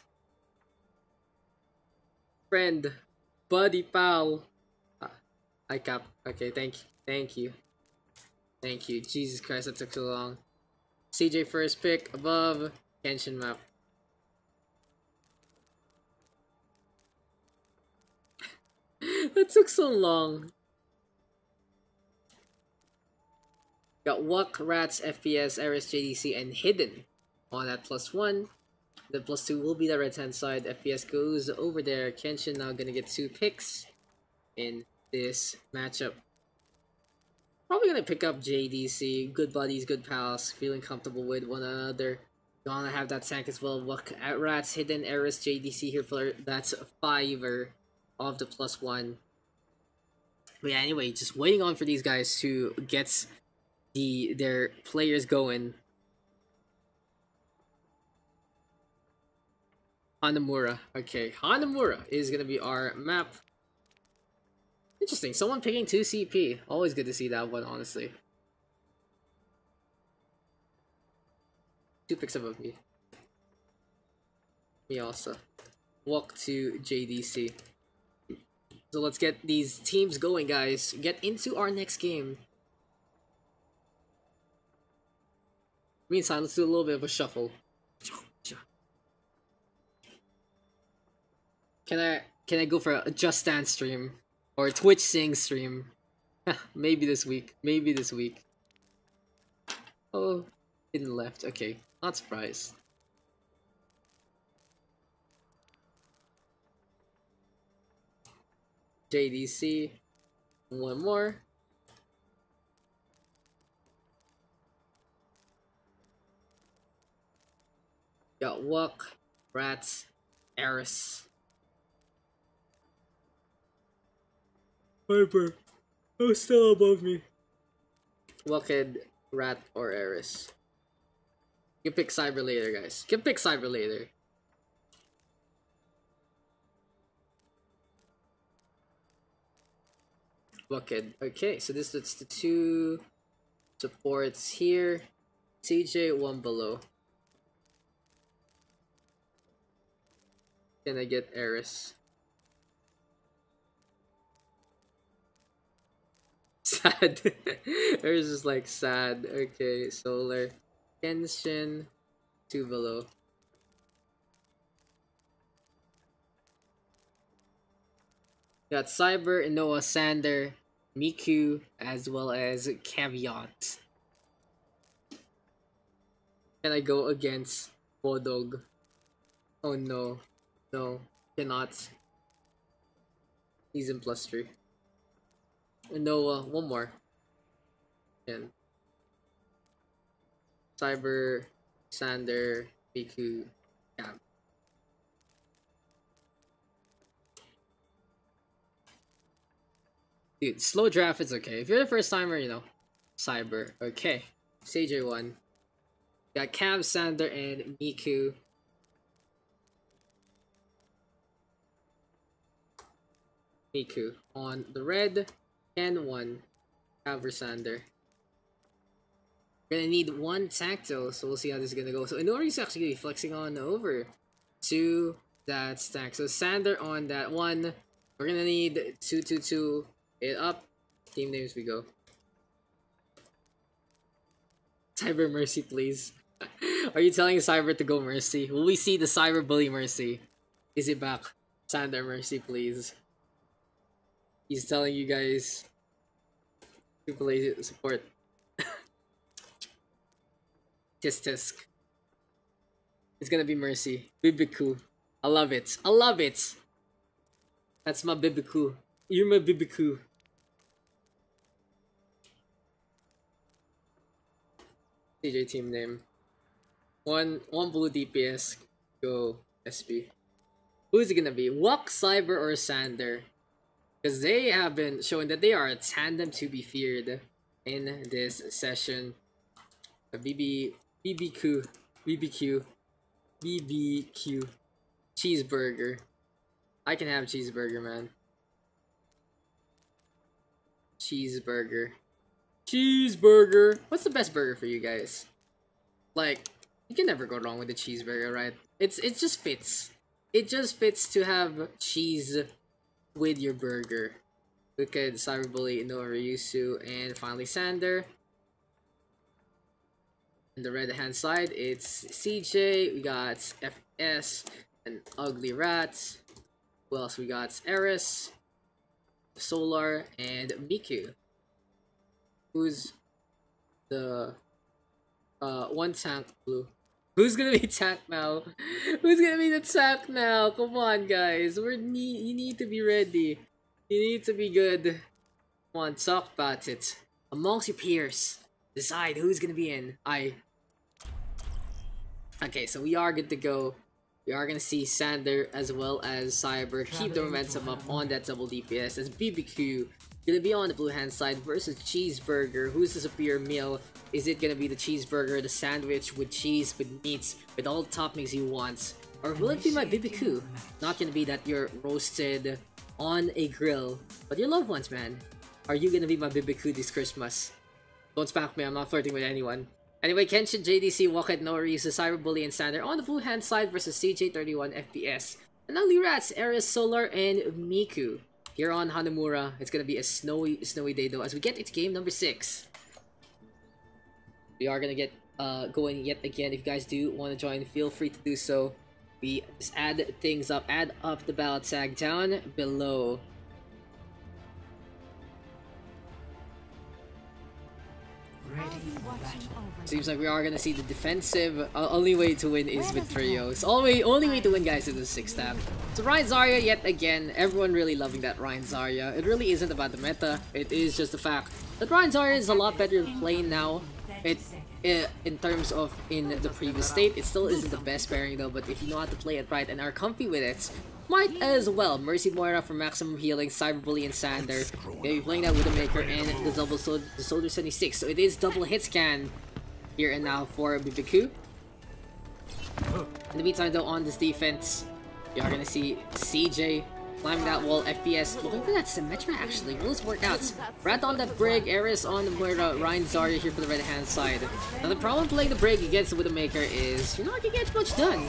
Friend. Buddy, pal. I cap. Okay, thank you. Thank you. Thank you. Jesus Christ, that took so long. CJ first pick above Kenshin map. That took so long. Got Wuk, Rats, FPS, Eris, JDC, and Hidden on that +1. The +2 will be the right hand side. FPS goes over there. Kenshin now gonna get 2 picks in this matchup. Probably gonna pick up JDC. Good buddies, good pals, feeling comfortable with one another. Gonna have that tank as well. Wuk, Rats, Hidden, Eris, JDC here for that's a 5er of the +1. But yeah, anyway, just waiting on for these guys to get their players going. Hanamura. Okay, Hanamura is gonna be our map. Interesting, someone picking 2 CP. Always good to see that one, honestly. 2 picks above me. Me also. Walk to JDC. So let's get these teams going, guys. Get into our next game. Meantime, let's do a little bit of a shuffle. Can I go for a Just Dance stream or a Twitch Sing stream? Maybe this week. Maybe this week. Oh, Hidden left. Okay, not surprised. JDC. One more. Got Wuk, Rats, Eris. Viper. Oh, still above me. Wuked, Rat, or Eris. You can pick Cyber later, guys. You can pick Cyber later. Wuked. Okay, so this is the two supports here. CJ, one below. Can I get Eris? Sad. Eris is like sad. Okay, Solar. Kenshin, two below. Got Cyber, Inoa, Sander, Miku, as well as Caveat. Can I go against Bodog? Oh no. No, cannot. He's in +3. Inoa, one more. And Cyber, Sander, Miku, Cam. Dude, slow draft is okay. If you're the first timer, you know, Cyber. Okay. CJ1. Got Cam, Sander, and Miku. Miku. On the red, N1, Cav Sander. We're gonna need one Tactile, so we'll see how this is gonna go. So Inori's actually gonna be flexing on over to that stack. So Sander on that one. We're gonna need 222 it up. Team names we go. Cyber Mercy, please. Are you telling Cyber to go Mercy? Will we see the Cyber Bully Mercy? Is it back? Sander Mercy, please. He's telling you guys to play support. Tisk. It's gonna be Mercy. Bibiku. I love it. I love it. That's my Bibiku. You're my Bibiku. CJ team name. One blue DPS. Go SP. Who's it gonna be? Wuk, Cyber, or Sander? Because they have been showing that they are a tandem to be feared in this session. BBQ. Cheeseburger. I can have cheeseburger, man. Cheeseburger. What's the best burger for you guys? Like, you can never go wrong with a cheeseburger, right? It just fits. It just fits to have cheese with your burger. Look at Cyberbully, Inoa, Ryusu, and finally Sander. On the red hand side, it's CJ, we got FS, and Ugly Rat. Who else we got? Eris, Solar, and Miku. Who's the one tank blue? Who's gonna be tank now? Who's gonna be the tank now? Come on, guys. You need to be ready. You need to be good. Come on, talk about it. Amongst your peers, decide who's gonna be in. Okay, so we are good to go. We are gonna see Sander as well as Cyber keep the momentum up on that double DPS as BBQ gonna be on the blue hand side versus Cheeseburger. Who's the superior meal? Is it gonna be the cheeseburger, the sandwich with cheese, with meats, with all the toppings you want? Or will it be my BBQ? Not gonna be that you're roasted on a grill, but your loved ones, man. Are you gonna be my BBQ this Christmas? Don't spank me, I'm not flirting with anyone. Anyway, Kenshin, JDC, Wuked, Norisu, Cyberbully, and Sander on the blue hand side versus CJ31 FPS. And Ugly Rats, Eris, Solar, and Miku. Here on Hanamura, it's gonna be a snowy day though as we get into game number 6. We are gonna get going yet again. If you guys do want to join, feel free to do so. We just add things up, add up the ballot tag down below. Seems like we are gonna see the defensive. Only way to win is with trios. Only way to win, guys, is the 6-stab. So Ryan Zarya yet again. Everyone really loving that Ryan Zarya. It really isn't about the meta. It is just the fact that Ryan Zarya is a lot better to play now. In terms of in the previous state, it still isn't the best pairing though. But if you know how to play it right and are comfy with it, might as well. Mercy Moira for maximum healing, Cyberbully and Sander. Gonna be playing that Widowmaker and the Soldier 76. So it is double hit scan here and now for BBQ. In the meantime though, on this defense, you are gonna see CJ climbing that wall, FPS, looking for that Symmetra actually. Will this work out? Rat on that Brig, Eris on the Moira, Ryan Zarya here for the right hand side. Now the problem playing the Brig against the Widowmaker is you're not gonna get much done.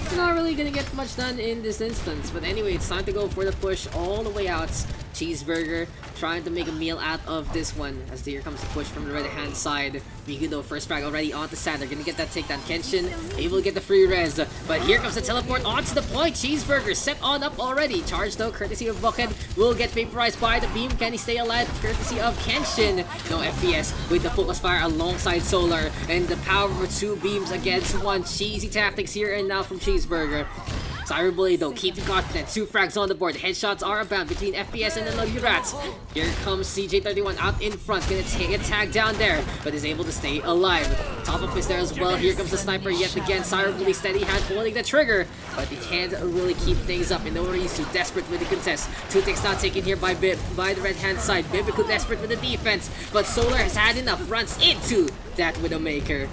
You're not really gonna get much done in this instance. But anyway, it's time to go for the push all the way out. Cheeseburger trying to make a meal out of this one as here comes the push from the right hand side. Miku first frag already onto Sander, gonna get that takedown. Kenshin able to get the free res, but here comes the teleport onto the point. Cheeseburger set on up already. Charge though, courtesy of Bucket, will get vaporized by the beam. Can he stay alive? Courtesy of Kenshin. No FPS with the focus fire alongside Solar and the power of 2 beams against 1. Cheesy tactics here and now from Cheeseburger. Cyberbully though, keeping confident. 2 frags on the board. Headshots are abound between FPS and the Lucky Rats. Here comes CJ31 out in front. Gonna take a tag down there, but is able to stay alive. Top up is there as well. Here comes the sniper yet again. Cyberbully steady hand holding the trigger, but he can't really keep things up. And Norisu desperate with the contest. 2 ticks now taken here by the right hand side. Bibiku desperate with the defense, but Solar has had enough. Runs into that Widowmaker.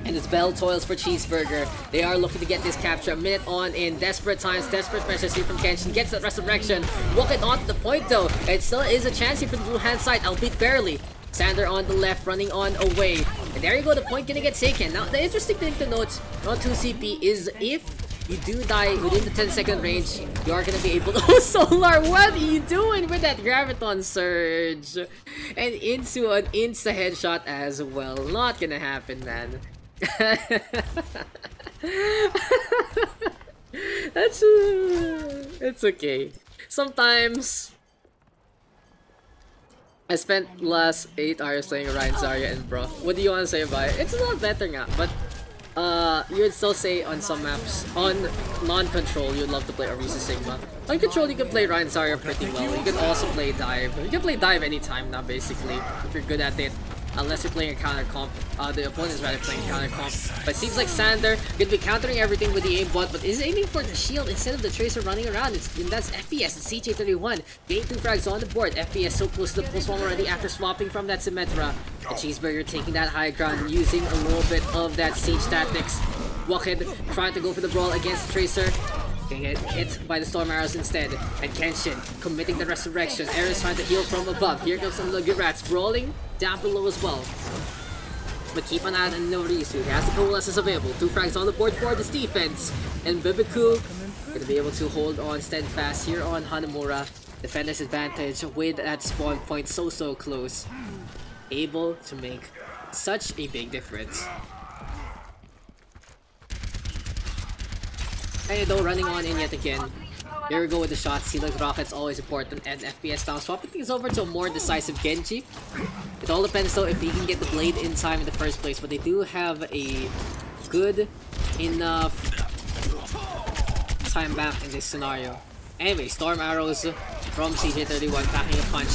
And as Bell toils for Cheeseburger, they are looking to get this capture. A minute on in desperate times, desperate pressures here from Kenshin. Gets that resurrection. Walking onto the point though. It still is a chance here for the blue hand side, albeit barely. Sander on the left, running on away. And there you go, the point gonna get taken. Now, the interesting thing to note on 2CP is if you do die within the 10-second range, you are gonna be able to... Oh, Solar, what are you doing with that Graviton Surge? And into an insta headshot as well. Not gonna happen, man. That's it's okay. Sometimes I spent last 8 hours playing Ryan Zarya and bro. What do you want to say about it? It's a lot better now, but you would still say on some maps, on non-control, you'd love to play Orisa Sigma. On control, you can play Ryan Zarya pretty well. You can also play dive. You can play dive anytime now, basically, if you're good at it. Unless you're playing a counter comp, the opponent is rather playing counter comp. But it seems like Sander could be countering everything with the aimbot, but is aiming for the shield instead of the Tracer running around. And that's FPS and CJ31. Getting 2 frags on the board. FPS so close to the pulse bomb already after swapping from that Symmetra. And Cheeseburger taking that high ground, using a little bit of that siege tactics. Walkhead trying to go for the brawl against the Tracer. Gonna get hit by the Storm Arrows instead. And Kenshin committing the resurrection. Eris trying to heal from above. Here comes some of the good rats brawling down below as well. But keep an eye on Norisu. He has the coalescence available. 2 frags on the board for this defense. And Bibiku gonna be able to hold on steadfast here on Hanamura. Defender's advantage with that spawn point so close. Able to make such a big difference. And though running on in yet again. Here we go with the shots. See, like rockets always important, and FPS down. Swapping things over to a more decisive Genji. It all depends though if he can get the blade in time in the first place, but they do have a good enough time back in this scenario. Anyway, Storm Arrows from CJ31 packing a punch.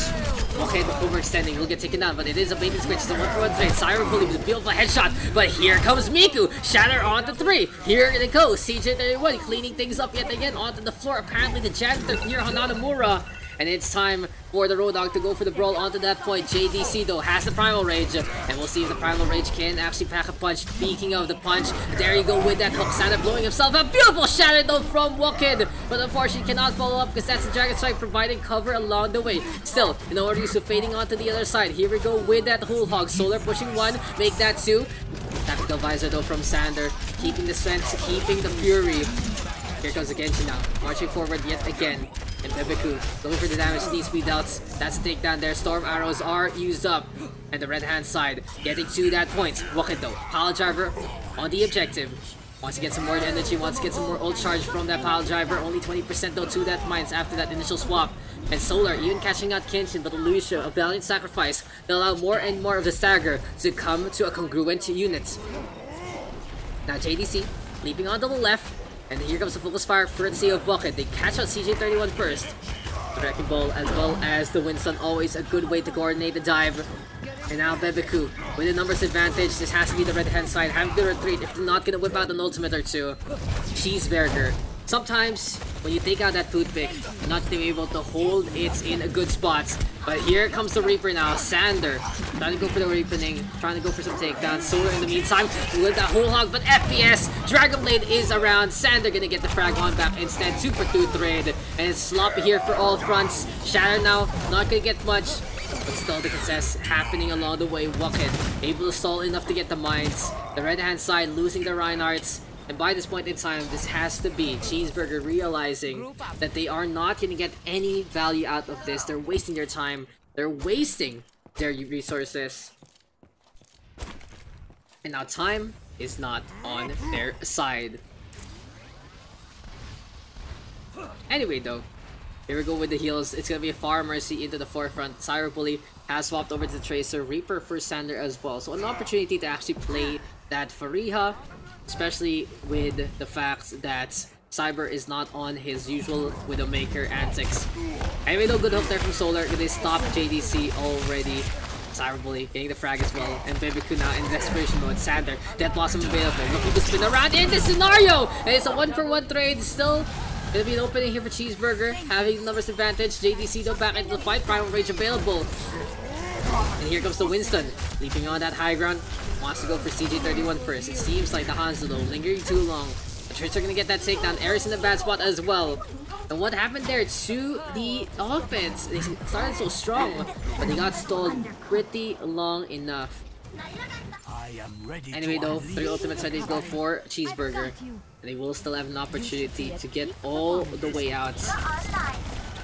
Okay, overextending will get taken down, but it is a bait and switch. It's a 1-for-1 trade. Cyberbully with a beautiful headshot, but here comes Miku. Shatter onto 3. Here they go. CJ31 cleaning things up yet again onto the floor. Apparently the janitor near Hanamura. And it's time for the Road Dog to go for the brawl onto that point. JDC though has the Primal Rage, and we'll see if the Primal Rage can actually pack a punch. Speaking of the punch, there you go with that hook. Sander blowing himself up. Beautiful shatter though from Wokid, but unfortunately cannot follow up because that's the Dragon Strike providing cover along the way. Still, in order to fading onto the other side. Here we go with that Whole Hog. Solar pushing 1, make that 2. Tactical Visor though from Sander, keeping the strength, keeping the fury. Here comes the Genji now, marching forward yet again. And Bibiku looking for the damage, needs speed outs. That's a takedown there. Storm Arrows are used up. And the red hand side getting to that point. Rocket though, Pile Driver on the objective. Wants to get some more energy, wants to get some more ult charge from that Pile Driver. Only 20% though to that mines after that initial swap. And Solar even catching out Kenshin, but Lucio, a valiant sacrifice, to allow more and more of the stagger to come to a congruent unit. Now JDC, leaping onto the left, and here comes the focus fire courtesy of Bucket. They catch out CJ31 first. The Wrecking Ball as well as the Winston, always a good way to coordinate the dive. And now Bebeku with a numbers advantage. This has to be the red hand side, having to retreat if they're not gonna whip out an ultimate or two. Cheeseburger. Sometimes when you take out that toothpick, you're not gonna be able to hold it in a good spot. But here comes the Reaper now. Sander trying to go for the Reapening, trying to go for some takedowns. Solar in the meantime with that whole hog, but FPS Dragon Blade is around. Sander gonna get the frag on back instead. Super 2 trade, and it's sloppy here for all fronts. Shatter now not gonna get much, but still the success happening along the way. Bucket able to stall enough to get the mines. The red hand side losing the Reinhardts. And by this point in time, this has to be Cheeseburger realizing that they are not going to get any value out of this. They're wasting their time. They're wasting their resources. And now time is not on their side. Anyway though, here we go with the heals. It's going to be a Far Mercy into the forefront. Cyberbully has swapped over to Tracer. Reaper for Sander as well. So an opportunity to actually play that Fariha, especially with the fact that Cyber is not on his usual Widowmaker antics. Anyway though, good hook there from Solar. They stop JDC already. Cyberbully getting the frag as well. And Bebeku now in desperation mode. Sander, Death Blossom available. Looking to spin around in this scenario! And it's a 1-for-1 trade. Still gonna be an opening here for Cheeseburger. Having the numbers advantage. JDC though back into the fight. Primal Rage available. And here comes the Winston. Leaping on that high ground. Wants to go for CJ31 first. It seems like the Hanzo though lingering too long. The Tricks are gonna get that takedown. Ares in a bad spot as well. And what happened there to the offense? They started so strong, but they got stalled pretty long enough. Anyway though, 3 ultimates ready to go for Cheeseburger. And they will still have an opportunity to get all the way out.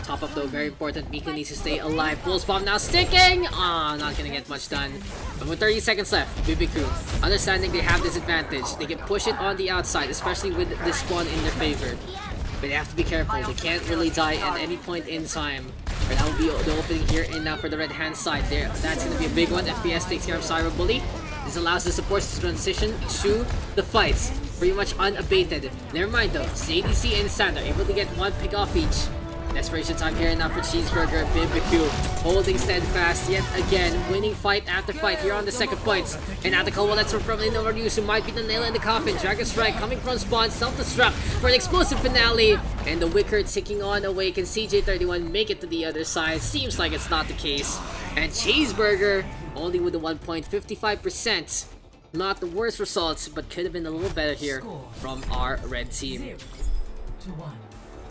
Top up though, very important. Mika needs to stay alive. Pulse bomb now sticking! Ah, not gonna get much done. But with 30 seconds left, Bibiku, understanding they have this advantage, they can push it on the outside, especially with this spawn in their favor. But they have to be careful. They can't really die at any point in time. Or that will be the opening here and now for the red hand side. There, that's gonna be a big one. FPS takes care of Cyberbully. This allows the supports to transition to the fights, pretty much unabated. Never mind though, JDC and Sander able to get 1 pick off each. Desperation time here and now for Cheeseburger. Bibiku holding steadfast yet again, winning fight after fight here on the second points. And now the Kobo that's from Overuse, who might be the nail in the coffin. Dragon Strike coming from spawn, self-destruct for an explosive finale. And the Wicker ticking on away. Can CJ31 make it to the other side? Seems like it's not the case. And Cheeseburger only with the 1.55%. Not the worst results, but could have been a little better here from our red team. 0-1.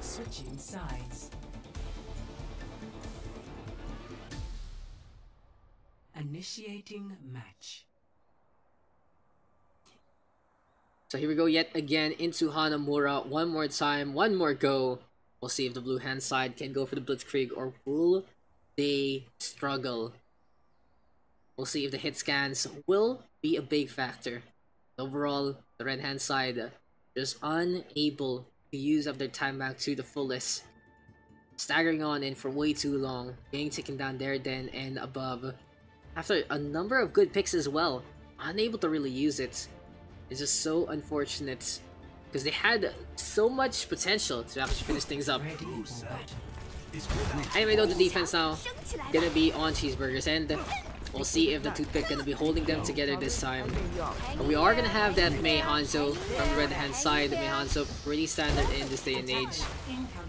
Switching sides. Initiating match. So here we go yet again into Hanamura. One more time, one more go. We'll see if the blue hand side can go for the Blitzkrieg or will they struggle. We'll see if the hit scans will be a big factor. Overall, the red hand side just unable to use up their time back to the fullest. Staggering on in for way too long, getting taken down there then and above. After a number of good picks as well, unable to really use it. It's just so unfortunate because they had so much potential to actually finish things up. Anyway though, the defense now gonna be on Cheeseburger's end. We'll see if the toothpick gonna be holding them together this time. But we are gonna have that Mei Hanzo from the red hand side. Mei Hanzo pretty standard in this day and age.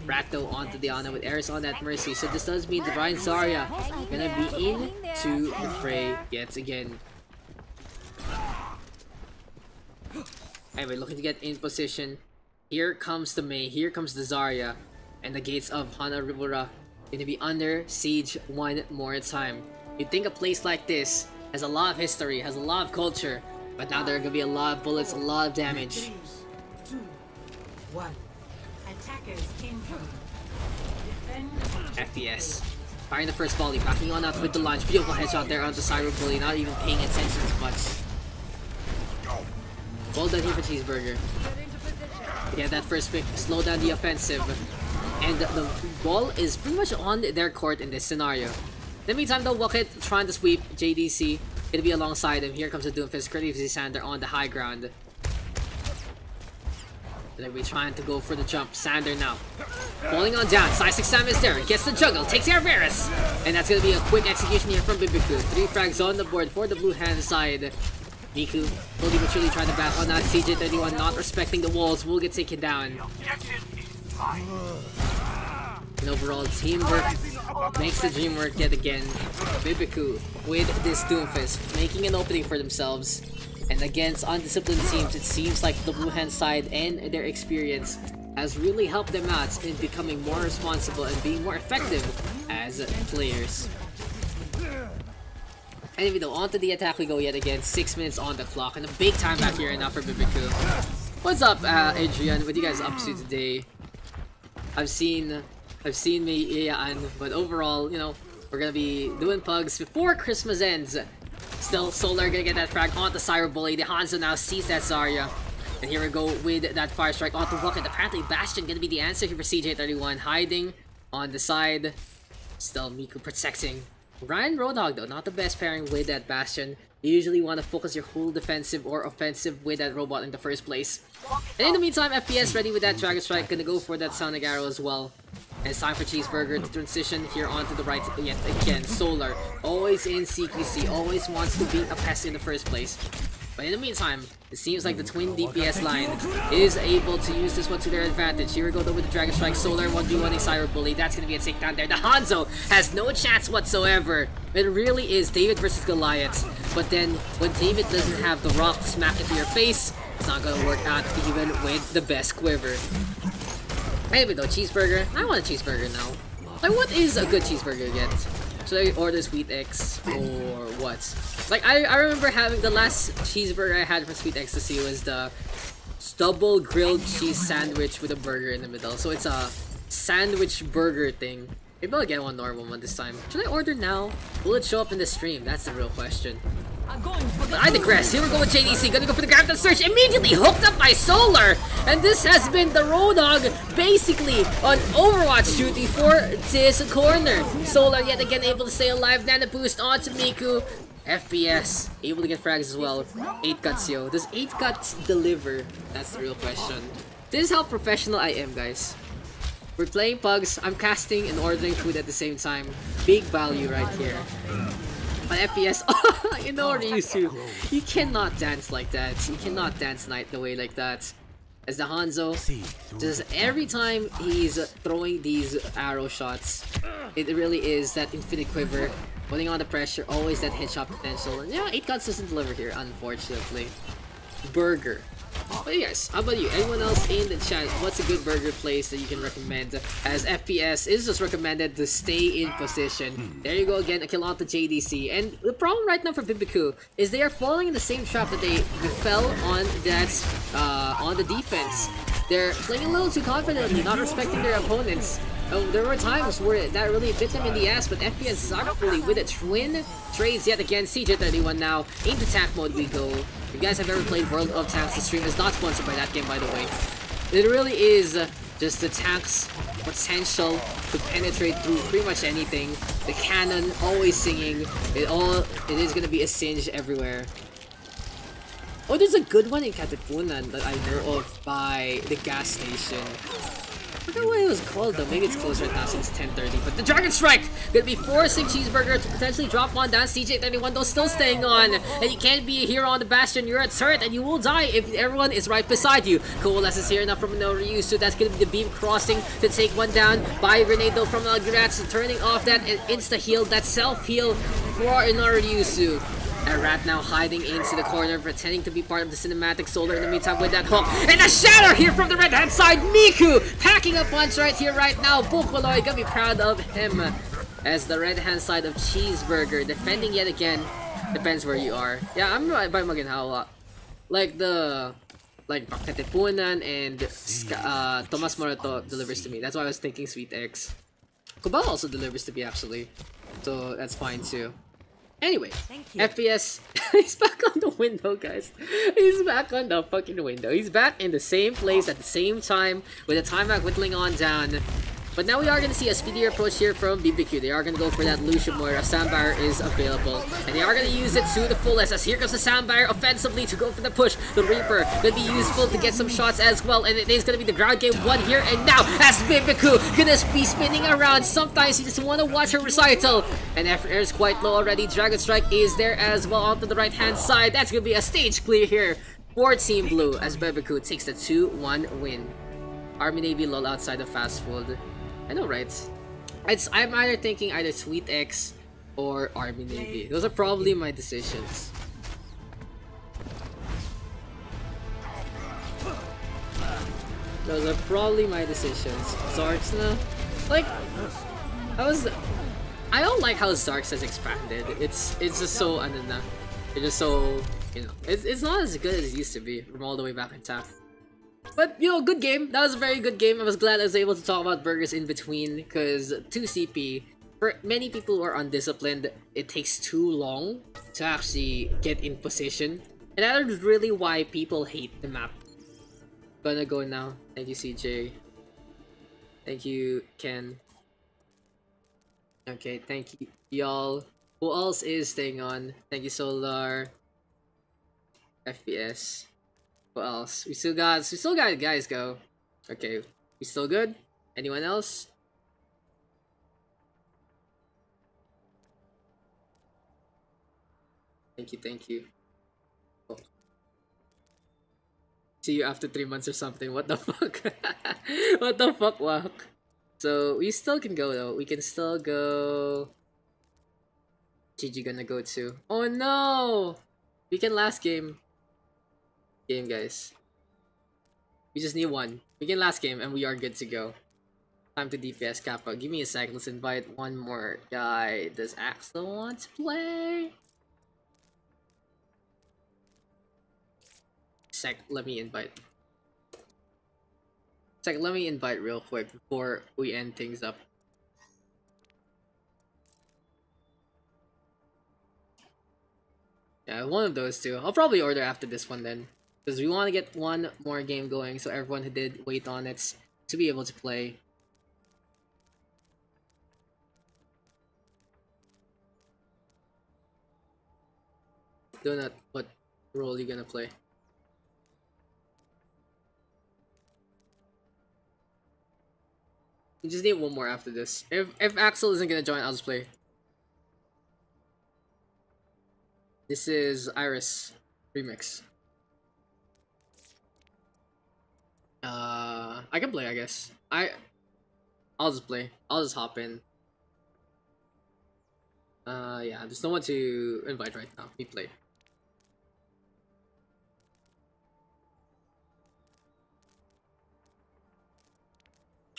Ratto onto Diana with Ares on that Mercy. So this does mean the Ryan Zarya gonna be in to the fray yet again. Anyway, looking to get in position. Here comes the Mei, here comes the Zarya. And the gates of Hanamura gonna be under siege one more time. You'd think a place like this has a lot of history, has a lot of culture, but now there are gonna be a lot of bullets, a lot of damage. 2, 1. Attackers incoming. Defend. FPS. Firing the first volley, backing on out with the launch. Beautiful headshot there onto Cyberbully, not even paying attention as much. Well done here for Cheeseburger. Yeah, that first pick, slow down the offensive. And the ball is pretty much on their court in this scenario. In the meantime though, Bucket trying to sweep JDC. It'll be alongside him. Here comes the Doomfist, courtesy Sander on the high ground. They'll be trying to go for the jump. Sander now. Falling on down. Size 6 Sam is there. Gets the juggle. Takes care of Varus. And that's going to be a quick execution here from Bibiku. 3 frags on the board for the blue hand side. Miku slowly but surely trying to back on that. CJ31 not respecting the walls. Will get taken down. And overall, teamwork makes the dream work yet again. Bibiku with this Doomfist making an opening for themselves. And against undisciplined teams, it seems like the blue hand side and their experience has really helped them out in becoming more responsible and being more effective as players. Anyway though, onto the attack we go yet again. 6 minutes on the clock and a big time back here now for Bibiku. What's up, Adrian? What are you guys up to today? I've seen me, but overall, you know, we're gonna be doing pugs before Christmas ends. Still, Solar gonna get that frag onto Cyber Bully. The Hanzo now sees that Zarya. And here we go with that Fire Strike onto Bucket. Apparently, Bastion gonna be the answer here for CJ31. Hiding on the side. Still, Miku protecting. Ryan Roadhog, though, not the best pairing with that Bastion. You usually want to focus your whole defensive or offensive with that robot in the first place. And in the meantime, FPS ready with that Dragon Strike. Gonna go for that Sonic Arrow as well. And it's time for Cheeseburger to transition here onto the right yet again. Solar, always in CQC, always wants to beat a pest in the first place. But in the meantime, it seems like the twin DPS line is able to use this one to their advantage. Here we go though with the Dragon Strike. Solar 1v1 Cyber Bully. That's going to be a takedown there. The Hanzo has no chance whatsoever. It really is David versus Goliath. But then, when David doesn't have the rock to smack into your face, it's not going to work out even with the best quiver. Anyway though, cheeseburger. I want a cheeseburger now. Like, what is a good cheeseburger again? Should I order Sweet X or what? Like, I remember having the last cheeseburger I had from Sweet Ecstasy was the double grilled cheese sandwich with a burger in the middle. So it's a sandwich burger thing. Maybe I'll get one normal one this time. Should I order now? Will it show up in the stream? That's the real question. But I digress. Here we go with JDC. Gonna go for the grab that search. Immediately hooked up by Solar. And this has been the Roadhog basically on Overwatch duty for this corner. Solar yet again able to stay alive. Nana boost onto Miku. FPS able to get frags as well. 8 cuts, yo. Does 8 cuts deliver? That's the real question. This is how professional I am, guys. We're playing pugs. I'm casting and ordering food at the same time. Big value right here. On FPS, you know, Ryusu, you cannot dance like that. You cannot dance night the way like that. As the Hanzo, just every time he's throwing these arrow shots, it really is that infinite quiver, putting on the pressure, always that headshot potential. And yeah, 8 cuts doesn't deliver here, unfortunately. Burger. But yes, how about you? Anyone else in the chat? What's a good burger place that you can recommend? As FPS is just recommended to stay in position. There you go again, a kill onto JDC. And the problem right now for Bibiku is they are falling in the same trap that they fell on that on the defense. They're playing a little too confidently, not respecting their opponents. There were times where that really bit them in the ass, but FPS is artfully with a twin trades yet again. CJ31 now into tank mode we go. If you guys have ever played World of Tanks, the stream is not sponsored by that game, by the way. It really is just the tank's potential to penetrate through pretty much anything. The cannon always singing. It is gonna be a singe everywhere. Oh, there's a good one in Katipunan that I know of by the gas station. I forgot what it was called though. Maybe it's closed right now since 10:30. But the Dragon Strike gonna be forcing Cheeseburger to potentially drop one down. CJ31 though still staying on. And you can't be here on the Bastion. You're at turret and you will die if everyone is right beside you. Coalesces here now from no reuse. So that's gonna be the beam crossing to take one down by Grenade though from Algirats, turning off that insta heal, that self heal for Inaryusu. And Rat now hiding into the corner, pretending to be part of the cinematic. Solar in the meantime with that hook. And a shatter here from the red hand side. Miku packing a punch right here, right now. Vocaloid gonna be proud of him. As the red hand side of Cheeseburger defending yet again. Depends where you are. Yeah, I'm right by Maginhawa. Like Katipunan and Tomas Morato delivers to me. That's why I was thinking Sweet X. Kubal also delivers to me actually. So that's fine too. Anyway, FPS, he's back on the window, guys. He's back on the fucking window. He's back in the same place at the same time with the timeout whittling on down. But now we are going to see a speedier approach here from BBQ. They are going to go for that Lucian Moira. Sandbar is available. And they are going to use it to the fullest as here comes the Sandbar offensively to go for the push. The Reaper going to be useful to get some shots as well. And it is going to be the ground game 1 here and now as BBQ going to be spinning around. Sometimes you just want to watch her recital. And after air is quite low already. Dragon Strike is there as well onto the right hand side. That's going to be a stage clear here for Team Blue as BBQ takes the 2-1 win. Army Navy lol outside of fast food. I know, right? I'm either thinking either Sweet X or Army Navy. Those are probably my decisions. Those are probably my decisions. Zarks now? Like, I don't like how Zarks has expanded. It's just so, I don't know. It's just so, you know, it's not as good as it used to be from all the way back in TAF. But, you know, good game. That was a very good game. I was glad I was able to talk about burgers in between because 2 CP, for many people who are undisciplined, it takes too long to actually get in position. And that is really why people hate the map. Gonna go now. Thank you, CJ. Thank you, Ken. Okay, thank you, y'all. Who else is staying on? Thank you, Solar. FPS. What else? We still got guys go. Okay, we still good? Anyone else? Thank you. Oh. See you after 3 months or something. What the fuck? What the fuck, Wak? So we still can go though. We can still go. GG gonna go too. Oh no! We can last game. Guys. We just need 1. We can last game and we are good to go. Time to DPS Kappa. Give me a sec. Let's invite one more guy. Does Axel want to play? Sec, let me invite. Let me invite real quick before we end things up. Yeah, one of those two. I'll probably order after this one then. Because we want to get one more game going so everyone who did wait on it to be able to play. Donut, what role are you gonna play? You just need one more after this. If Axel isn't gonna join, I'll just play. This is Iris Remix. I can play, I guess. I'll just play. I'll just hop in. Yeah, there's no one to invite right now. We play.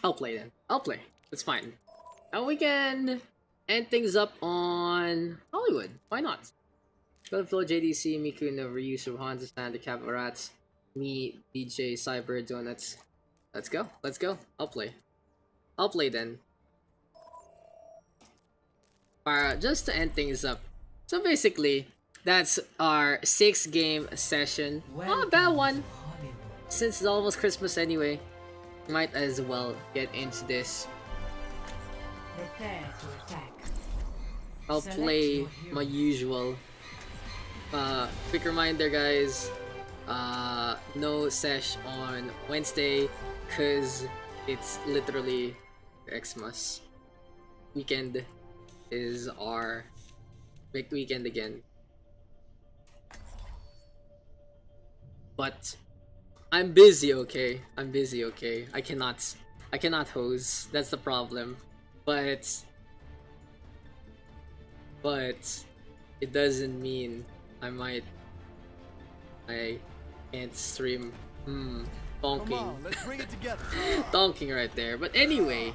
I'll play then. I'll play. It's fine. And we can end things up on Hollywood. Why not? Go to Flow, JDC, Miku, Ryu, Hansa, Stand, the Cap Rats, me, DJ, Cyber, Donuts. Let's go. Let's go. I'll play. I'll play then. Just to end things up. So basically, that's our 6-game session. Not a bad one. Since it's almost Christmas anyway, might as well get into this. Prepare to attack. I'll play my usual. Quick reminder, guys. No sesh on Wednesday, cause it's literally Xmas. Weekend is our big weekend again. But I'm busy, okay? I'm busy, okay? I cannot hose. That's the problem. But it doesn't mean I can't stream. Donking. Come on, let's bring it together. Donking right there. But anyway,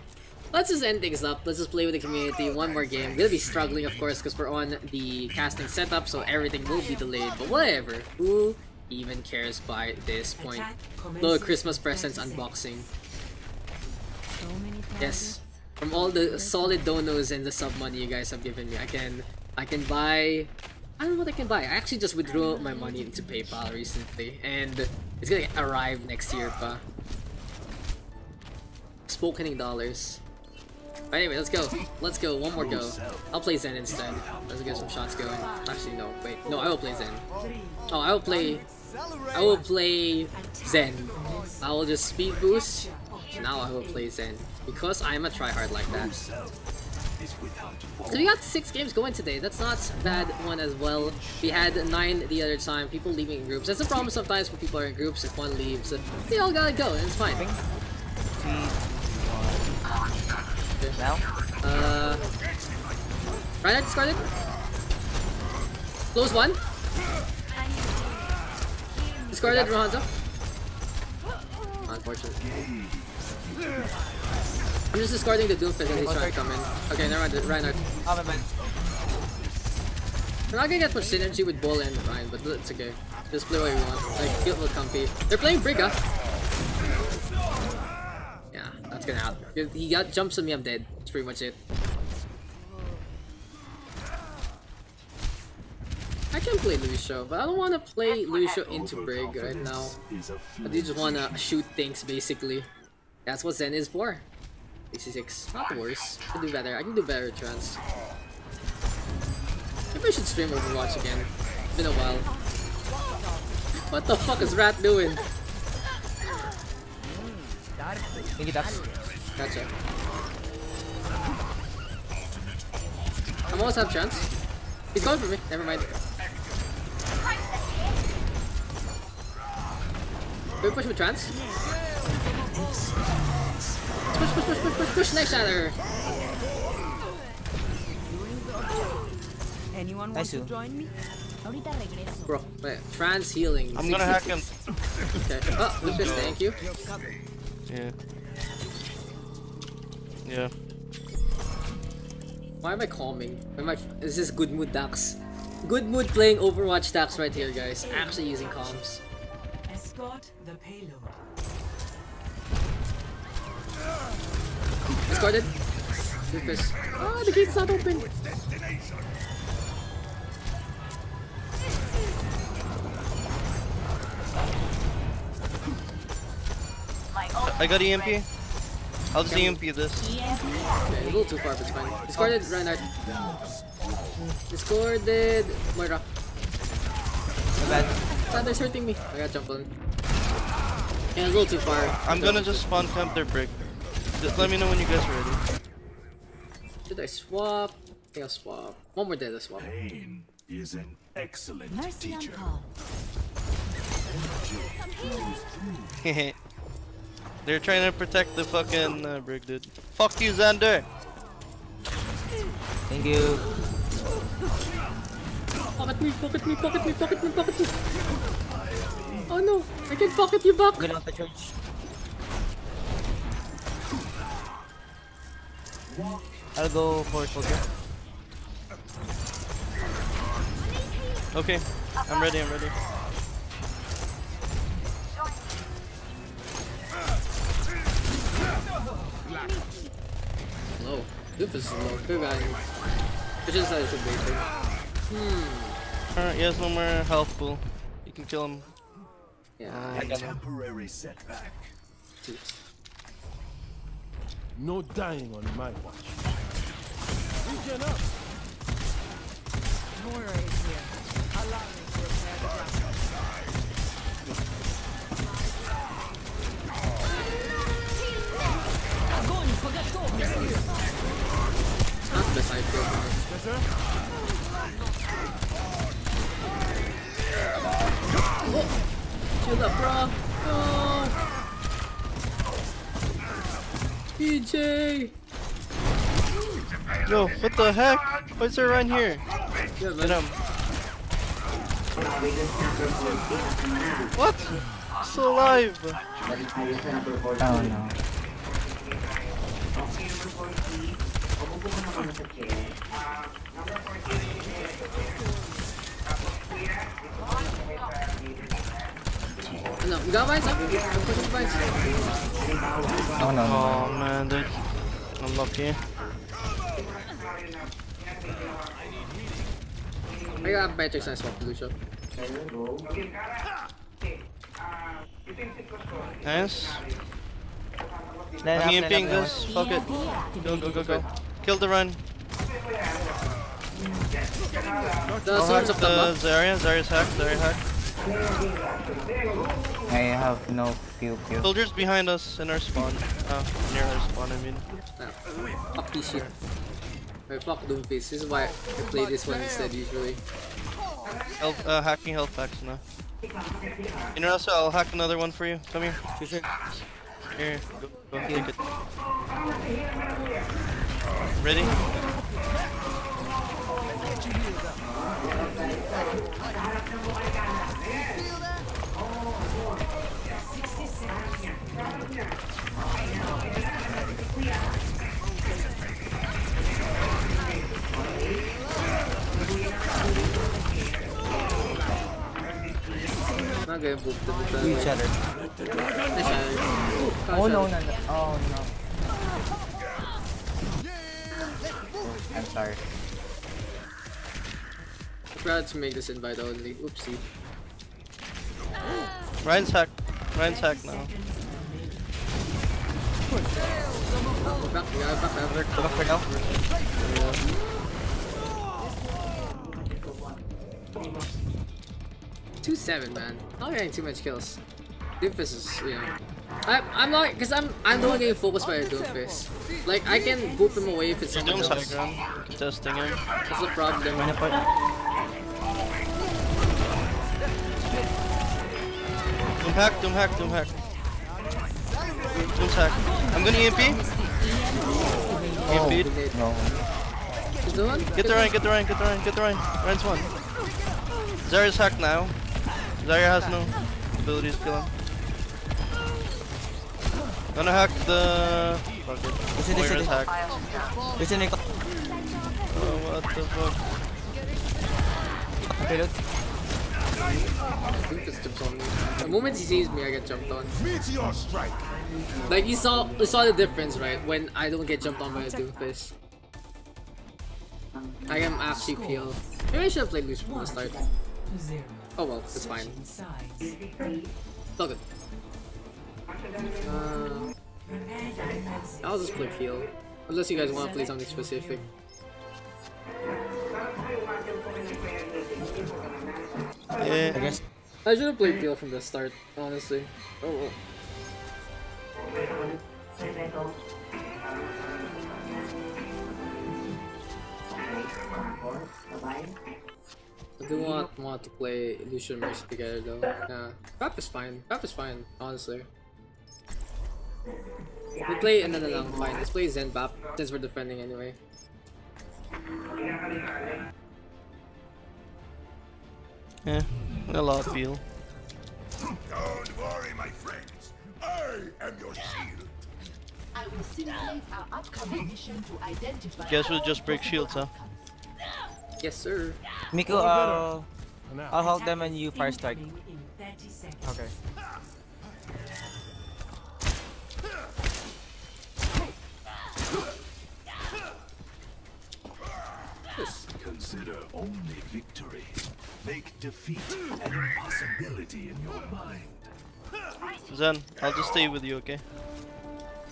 let's just end things up. Let's just play with the community. One more game. Gonna be struggling, of course, because we're on the casting setup, so everything will be delayed. But whatever. Who even cares by this point? Little Christmas presents unboxing. Yes. From all the solid donos and the sub money you guys have given me, I can buy. I don't know what I can buy. I actually just withdrew my money into PayPal recently, and it's gonna arrive next year pa. Spoken in dollars. But anyway, let's go. Let's go. One more go. I'll play Zen instead. Let's get some shots going. Actually, no. Wait. No, I will play Zen. Oh, I will play Zen. I will just speed boost. Now I will play Zen. Because I'm a tryhard like that. So we got 6 games going today. That's not a bad one as well. We had 9 the other time. People leaving in groups. That's the problem sometimes when people are in groups. If one leaves, they all gotta go, and it's fine. Now? Right, I discarded. Close one. Discarded Rohanzo. Unfortunate. I'm just discarding the Doomfist as he's trying to come in. Okay, never mind, Reinhardt. We're not gonna get much synergy with Bull and Ryan, but it's okay. Just play what you want. Like, feel a little comfy. They're playing Briga. Yeah, that's gonna happen. He got jumps on me, I'm dead. That's pretty much it. I can play Lucio, but I don't want to play Lucio into Brig right now. I do just want to shoot things, basically. That's what Zen is for. 66. Not the worst. I can do better. I can do better trans. Maybe I should stream Overwatch again. It's been a while. What the fuck is Rat doing? Thank you, Daks. Gotcha. I almost have chance. He's going for me. Never mind. Can we push with trans? Push, nice shatter. Anyone want to join me? Bro, wait, trans healing. I'm gonna hack him. Okay. Oh, Lucas, thank you. Yeah. Yeah. Why am I calming? This is good mood Daks. Good mood playing Overwatch Daks right here, guys. Actually using comms. Escort the payload. Discarded. Lucas. Oh, the gate's not open. I got EMP. I'll just EMP this. Okay, a little too far, but it's fine. Discarded Reinhardt. Discarded Moira. Thunder's hurting me. I got jump on. Yeah, a little too far. I'm gonna just spawn camp their brick. Just let me know when you guys are ready. Should I swap? I think I'll swap. One more dead, I'll swap. Pain is an excellent Mercy on teacher. call. They're trying to protect the fucking brick, dude. Fuck you, Xander! Thank you. Pocket me, pocket me, pocket me, pocket me, pocket me. Oh no, I can pocket you back. Good on the church. I'll go for soldier. Okay, I'm ready, I'm ready. Low. Doofus is low. Good guy. It's just like some basic. Alright, he has no more health pool. You can kill him. Yeah. A temporary setback. No dying on my watch. Regen up. Moira is here. Allow me to repair the ground. Not the best I feel. Yes, sir. Chill up, bro. Oh. PJ. Yo, what the heck? Why is there Ryan here? Yeah, Get man. him. What? Still alive. Oh no. No, you got vines up? I'm pushing vines. Oh no. Oh man, dude. Unlucky. I got Matrix and swap Lucio. Nice. I'm EMPing this. Fuck it. Go, go, go, go. Kill the run. The swords of the buff. Zarya. Zarya's hacked. Zarya hacked. I have no pew. Soldiers behind us in our spawn. Near our spawn, I mean. Fuck this shit. Alright, fuck Doomfist. This is why I play this one instead usually. Health, hacking health packs now. You know, so I'll hack another one for you. Come here. Sure. Here, go take it. Ready? Not gonna boop them. We shattered. Oh no. Oh no. I'm sorry. I forgot to make this invite only. Oopsie. Ryan's hacked. Ryan's hacked now. Back, we gotta back over. Go for now. 2-7, man. Not getting too much kills. Doomfist is, you know. I'm not, because I'm the one getting focused by a Doomfist. Like, I can boop him away if it's someone Doom's high else. ground. Contesting him. That's the problem. Doom hack. Doom's hacked. I'm gonna EMP. EMP'd. No. Is the one? Get the Ryan. Ryan's one. Zarya's hacked now. Zarya has no abilities to kill him. Gonna hack the... Fuck it. Moira's hacked. Oh, what the fuck? Doomfist jumps on me. The moment he sees me, I get jumped on. Meteor strike. Like, you saw the difference, right? When I don't get jumped on by a Doomfist. I am actually peel. Maybe I should have played loose from the start. Oh well, it's fine. Still good. I'll just play peel. Unless you guys want to play something specific. Yeah, I guess. I should have played peel from the start, honestly. Oh well. I do want to play Illusion Mercy together though. Yeah, Pap is fine, honestly. We play and then lang fine. Let's play Zen Bap since we're defending anyway. Yeah, a lot of feel. Don't worry, my friends. I am your shield. I will simulate our upcoming mission to identify. Guess we'll just break shields, huh? Yes, sir. Miku, I'll hold them and you fire strike. Okay. Consider only victory. Make defeat an impossibility in your mind. Zen, I'll just stay with you, okay?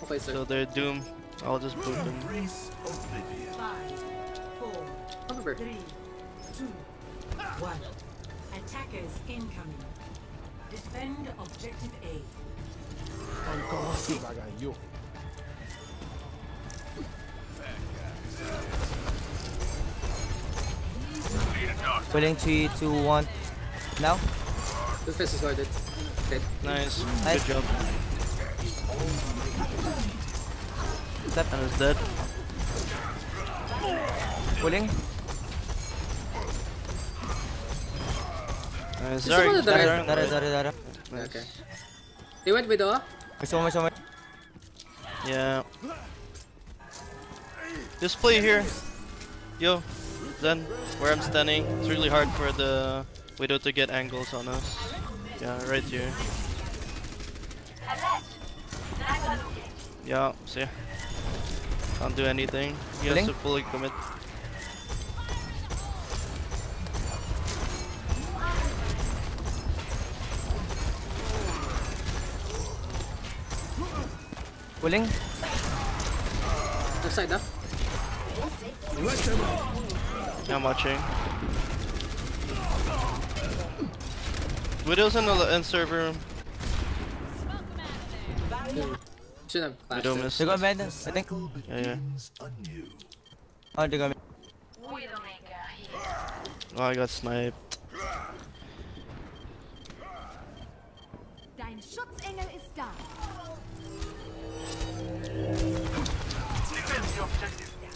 Okay, sir. So they're doomed. I'll just boot them. Embrace oblivion. 5, 4, 3, 2, 1. Attackers incoming. Defend objective A. Willing 3, 2, 1. Now? The fist is guarded. Okay. Nice. Nice. Good job. Step. And is dead. Willing. Nice. Is someone at the right? Dara. Nice. Okay. They went with the May. Yeah. Just play here. Yo, Zen, where I'm standing. It's really hard for the Widow to get angles on us. Yeah, right here. Yeah, see. Can't do anything. He has to fully commit. Pulling. Left side, huh? I'm watching. Widow's in server room. Should have flashed Widow it. missed. They got med, I think. Yeah. Oh, they got med. Oh, I got sniped. Dein Schutzengel ist da.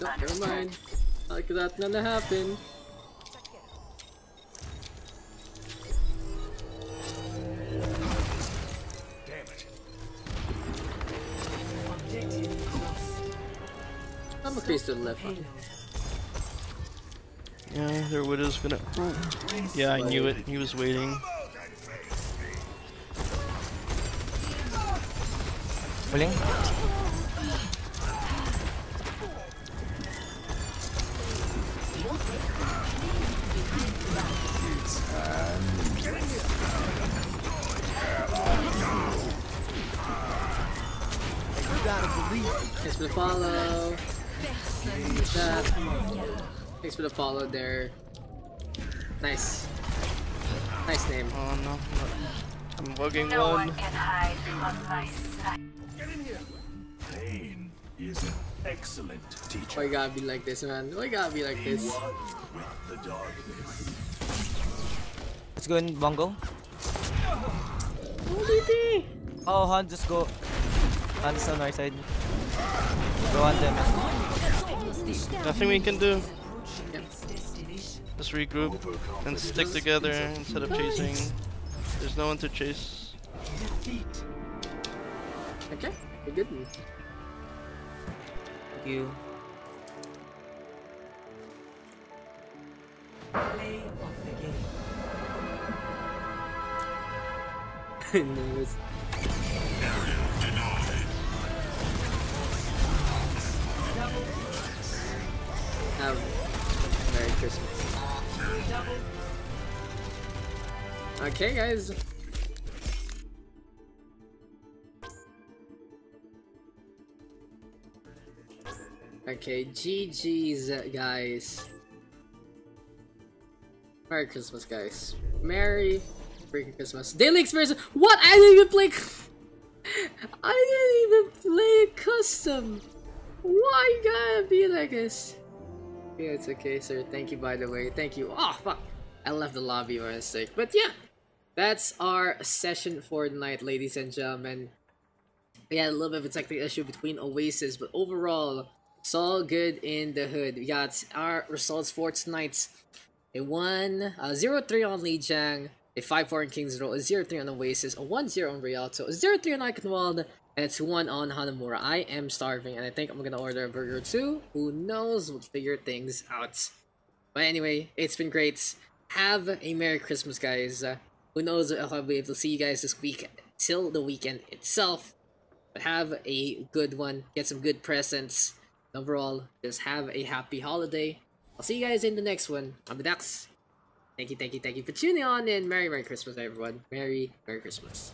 Oh, never mind. Like that's gonna happen. I'm gonna crease to the left. Yeah, their Widow's gonna. Yeah, I knew it. He was waiting. Pulling. Thanks for the follow. That. Thanks for the follow there. Nice. Nice name. Oh no. I'm bugging No one. one can hide on my side. Pain is an excellent teacher. Why you gotta be like this, man? Why you gotta be like this? One with the darkness. Let's go in Bongo. ODP! Oh, Han, just go. Han's on our side. Go on them. Nothing we can do. Yep. Just regroup and stick together instead of chasing. There's no one to chase. Okay, we're good. Thank you. Play of the game. Nervous. Merry Christmas. Okay, guys. Okay, GG's, guys. Merry Christmas, guys. Merry freaking Christmas. Daily experience. What? I didn't even play. I didn't even play custom. Why you gotta be like this? Yeah, it's okay, sir. Thank you, by the way. Thank you. Oh, fuck. I left the lobby by mistake. But yeah, that's our session for tonight, ladies and gentlemen. We had a little bit of a technical issue between Oasis, but overall, it's all good in the hood. We got our results for tonight. A 0-3 on Lijiang, a 5-4 on King's Row, a 0-3 on Oasis, a 1-0 on Rialto, a 0-3 on Eichenwalde, and a 2-1 on Hanamura. I am starving, and I think I'm gonna order a burger too. Who knows? We'll figure things out. But anyway, it's been great. Have a Merry Christmas, guys. Who knows if I'll be able to see you guys this week till the weekend itself. But have a good one. Get some good presents. Overall, just have a happy holiday. I'll see you guys in the next one. I'm Daks. Thank you for tuning on, and Merry Christmas, everyone. Merry Christmas.